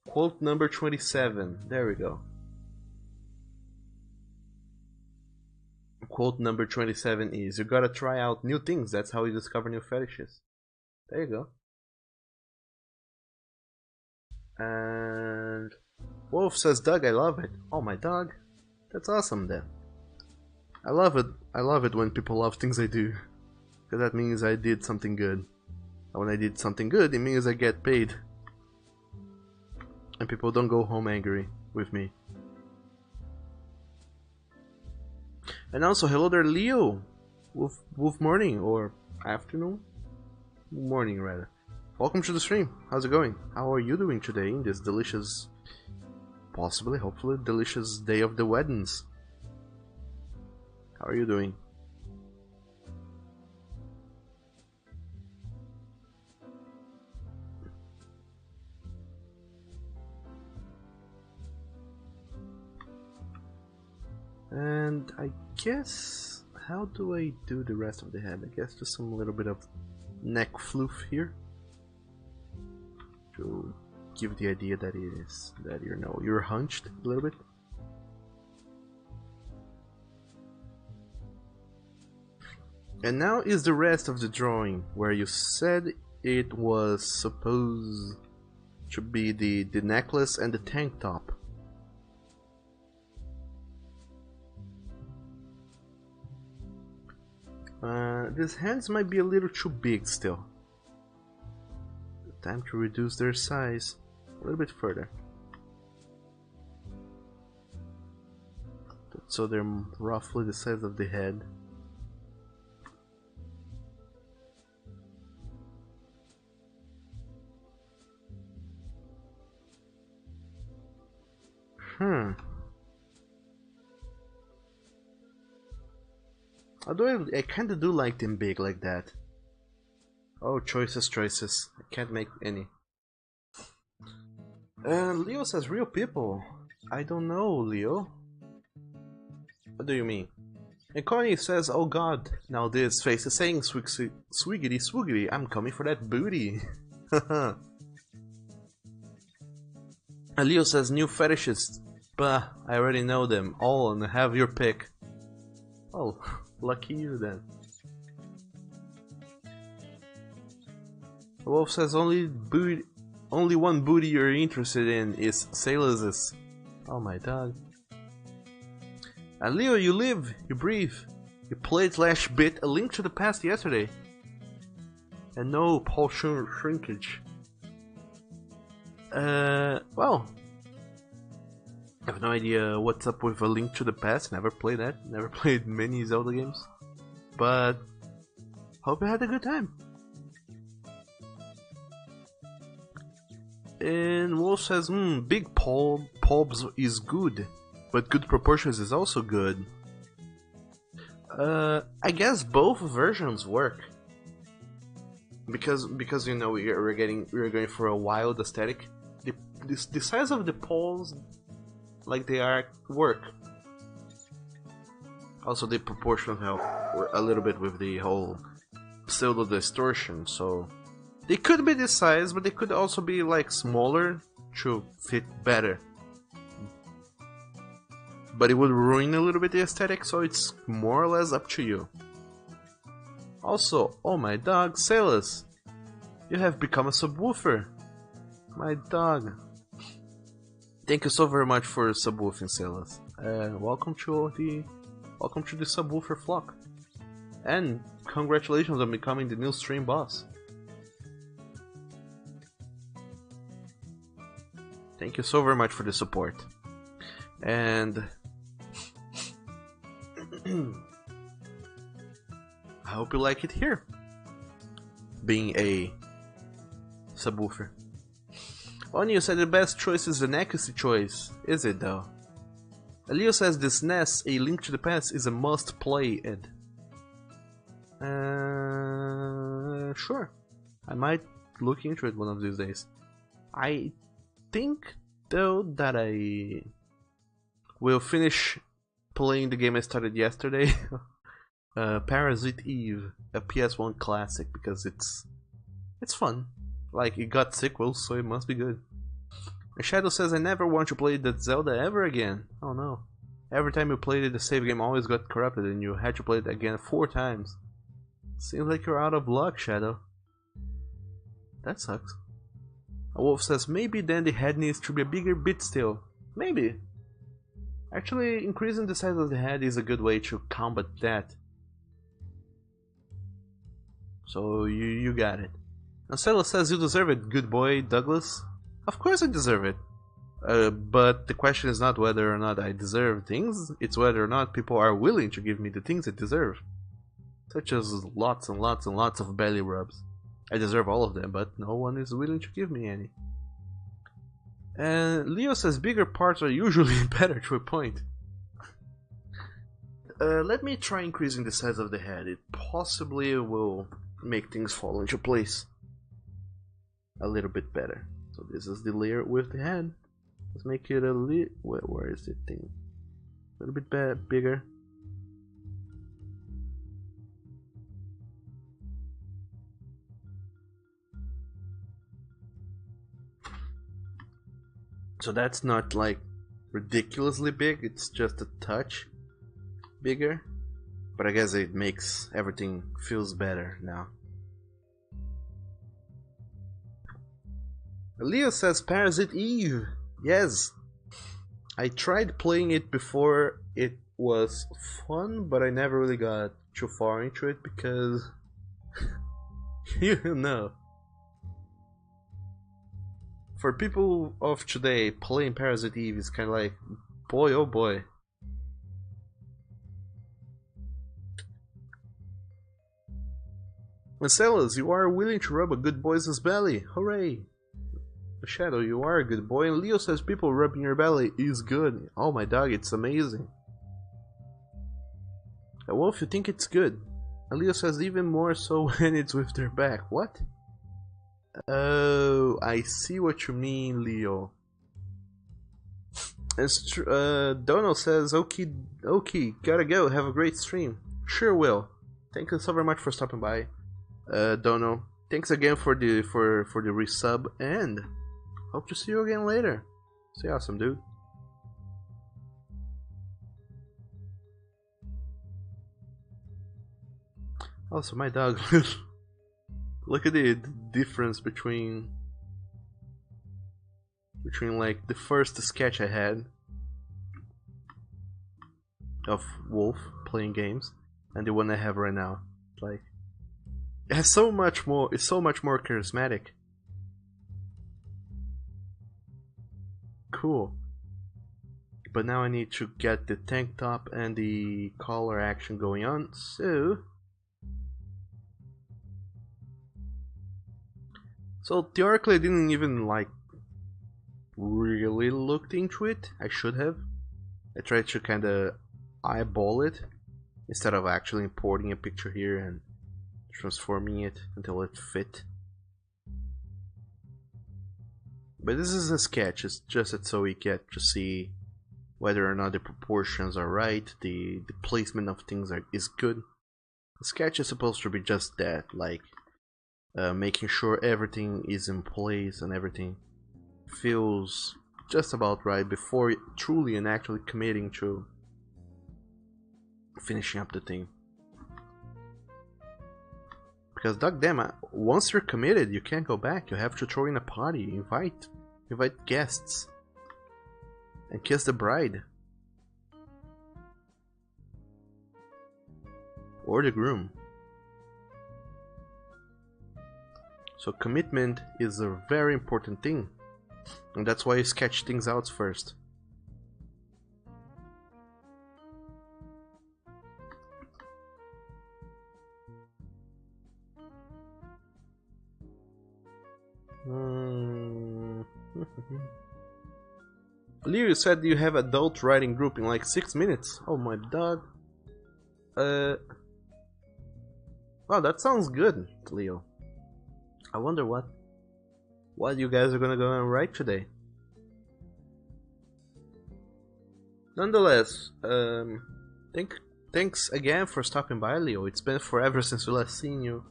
A: Quote number 27. There we go. Quote number 27 is, "You gotta try out new things, that's how you discover new fetishes." There you go. And Wolf says, "Doug, I love it." Oh, my dog? That's awesome then. I love it when people love things I do. Because that means I did something good. And when I did something good, it means I get paid. And people don't go home angry with me. And also, hello there, Leo. Wolf morning or afternoon? Morning, rather. Welcome to the stream. How's it going? How are you doing today in this delicious, possibly, hopefully, delicious day of the weddings? How are you doing? And I guess, how do I do the rest of the head? I guess just some little bit of neck floof here to give the idea that it is that you're hunched a little bit. And now is the rest of the drawing, where you said it was supposed to be the necklace and the tank top. These hands might be a little too big still. Time to reduce their size a little bit further, so they're roughly the size of the head. Although I kinda do like them big like that. Oh, choices. I can't make any. Leo says, "Real people." I don't know, Leo. What do you mean? And Connie says, "Oh god, now this face is saying swiggity swoogity, I'm coming for that booty." And Leo says, "New fetishes." Bah, I already know them all and have your pick. Oh, lucky you then. The wolf says, only one booty you're interested in is Salus's." Oh my dog. And Leo, you live, you breathe, you played / bit A Link to the Past yesterday. And no Paul shrinkage. Well, I have no idea what's up with A Link to the Past. Never played that. Never played many Zelda games. But hope you had a good time. And Wolf says, big pulps is good, but good proportions is also good. I guess both versions work. Because you know we're going for a wild aesthetic. The size of the poles, like they are, work. Also, the proportion help a little bit with the whole pseudo distortion. So they could be this size, but they could also be like smaller to fit better. But it would ruin a little bit the aesthetic, so it's more or less up to you. Also, oh my dog, Salus, you have become a subwoofer. My dog. Thank you so very much for subwoofing, Salus. Welcome to the subwoofer flock. And congratulations on becoming the new stream boss. Thank you so very much for the support. And I hope you like it here, being a subwoofer. Onyu said the best choice is the Nekusi choice. Is it though? Leo says this NES, A Link to the Past, is a must play, Ed. Sure. I might look into it one of these days. I think though that I will finish playing the game I started yesterday. Parasite Eve, a PS1 classic, because it's fun. Like, it got sequels, so it must be good. Shadow says I never want to play that Zelda ever again. Oh no. Every time you played it, the save game always got corrupted and you had to play it again 4 times. Seems like you're out of luck, Shadow. That sucks. A wolf says maybe then the head needs to be a bigger bit still. Maybe. Actually, increasing the size of the head is a good way to combat that. So you got it. Ancelo says you deserve it, good boy, Douglas. Of course I deserve it. But the question is not whether or not I deserve things, it's whether or not people are willing to give me the things I deserve. Such as lots and lots and lots of belly rubs. I deserve all of them, but no one is willing to give me any. And Leo says bigger parts are usually better to a point. Let me try increasing the size of the head. It possibly will make things fall into place a little bit better. So this is the layer with the head. Let's make it a little... Where is the thing? A little bit bigger. So that's not like ridiculously big, it's just a touch bigger. But I guess it makes everything feels better now. Leo says Parasite Eve. Yes. I tried playing it before. It was fun, but I never really got too far into it because you know. For people of today, playing Parasite Eve is kind of like, boy oh boy. Marcellus, you are willing to rub a good boy's belly. Hooray! Shadow, you are a good boy. And Leo says people rubbing your belly is good. Oh my dog, it's amazing. Wolf, you think it's good. And Leo says even more so when it's with their back. What? Oh, I see what you mean, Leo. Dono says, okay, gotta go. Have a great stream. Sure will. Thank you so very much for stopping by, Dono. Thanks again for the resub, and hope to see you again later. Stay awesome, dude. Also, my dog. Look at the difference between like the first sketch I had of Wolf playing games and the one I have right now. Like, it has so much more. It's so much more charismatic. Cool. But now I need to get the tank top and the collar action going on. So theoretically, I didn't even like really looked into it. I should have. I tried to kind of eyeball it instead of actually importing a picture here and transforming it until it fit. But this is a sketch. It's just so we get to see whether or not the proportions are right, the placement of things is good. The sketch is supposed to be just that, like making sure everything is in place and everything feels just about right before truly and actually committing to finishing up the thing. Because damn, once you're committed, you can't go back. You have to throw in a party, invite guests, and kiss the bride or the groom. So commitment is a very important thing, and that's why you sketch things out first. Leo, you said you have adult writing group in like 6 minutes. Oh my god. Wow, that sounds good, Leo. I wonder what you guys are gonna go and write today. Nonetheless, thanks again for stopping by, Leo. It's been forever since we last seen you.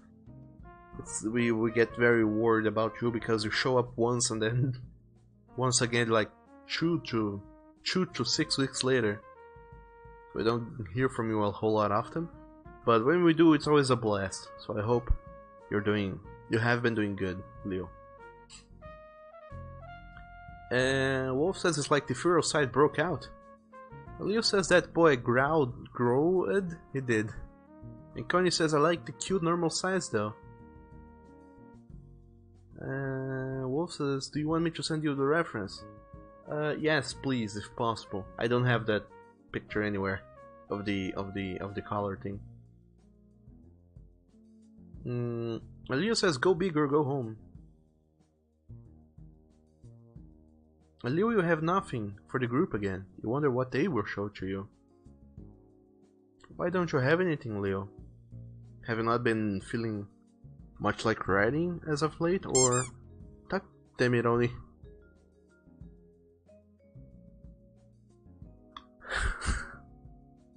A: We get very worried about you because you show up once and then once again like 2 to 6 weeks later. We don't hear from you a whole lot often, but when we do, it's always a blast. So I hope you have been doing good, Leo. Wolf says it's like the Furo side broke out. Leo says that boy growled. He did. And Connie says I like the cute normal size though. Wolf says, do you want me to send you the reference? Yes, please, if possible. I don't have that picture anywhere of the collar thing. Leo says, go big or go home. Leo, you have nothing for the group again. You wonder what they will show to you. Why don't you have anything, Leo? Have you not been feeling much like writing as of late, or... Damn it, Oni.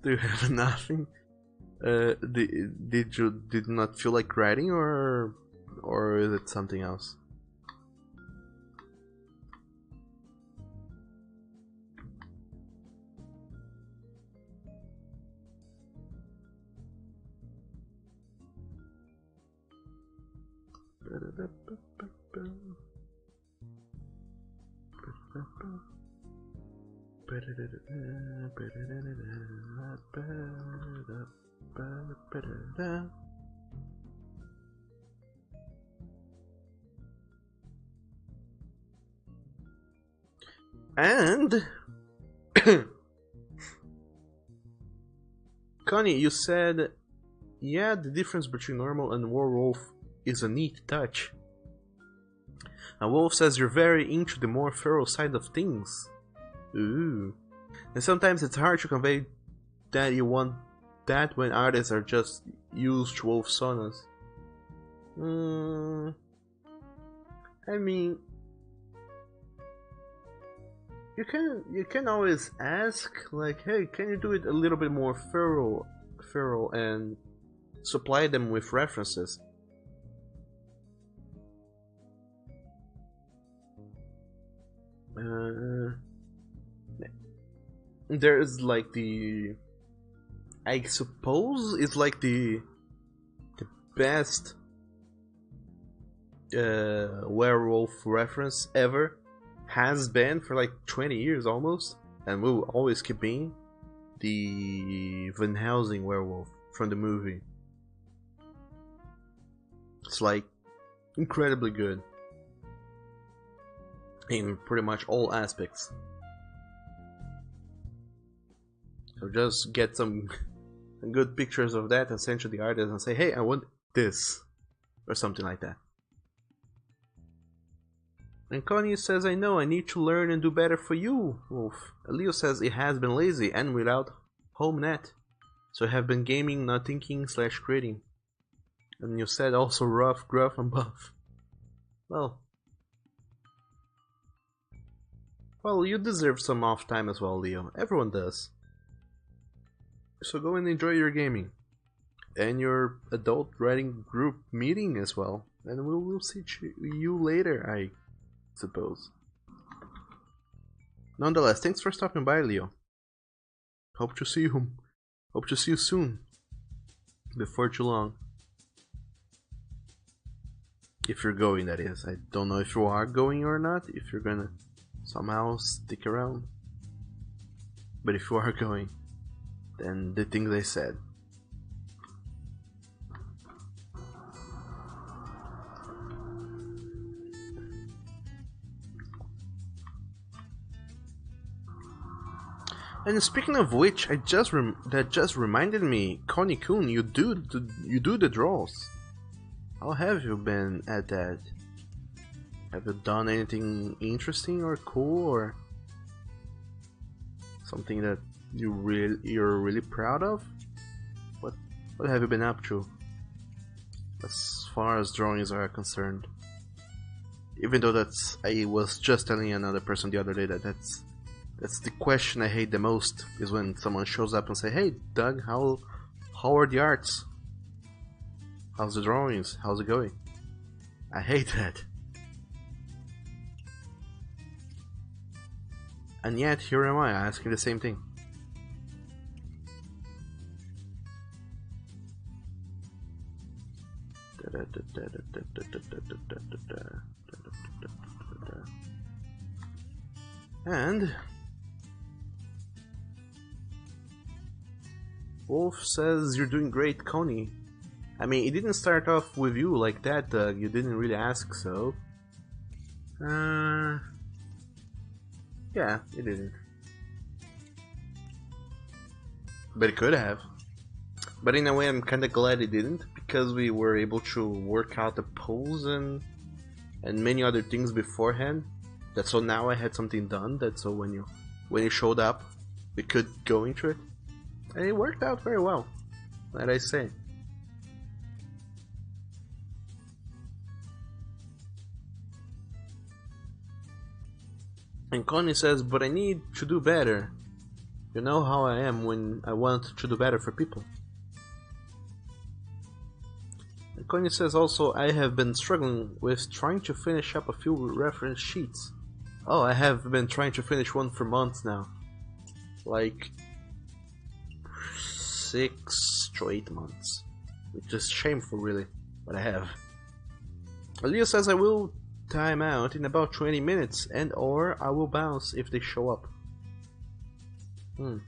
A: Do you have nothing? Did you not feel like writing, or is it something else? And Connie, you said, yeah, the difference between normal and werewolf is a neat touch. And Wolf says you're very into the more feral side of things. Ooh. And sometimes it's hard to convey that you want that when artists are just used to wolf sonas. I mean, you can always ask, like, hey, can you do it a little bit more feral, and supply them with references. There's like the, I suppose it's like the best werewolf reference ever, has been for like 20 years almost, and will always keep being, the Van Helsing werewolf from the movie. It's like incredibly good in pretty much all aspects. So just get some good pictures of that and send to the artist and say, hey, I want this, or something like that. And Connie says, I know, I need to learn and do better for you, Wolf. Leo says it has been lazy and without home net, so I have been gaming, not thinking / creating. And you said also rough, gruff, and buff. Well, you deserve some off time as well, Leo. Everyone does. So go and enjoy your gaming. And your adult writing group meeting as well. And we'll see you later, I suppose. Nonetheless, thanks for stopping by, Leo. Hope to see you soon. Before too long. If you're going, that is. I don't know if you are going or not, if you're gonna somehow stick around. But if you are going, then the things I said. And speaking of which, that just reminded me, Connie-kun, you do the draws. How have you been at that? Have you done anything interesting or cool or something that you're really proud of? What have you been up to as far as drawings are concerned? Even though I was just telling another person the other day that's the question I hate the most, is when someone shows up and say, "Hey, Doug, how are the arts? How's the drawings? How's it going?" I hate that. And yet, here am I asking the same thing. And Wolf says you're doing great, Coney. I mean, it didn't start off with you like that, Doug. You didn't really ask, so. Yeah, it didn't. But it could have. But in a way, I'm kinda glad it didn't, because we were able to work out the pose and many other things beforehand. That's so now I had something done. That so when you showed up, we could go into it, and it worked out very well. Let I say. And Connie says, "But I need to do better. You know how I am when I want to do better for people." And Connie says also, "I have been struggling with trying to finish up a few reference sheets." Oh, I have been trying to finish one for months now. Like 6 to 8 months. Which is shameful, really, but I have. Leo says I will time out in about 20 minutes and or I will bounce if they show up. And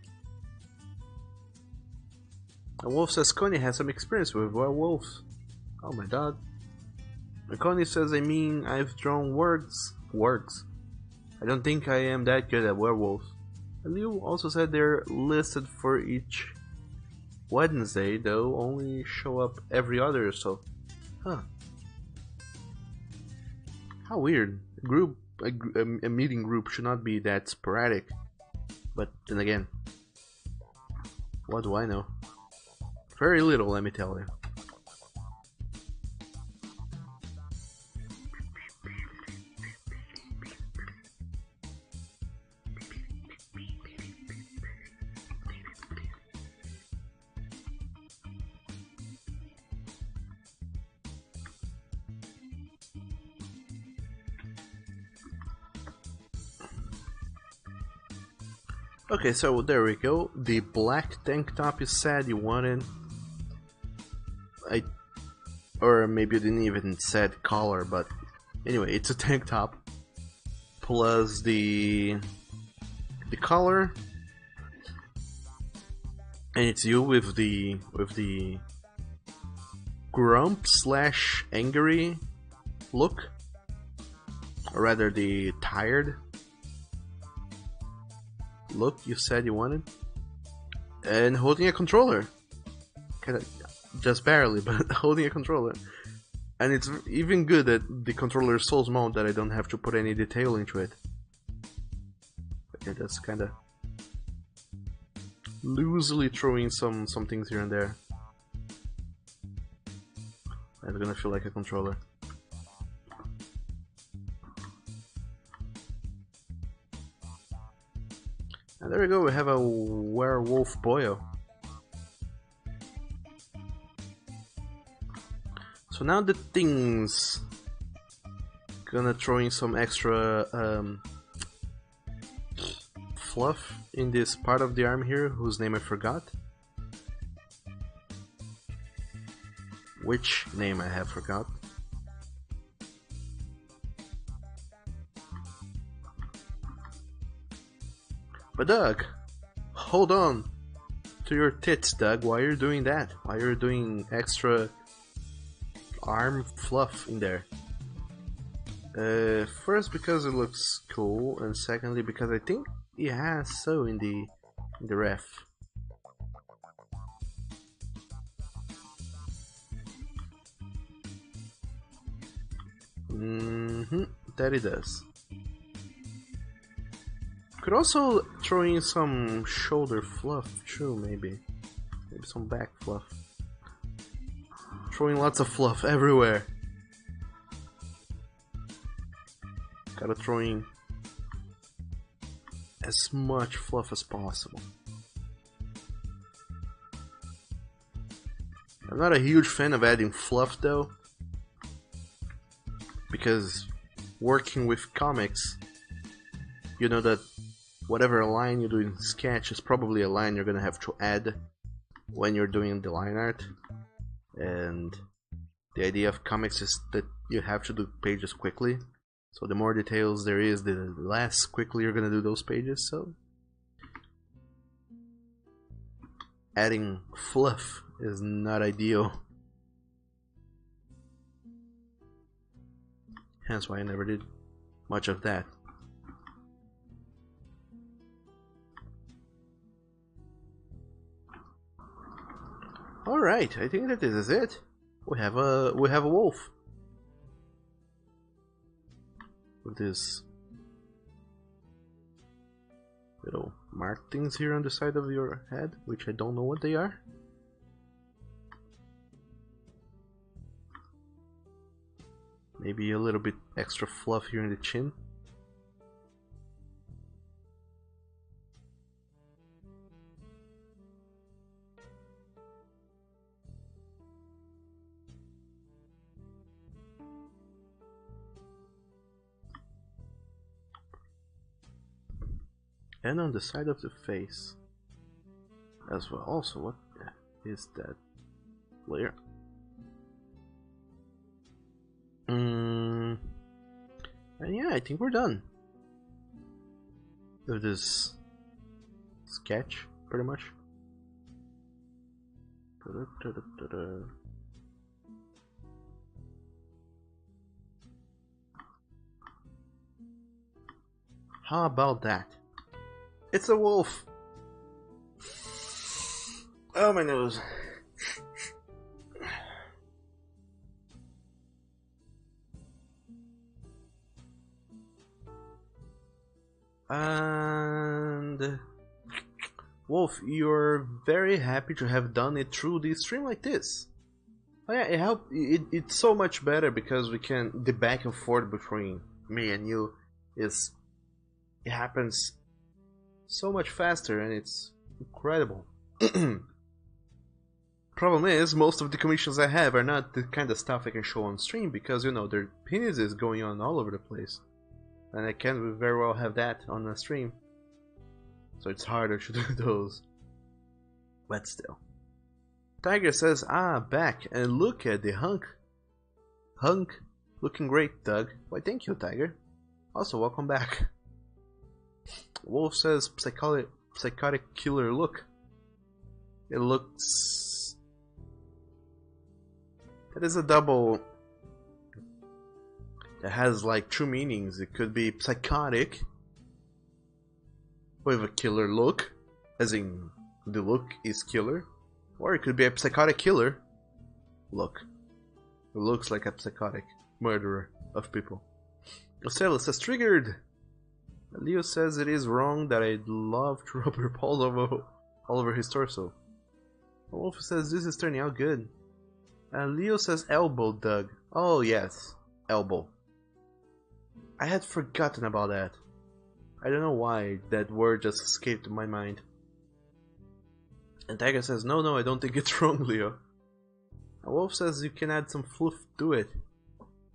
A: Wolf says Connie has some experience with werewolves. Oh my god. And Connie says, I mean, I've drawn wargs. I don't think I am that good at werewolves. And Leo also said they're listed for each Wednesday, though only show up every other or so. Huh. How weird. A meeting group should not be that sporadic. But then again, what do I know? Very little, let me tell you. Okay, so there we go. The black tank top you said you wanted. Or maybe you didn't even said color, but anyway, it's a tank top plus the color, and it's you with the grump / angry look, or rather the tired look you said you wanted, and holding a controller, kind of just barely, but holding a controller. And it's even good that the controller is so small that I don't have to put any detail into it. Okay, that's kind of loosely throwing some things here and there. It's gonna feel like a controller. And there we go, we have a werewolf boyo. So now the things, gonna throw in some extra fluff in this part of the arm here, whose name I forgot. Which name I have forgot. But Doug, hold on to your tits, Doug. Why are you doing that? Why are you doing extra arm fluff in there? First because it looks cool, and secondly because I think it has so in the ref. That it does. Could also throw in some shoulder fluff too, maybe. Maybe some back fluff. Throwing lots of fluff everywhere. Gotta throw in as much fluff as possible. I'm not a huge fan of adding fluff though, because working with comics, you know that whatever line you do in Sketch is probably a line you're gonna have to add when you're doing the line art. And the idea of comics is that you have to do pages quickly. So the more details there is, the less quickly you're gonna do those pages. So adding fluff is not ideal. Hence why I never did much of that. Alright, I think that this is it. We have a wolf. With this little mark things here on the side of your head, which I don't know what they are. Maybe a little bit extra fluff here in the chin. And on the side of the face as well. Also, what is that layer? And yeah, I think we're done with this sketch, pretty much. How about that? It's a wolf! Oh, my nose. And Wolf, you're very happy to have done it through the stream like this. Oh yeah, it helped. It's so much better because we can the back and forth between me and you it happens so much faster and it's incredible. Problem is, most of the commissions I have are not the kind of stuff I can show on stream because, you know, their penis is going on all over the place. And I can't very well have that on a stream. So it's harder to do those. But still. Tiger says, ah, back, and look at the hunk. Hunk, looking great, Doug. Why, thank you, Tiger. Also, welcome back. Wolf says, psychotic killer look. It looks... It is a double... It has like two meanings. It could be psychotic with a killer look, as in the look is killer, or it could be a psychotic killer look. It looks like a psychotic murderer of people. Ocelo says triggered. Leo says it is wrong that I'd love to rub her balls all over his torso. Wolf says this is turning out good. Leo says elbow, Doug. Oh yes, elbow. I had forgotten about that. I don't know why that word just escaped my mind. And Tiger says, no, I don't think it's wrong, Leo. And Wolf says you can add some fluff to it.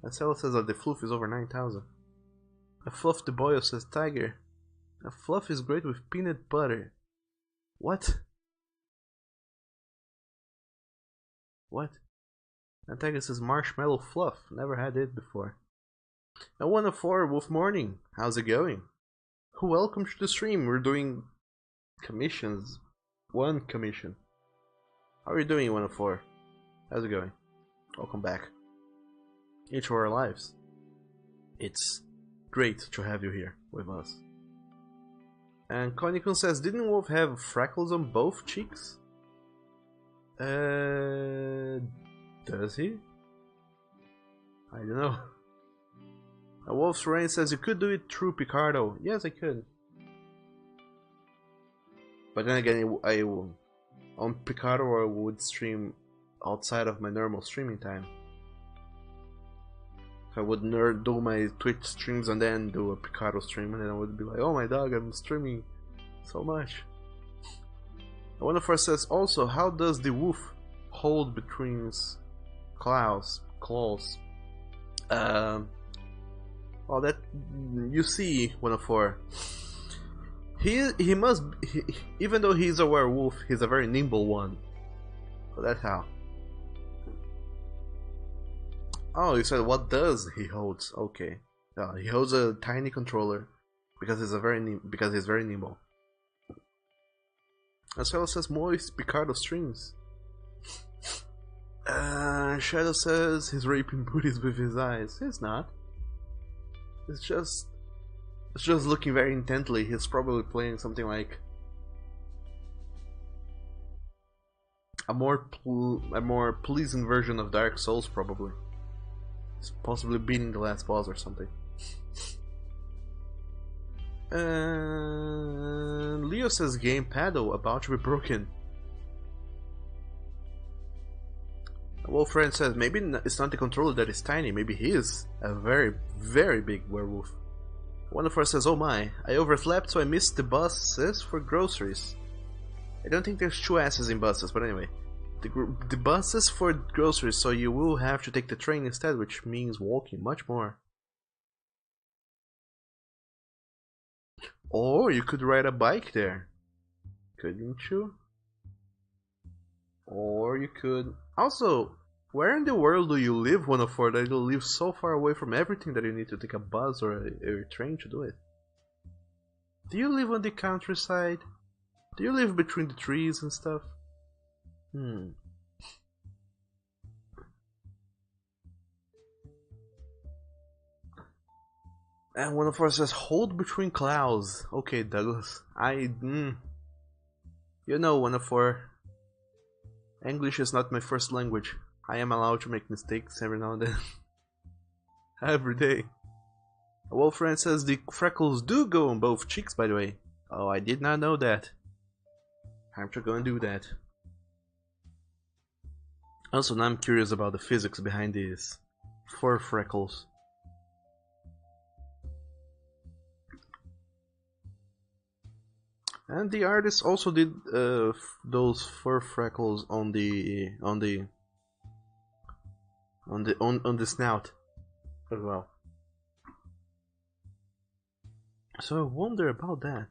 A: And Cell says that the fluff is over 9,000. And Fluff the Boyo says, Tiger, a fluff is great with peanut butter. What? What? And Tiger says marshmallow fluff. Never had it before. And 104 Wolf Morning, how's it going? Welcome to the stream. We're doing commissions. One commission. How are you doing, 104? How's it going? Welcome back into our lives. It's great to have you here with us. And Konikun says, didn't Wolf have freckles on both cheeks? Does he? I don't know. Wolf's Rain says you could do it through Picardo. Yes, I could. But then again, on Picardo I would stream outside of my normal streaming time. I would do my Twitch streams and then do a Picardo stream, and then I would be like, oh my dog, I'm streaming so much. One of us says also, how does the wolf hold between claws? Well, that you see, 104. He must, even though he's a werewolf, he's a very nimble one. So that's how. Oh, you said what does he holds? Okay, he holds a tiny controller because he's very nimble. As well says Moist Picardo streams. Shadow says he's raping booties with his eyes. He's not. It's just looking very intently. He's probably playing something like a more pleasing version of Dark Souls, probably. He's possibly beating the last boss or something. And Leo says game paddle about to be broken. Wolfriend says maybe it's not the controller that is tiny, maybe he is a very, very big werewolf. One of us says, oh my, I overslept so I missed the buses for groceries. I don't think there's 2 S's in buses, but anyway. The buses for groceries, so you will have to take the train instead, which means walking much more. Or you could ride a bike there, couldn't you? Or you could... Also, where in the world do you live, 104, that you live so far away from everything that you need to take a bus or a train to do it? Do you live on the countryside? Do you live between the trees and stuff? And 104 says, hold between clouds. Okay, Douglas. You know, 104. English is not my first language. I am allowed to make mistakes every now and then. Every day. A Wolfriend says the freckles do go on both cheeks, by the way. Oh, I did not know that. Time to go and do that. Also, now I'm curious about the physics behind these fur freckles. And the artist also did those fur freckles on the snout as well. So I wonder about that.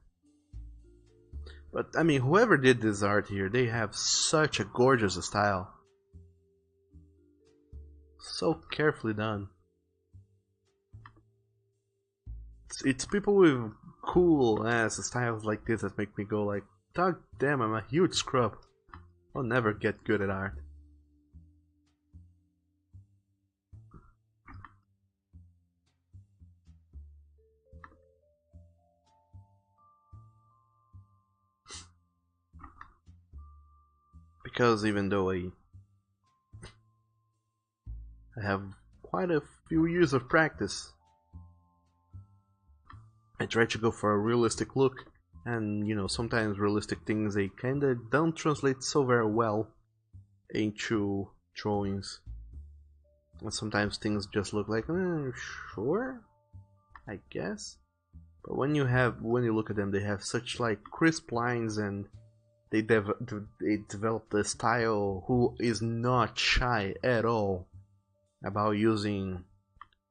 A: But I mean, whoever did this art here, they have such a gorgeous style. So carefully done. It's people with cool ass styles like this that make me go like, God damn, I'm a huge scrub. I'll never get good at art. Because even though I have quite a few years of practice, I try to go for a realistic look, and you know, sometimes realistic things, they kinda don't translate so very well into drawings, and sometimes things just look like, sure, I guess. But when you look at them, they have such like crisp lines, and they developed a style who is not shy at all about using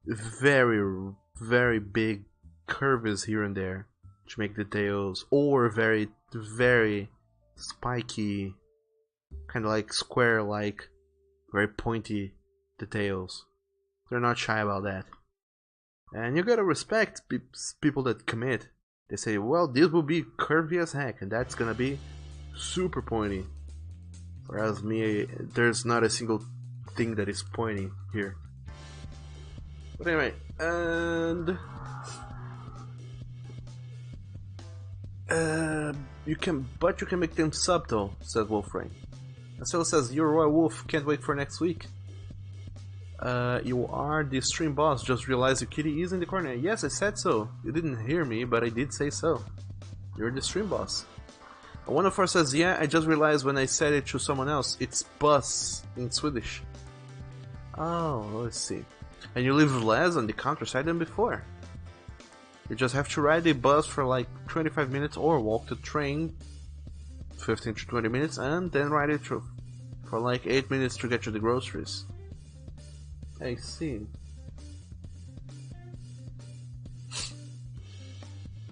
A: very, very big curves here and there to make details, or very, very spiky, kind of like square, like very pointy details. They're not shy about that, and you gotta respect people that commit. They say, well, this will be curvy as heck, and that's gonna be super pointy. Whereas me, there's not a single thing that is pointy here. But anyway, and you can make them subtle, says Wolfrain. And still says, you're a wolf, can't wait for next week. You are the stream boss. Just realized your kitty is in the corner. Yes, I said so. You didn't hear me, but I did say so. You're the stream boss. One of us says, yeah, I just realized when I said it to someone else, it's bus in Swedish. Oh, let's see. And you live less on the countryside than before. You just have to ride the bus for like 25 minutes or walk the train 15 to 20 minutes and then ride it through for like 8 minutes to get to the groceries. I see.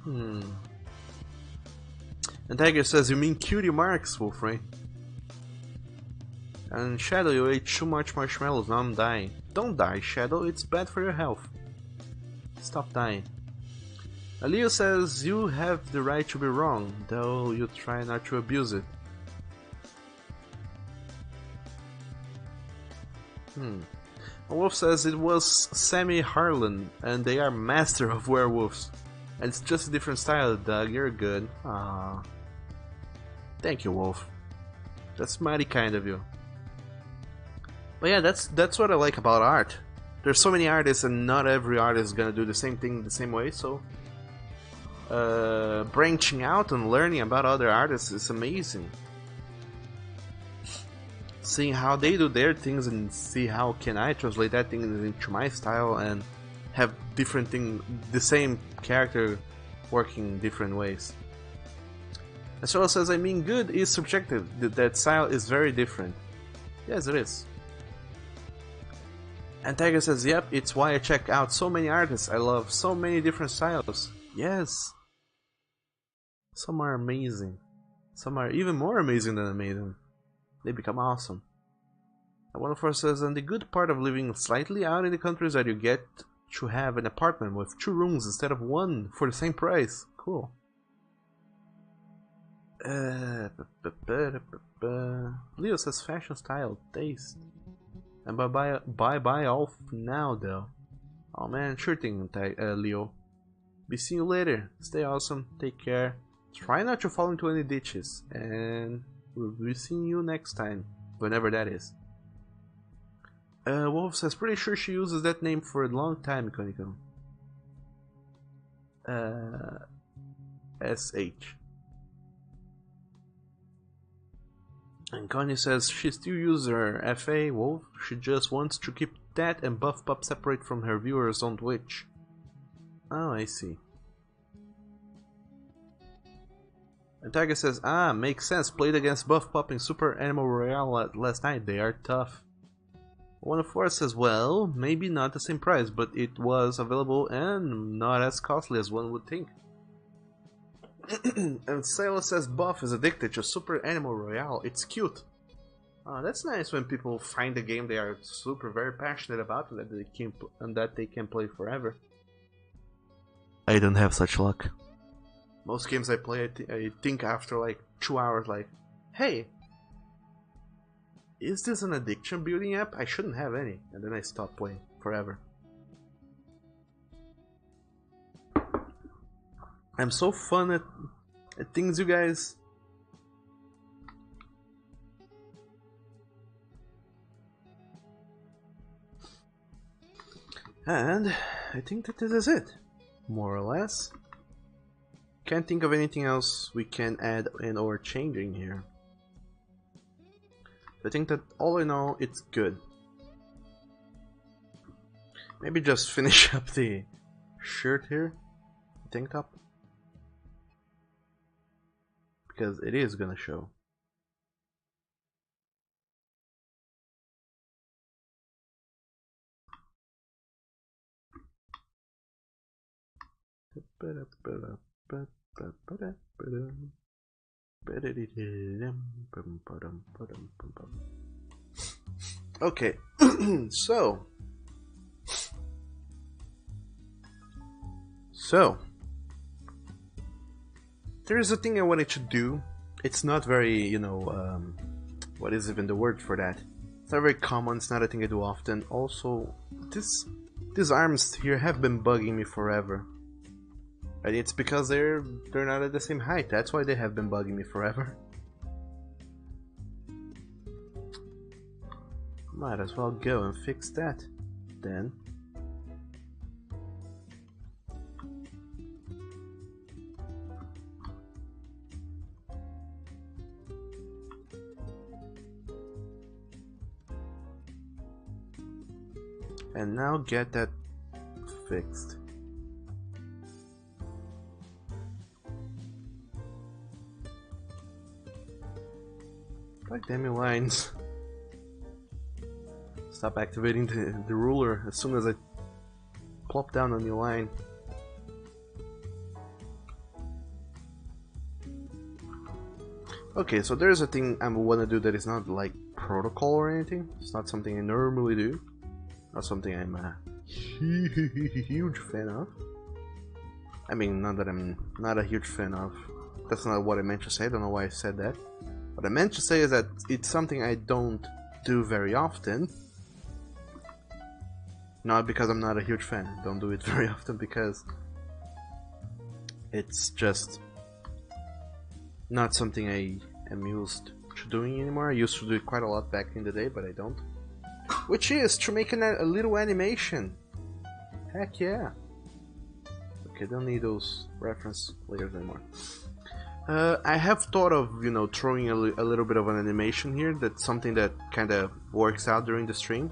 A: And Tiger says, you mean cutie marks, Wolfray? And Shadow, you ate too much marshmallows, now I'm dying. Don't die, Shadow, it's bad for your health. Stop dying. Leo says, you have the right to be wrong, though you try not to abuse it. Wolf says it was Sammy Harlan, and they are master of werewolves. And it's just a different style, Doug, you're good. Aww. Thank you, Wolf. That's mighty kind of you. But yeah, that's what I like about art. There's so many artists and not every artist is gonna do the same thing the same way, so branching out and learning about other artists is amazing. Seeing how they do their things and see how can I translate that thing into my style and have different thing, the same character working different ways. As well says, I mean, good is subjective. That style is very different. Yes, it is. And Tiger says, yep, it's why I check out so many artists. I love so many different styles. Yes. Some are amazing. Some are even more amazing than amazing. They become awesome. And one of us says, and the good part of living slightly out in the country is that you get to have an apartment with 2 rooms instead of 1 for the same price. Cool. Leo says fashion, style, taste. And bye off now though. Oh man, sure thing, Leo. Be seeing you later. Stay awesome, take care. Try not to fall into any ditches. And we'll be seeing you next time. Whenever that is. Wolf says, pretty sure she uses that name for a long time, Koniko. SH. And Connie says she still uses her FA, Wolf. She just wants to keep that and Buff Pup separate from her viewers on Twitch. Oh, I see. And Tiger says, ah, makes sense. Played against Buff Pup in Super Animal Royale last night. They are tough. One of us says, well, maybe not the same price, but it was available and not as costly as one would think. And Sailor says Buff is addicted to Super Animal Royale. It's cute. That's nice when people find a game they are very passionate about and that they can play forever. I don't have such luck. Most games I play, I think after like 2 hours, like, hey, is this an addiction building up? I shouldn't have any. And then I stop playing forever. I'm so fun at things, you guys. And I think that this is it, more or less. Can't think of anything else we can add in or change in here. I think that all in all, it's good. Maybe just finish up the shirt here, tank top. Because it is gonna show. Okay, so there is a thing I wanted to do. It's not very, you know, what is even the word for that? It's not very common, it's not a thing I do often. Also, these arms here have been bugging me forever. And it's because they're not at the same height, that's why they have been bugging me forever. Might as well go and fix that. then. And now get that fixed. Like damn you lines. Stop activating the ruler as soon as I plop down on your line. Okay, so there's a thing I wanna do that is not like protocol or anything. It's not something I normally do. Not something I'm a huge fan of. I mean, not that I'm not a huge fan of. That's not what I meant to say. I don't know why I said that. What I meant to say is that it's something I don't do very often. Not because I'm not a huge fan. I don't do it very often because it's just not something I am used to doing anymore. I used to do it quite a lot back in the day, but I don't. Which is to make a little animation. Heck yeah. Okay, don't need those reference layers anymore. I have thought of, you know, throwing a little bit of an animation here. That's something that kind of works out during the stream.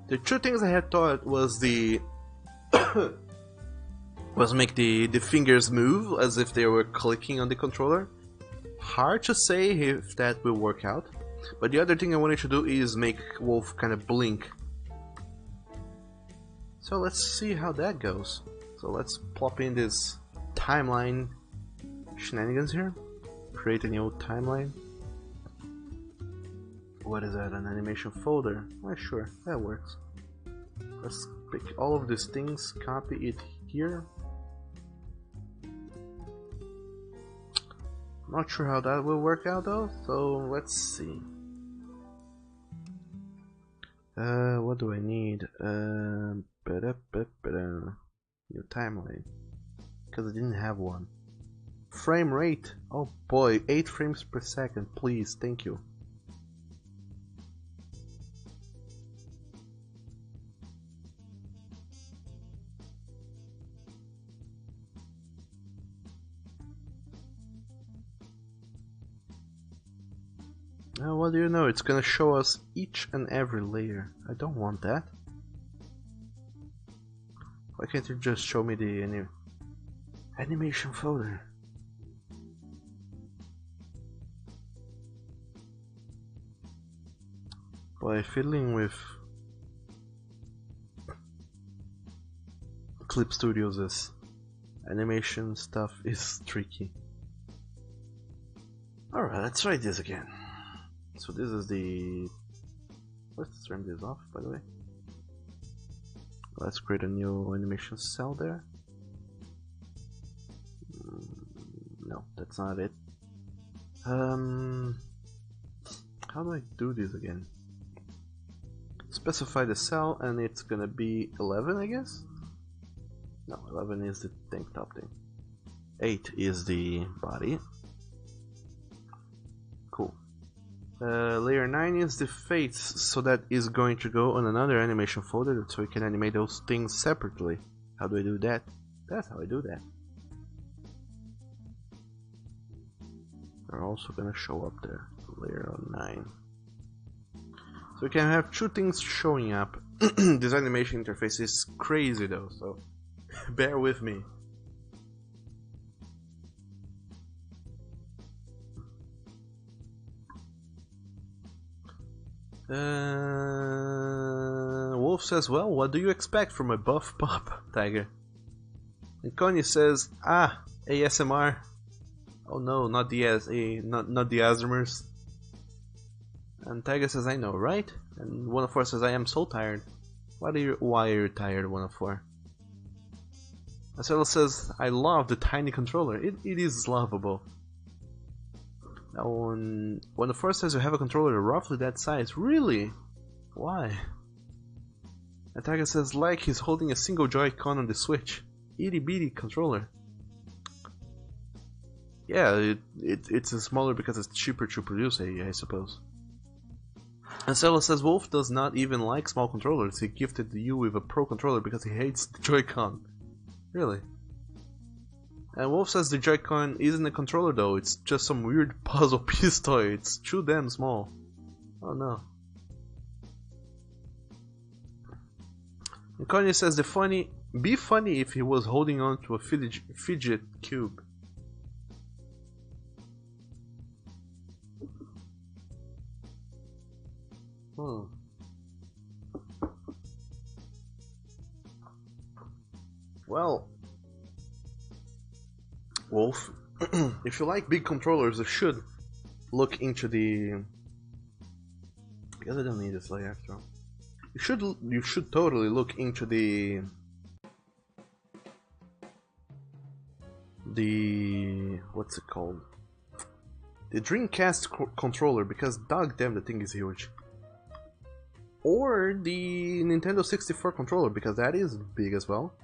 A: The two things I had thought was was make the fingers move as if they were clicking on the controller. Hard to say if that will work out. But the other thing I wanted to do is make Wolf kind of blink. So let's see how that goes. So let's plop in this timeline shenanigans here. Create a new timeline. What is that? An animation folder? Well, sure, that works. Let's pick all of these things, copy it here. Not sure how that will work out though, so let's see. What do I need? New timeline. Because I didn't have one. Frame rate. Oh boy, 8 frames per second, please, thank you. Now, what do you know? It's gonna show us each and every layer. I don't want that. Why can't you just show me the animation folder? Boy, fiddling with Clip Studios' animation stuff is tricky. Alright, let's try this again. So this is the... Let's turn this off, by the way. Let's create a new animation cell there. No, that's not it. How do I do this again? Specify the cell and it's gonna be 11, I guess? No, 11 is the tank top thing. 8 is the body. Cool. Layer 9 is the face, so that is going to go on another animation folder so we can animate those things separately. How do I do that? That's how I do that. They're also gonna show up there. Layer 9. So we can have two things showing up. This animation interface is crazy though, so bear with me. Wolf says, well, what do you expect from a buff pup, Tiger? And Connie says, ASMR. Oh no, not the not the Asmers. And Tiger says, I know, right? And 104 says, I am so tired. Why are you tired, 104? Marcelo says, I love the tiny controller. It is lovable. Now, when the first says you have a controller roughly that size, really? Why? And Tiger says, like he's holding a single Joy-Con on the Switch. Itty bitty controller. Yeah, it's smaller because it's cheaper to produce, I suppose. And Sela says Wolf does not even like small controllers. He gifted you with a pro controller because he hates the Joy-Con. Really? And Wolf says the Joy-Con isn't a controller though, it's just some weird puzzle piece toy. It's too damn small. Oh no. And Kanye says be funny if he was holding on to a fidget cube. Well, Wolf, if you like big controllers, you should look into the. I guess I don't need this layer after all. You should totally look into the what's it called? The Dreamcast controller, because dog damn the thing is huge. Or the Nintendo 64 controller, because that is big as well.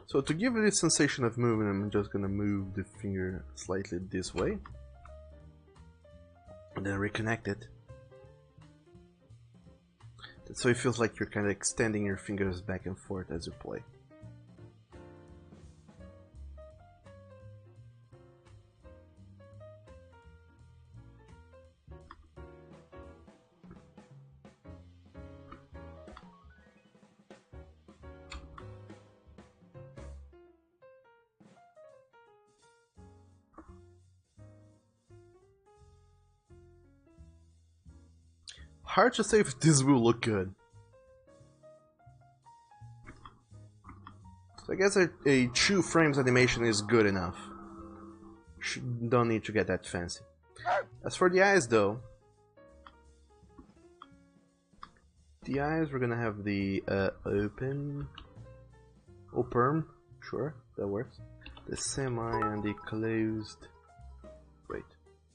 A: So to give it a sensation of movement, I'm just gonna move the finger slightly this way. And then reconnect it. So it feels like you're kind of extending your fingers back and forth as you play. Hard to say if this will look good. So I guess a 2 frames animation is good enough. Don't need to get that fancy. As for the eyes though, the eyes we're gonna have the open, sure, that works. The semi and the closed. Wait.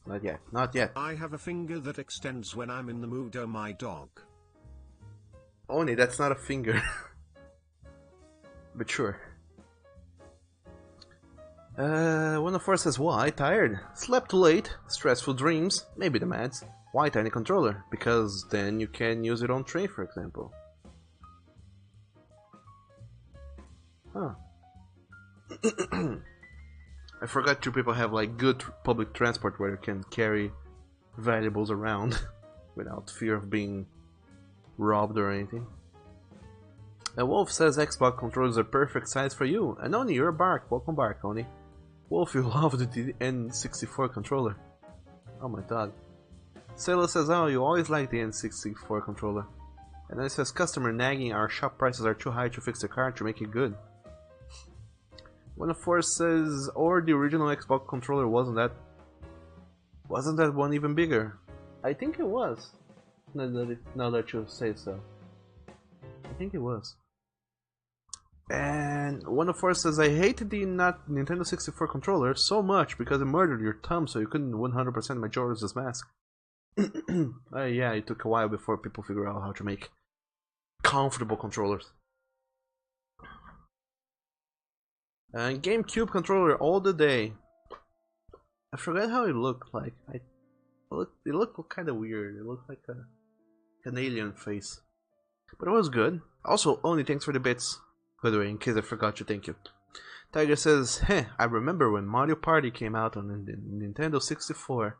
A: Not yet, not yet.
B: I have a finger that extends when I'm in the mood, oh my dog.
A: Oni, that's not a finger. But sure. 104 says, why? Tired? Slept too late? Stressful dreams? Maybe the meds. Why tiny controller? Because then you can use it on train, for example. Huh. I forgot 2 people have like good public transport where you can carry valuables around without fear of being robbed or anything. And Wolf says Xbox controllers are perfect size for you. And Oni, you're Bark. Welcome back, Oni. Wolf, you love the N64 controller. Oh my god. Sailor says, oh, you always like the N64 controller. And then it says, customer nagging, our shop prices are too high to fix the card to make it good. 104 says, or the original Xbox controller wasn't that one even bigger? I think it was. Now that you say so. I think it was. And 104 says, I hated the Nintendo 64 controller so much because it murdered your thumb so you couldn't 100% Majora's Mask. Yeah, it took a while before people figure out how to make comfortable controllers. And GameCube controller all the day. I forgot how it looked like. It looked kind of weird. It looked like an alien face. But it was good. Also, Oni, thanks for the bits. By the way, in case I forgot to thank you. Tiger says, heh, I remember when Mario Party came out on the Nintendo 64.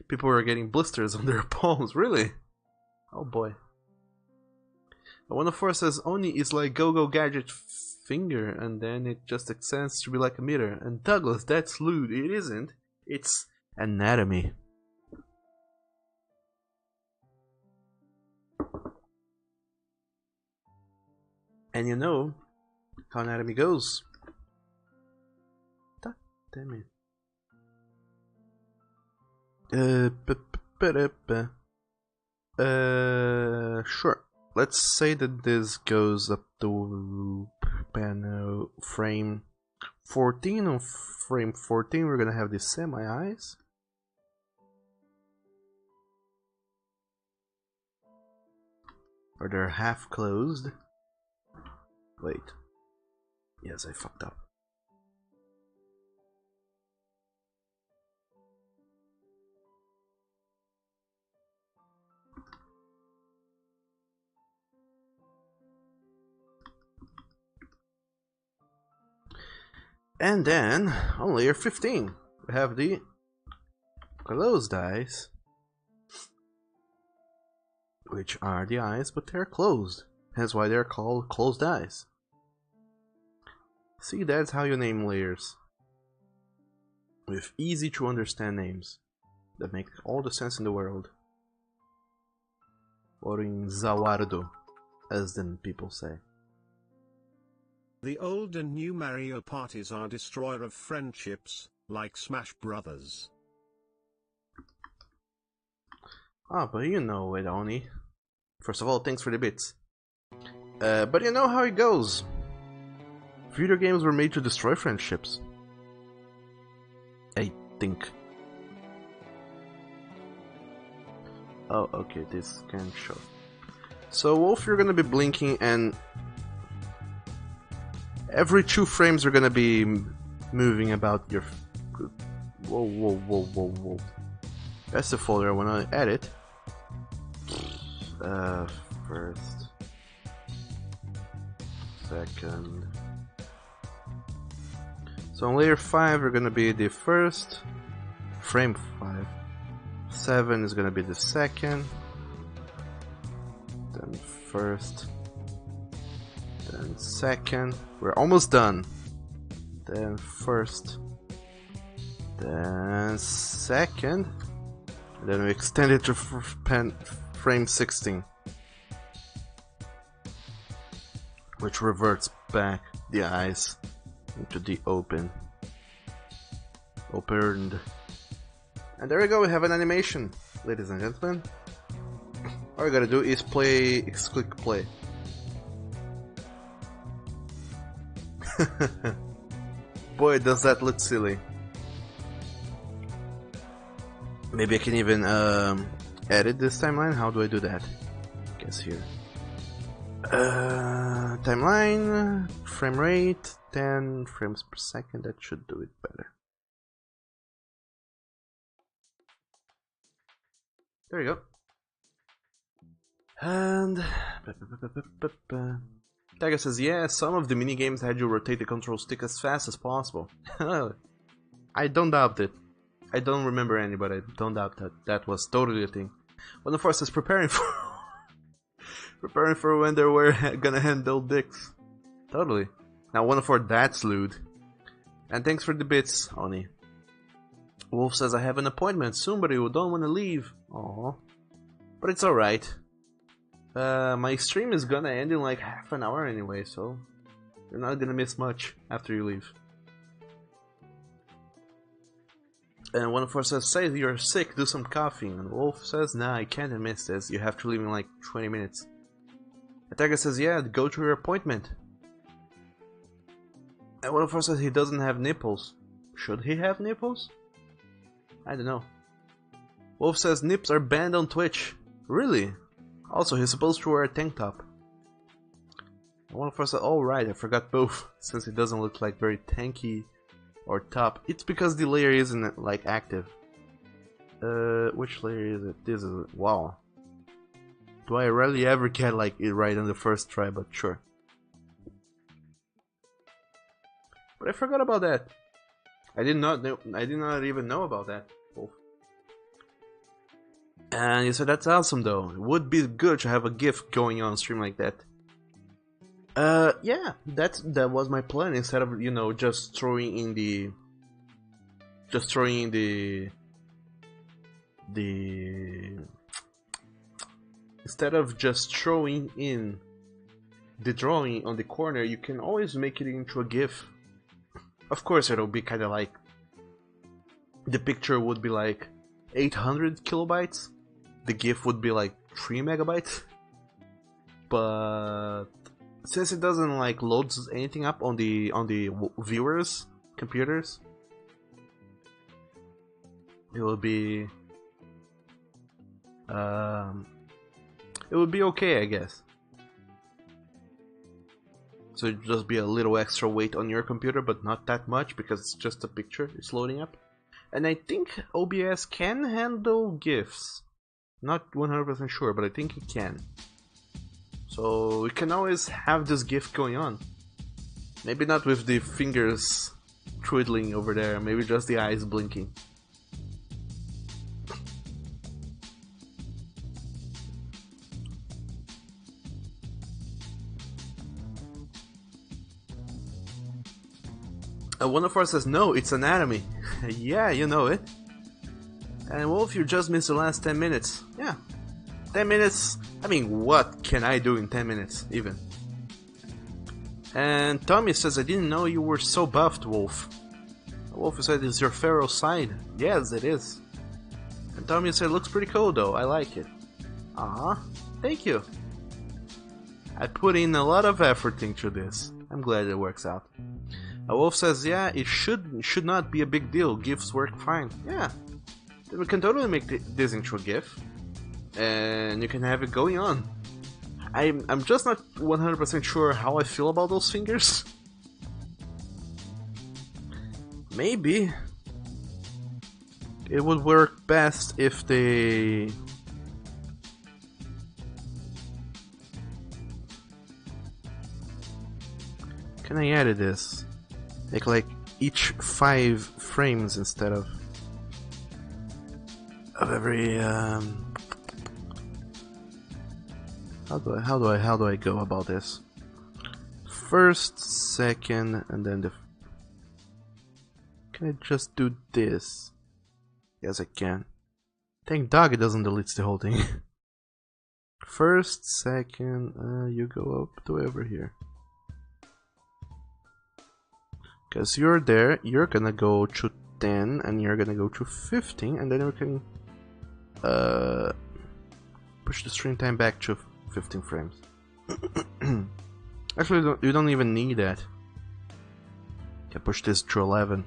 A: People were getting blisters on their palms, really? Oh boy. 104 says, Oni is like Go-Go Gadget finger, and then it just extends to be like a meter. And Douglas, that's lewd. It isn't. It's anatomy. And you know how anatomy goes. Damn it. Sure. Let's say that this goes up to frame 14. On frame 14, we're gonna have the semi-eyes. Or they're half closed. Wait. Yes, I fucked up. And then on layer 15 we have the closed eyes, which are the eyes but they're closed, hence why they're called closed eyes. See, that's how you name layers, with easy to understand names that make all the sense in the world, or in Zawardo, as the people say.
B: The old and new Mario parties are destroyer of friendships, like Smash Brothers.
A: Ah, but you know it, Oni. First of all, thanks for the bits. But you know how it goes. Video games were made to destroy friendships. I think. Oh, okay, this can show. So, Wolf, you're gonna be blinking, and every 2 frames are gonna be moving about your. Whoa, whoa, whoa, whoa, whoa. That's the folder I wanna edit. First, second. So on layer 5 we're gonna be the first, frame 5. 7 is gonna be the second, then first, then second. We're almost done. Then first, then second, and then we extend it to frame 16, which reverts back the eyes into the opened. And there we go, we have an animation, ladies and gentlemen. All we gotta do is click play. Boy, does that look silly. Maybe I can even edit this timeline. How do I do that? Guess here. Timeline, frame rate, 10 frames per second. That should do it better. There we go. And Tiger says, yeah, some of the minigames had you rotate the control stick as fast as possible. I don't doubt it. I don't remember any, but I don't doubt that that was totally a thing. One of us is preparing for when they were gonna handle dicks. Totally. Now one of our that's lewd. And thanks for the bits, Oni. Wolf says, I have an appointment soon, but I don't want to leave. Aww. But it's alright. My stream is gonna end in like half an hour anyway, so you're not gonna miss much after you leave. And one of us says, say you're sick, do some coughing. And Wolf says, nah, I can't miss this. You have to leave in like 20 minutes. Ataga says, yeah, go to your appointment. And one of us says he doesn't have nipples. Should he have nipples? I don't know. Wolf says nips are banned on Twitch. Really? Also, he's supposed to wear a tank top. And one of us said, oh right, I forgot both. Since it doesn't look like very tanky or top. It's because the layer isn't like active. Which layer is it? This is it. Wow. Do I rarely ever get like it right on the first try, but sure. But I forgot about that. I did not even know about that. Oh. And you said that's awesome though. It would be good to have a GIF going on stream like that. Yeah, that was my plan. Instead of, you know, just throwing in the instead of just throwing in the drawing on the corner, you can always make it into a GIF. Of course, it'll be kind of like the picture would be like 800 kilobytes. The GIF would be like 3 megabytes. But since it doesn't like load anything up on the viewers' computers, it will be okay, I guess. So it'll just be a little extra weight on your computer, but not that much because it's just a picture. It's loading up, and I think OBS can handle GIFs. Not 100% sure, but I think it can. So we can always have this GIF going on. Maybe not with the fingers twiddling over there, maybe just the eyes blinking. One of us says, no, it's anatomy. Yeah, you know it. And Wolf, you just missed the last 10 minutes. Yeah. 10 minutes? I mean, what can I do in 10 minutes, even? And Tommy says, I didn't know you were so buffed, Wolf. Wolf said, it's your feral side. Yes, it is. And Tommy said, looks pretty cool though, I like it. Ah, thank you. I put in a lot of effort into this. I'm glad it works out. Wolf says, yeah, it should not be a big deal. GIFs work fine. Yeah, we can totally make this into a GIF, and you can have it going on. I'm just not 100% sure how I feel about those fingers. Maybe it would work best if they... Can I edit this? Make like each 5 frames instead of every how do I go about this? First, second, and then the... Can I just do this? Yes, I can. Thank dog it doesn't delete the whole thing. First, second, you go up to over here. Because you're there, you're gonna go to 10, and you're gonna go to 15, and then we can push the stream time back to 15 frames. Actually, you don't even need that. You can push this to 11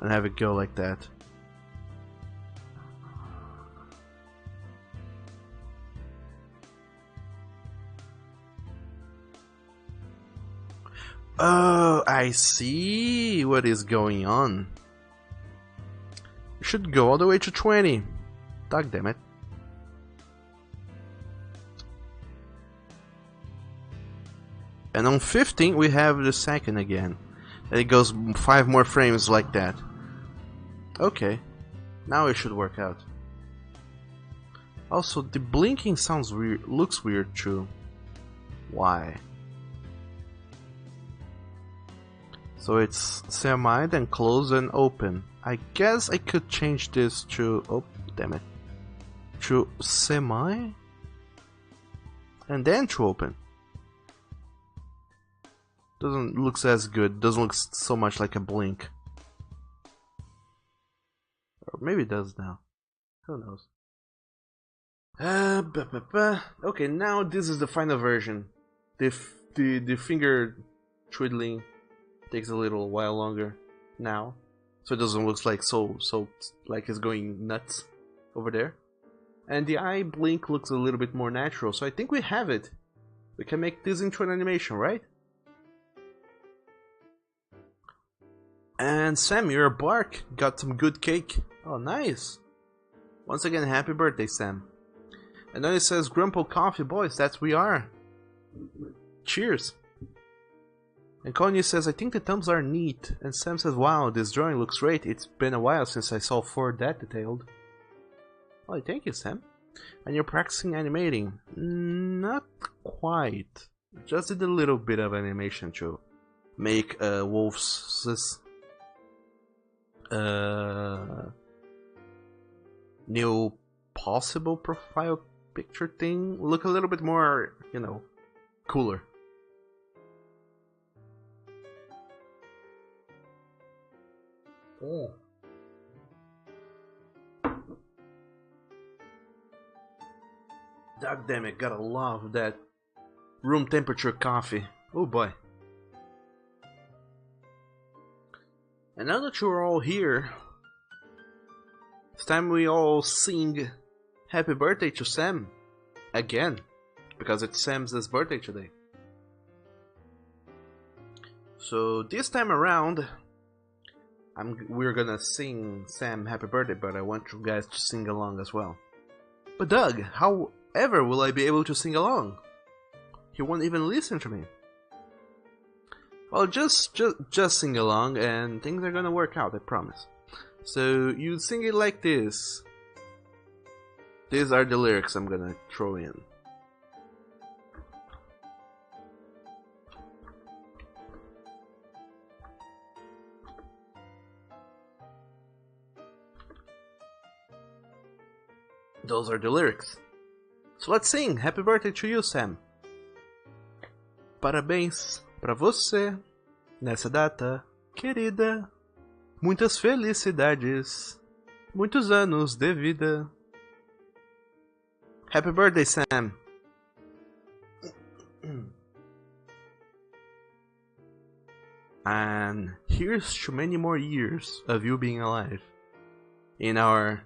A: and have it go like that. Oh, I see what is going on. You should go all the way to 20. Dog damn it. And on 15 we have the second again. And it goes 5 more frames like that. Okay. Now it should work out. Also, the blinking sounds weird, looks weird too. Why? So it's semi, then close and open. I guess I could change this to... Oh, damn it. To semi? And then to open. Doesn't look as good. Doesn't look so much like a blink. Or maybe it does now. Who knows? Okay, now this is the final version. The finger twiddling takes a little while longer now, so it doesn't look like so like it's going nuts over there. And the eye blink looks a little bit more natural, so I think we have it. We can make this into an animation, right? And Sam, your bark got some good cake. Oh, nice. Once again, happy birthday, Sam. And then it says, Grandpa Coffee Boys, that's we are. Cheers. And Kanye says, I think the thumbs are neat. And Sam says, wow, this drawing looks great. It's been a while since I saw 4 that detailed. Oh, thank you, Sam. And you're practicing animating? Not quite. Just did a little bit of animation to make Wolf's new possible profile picture thing look a little bit more, you know, cooler. Oh. God damn it, gotta love that room temperature coffee. Oh boy. And now that you're all here, it's time we all sing happy birthday to Sam. Again. Because it's Sam's birthday today. So this time around, we're gonna sing Sam happy birthday, but I want you guys to sing along as well. But Doug, however will I be able to sing along? He won't even listen to me. Well, just sing along and things are gonna work out, I promise. So you sing it like this. These are the lyrics I'm gonna throw in. Those are the lyrics. So let's sing. Happy birthday to you, Sam. Parabéns pra você nessa data querida. Muitas felicidades, muitos anos de vida. Happy birthday, Sam. And here's to many more years of you being alive in our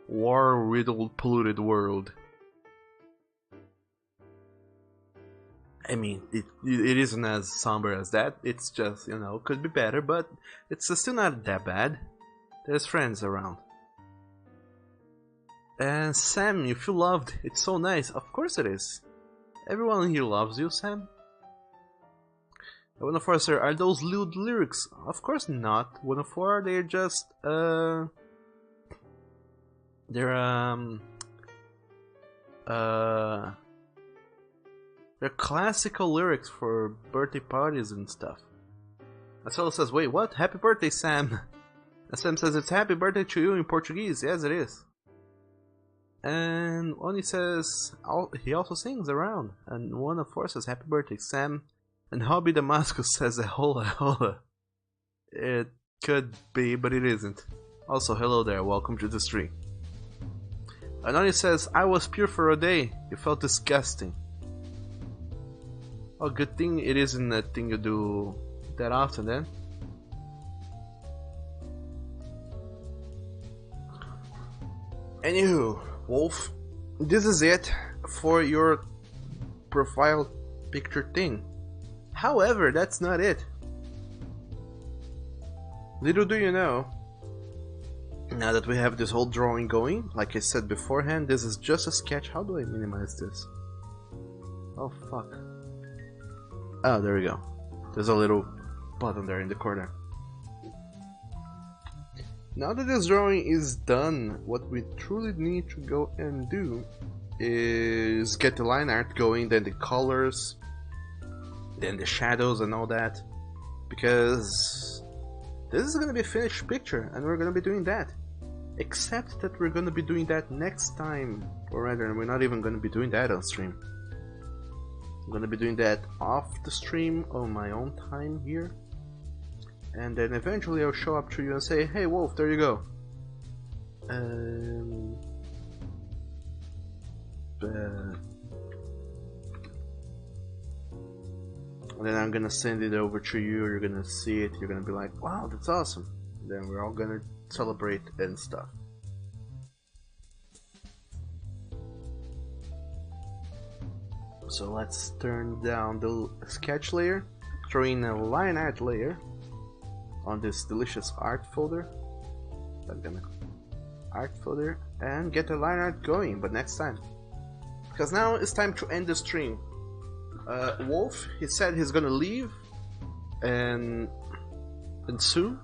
A: war-riddled, polluted world. I mean, it isn't as somber as that. It's just, you know, could be better, but it's still not that bad. There's friends around. And Sam, you feel loved. It's so nice. Of course it is. Everyone here loves you, Sam. One of four, sir, are those lewd lyrics? Of course not. One of four, they're just, they're classical lyrics for birthday parties and stuff. Marcelo says, wait, what? Happy birthday, Sam. And Sam says, it's happy birthday to you in Portuguese. Yes, it is. And Oni says, he also sings around. And one of four says, happy birthday, Sam. And Hobby Damascus says, hola, hola. It could be, but it isn't. Also, hello there, welcome to the stream. And Oni says, I was pure for a day. It felt disgusting. Oh, good thing it isn't a thing you do that often then. Anywho, Wolf, this is it for your profile picture thing. However, that's not it. Little do you know, now that we have this whole drawing going, like I said beforehand, this is just a sketch. How do I minimize this? Oh fuck. Oh, there we go. There's a little button there in the corner. Now that this drawing is done, what we truly need to go and do is get the line art going, then the colors, then the shadows and all that, because this is gonna be a finished picture and we're gonna be doing that. Except that we're gonna be doing that next time, or rather we're not even gonna be doing that on stream. I'm gonna be doing that off the stream on my own time here, and then eventually I'll show up to you and say, hey Wolf, there you go. And then I'm gonna send it over to you, you're gonna see it, you're gonna be like, wow, that's awesome. And then we're all gonna celebrate and stuff. So let's turn down the sketch layer, throw in a line art layer on this delicious art folder. I'm gonna art folder and get the line art going, but next time. Because now it's time to end the stream. Wolf, he said he's gonna leave and soon.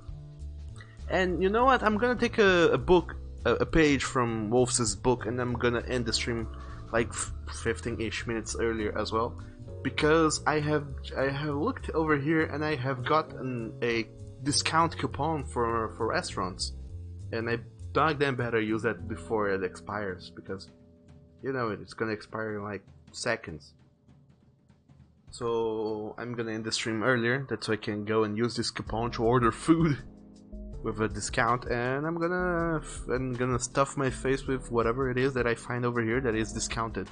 A: And you know what? I'm gonna take a page from Wolf's book, and I'm gonna end the stream like 15-ish minutes earlier as well, because I have looked over here and I have gotten a discount coupon for restaurants, and I thought then better use that before it expires, because you know it's gonna expire in like seconds. So I'm gonna end the stream earlier, that's so I can go and use this coupon to order food with a discount, and I'm gonna stuff my face with whatever it is that I find over here that is discounted.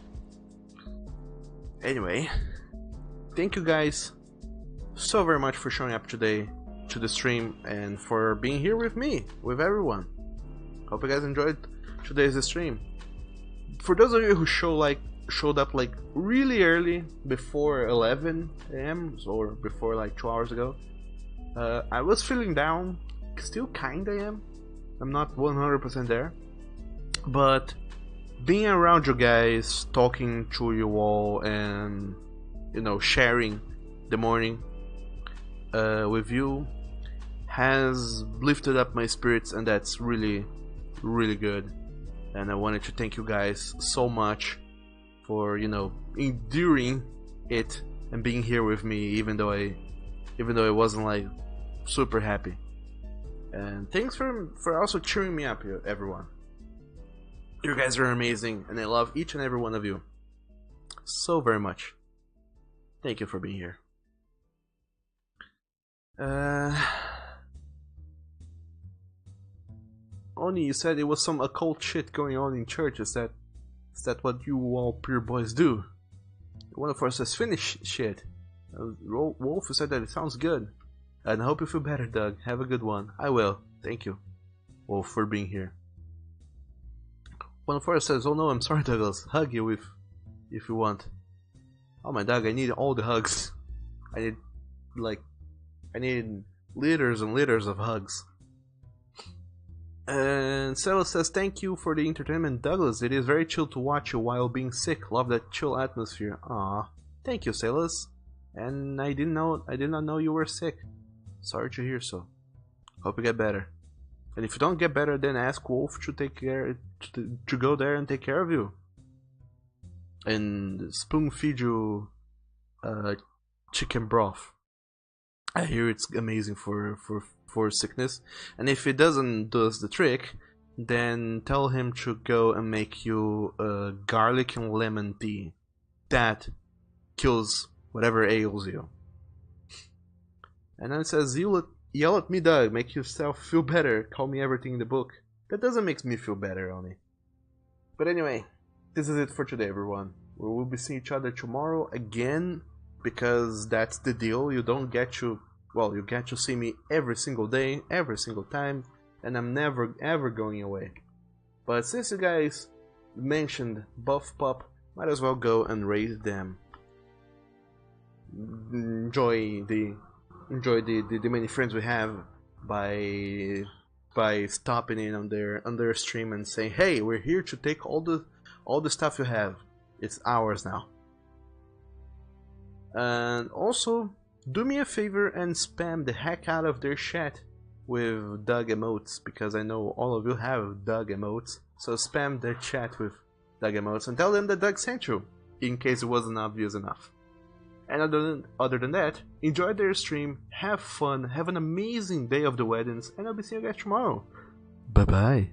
A: Anyway, thank you guys so very much for showing up today to the stream and for being here with me, with everyone. Hope you guys enjoyed today's stream. For those of you who showed up like really early, before 11 AM or before like 2 hours ago, I was feeling down. Still kinda am. I'm not 100% there, but being around you guys, talking to you all, and you know, sharing the morning with you has lifted up my spirits, and that's really, really good. And I wanted to thank you guys so much for, you know, enduring it and being here with me, even though I wasn't like super happy. And thanks for also cheering me up, everyone. You guys are amazing, and I love each and every one of you so very much. Thank you for being here. Oni, you said it was some occult shit going on in church. Is that what you all pure boys do? One of us says finish shit. Wolf said that it sounds good. And I hope you feel better, Doug. Have a good one. I will. Thank you, Wolf, for being here. One of us says, oh no, I'm sorry, Douglas. Hug you if you want. Oh my dog, I need all the hugs. I need liters and liters of hugs. And Celis says, thank you for the entertainment, Douglas. It is very chill to watch you while being sick. Love that chill atmosphere. Aw, thank you, Celis. And I did not know you were sick. Sorry to hear so. Hope you get better. And if you don't get better, then ask Wolf to take care to go there and take care of you. And spoon feed you chicken broth. I hear it's amazing for sickness. And if it doesn't do the trick, then tell him to go and make you garlic and lemon tea. That kills whatever ails you. And then it says, yell at me, Doug. Make yourself feel better. Call me everything in the book. That doesn't make me feel better, only. But anyway, this is it for today, everyone. We will be seeing each other tomorrow again, because that's the deal. You get to see me every single day, every single time, and I'm never ever going away. But since you guys mentioned Buff Pup, might as well go and raise them. Enjoy the many friends we have by stopping in on their stream and saying, hey, we're here to take all the stuff you have. It's ours now. And also, do me a favor and spam the heck out of their chat with Doug emotes, because I know all of you have Doug emotes. So spam their chat with Doug emotes and tell them that Doug sent you, in case it wasn't obvious enough. And other than that, enjoy their stream, have fun, have an amazing day of the weddings, and I'll be seeing you guys tomorrow. Bye bye.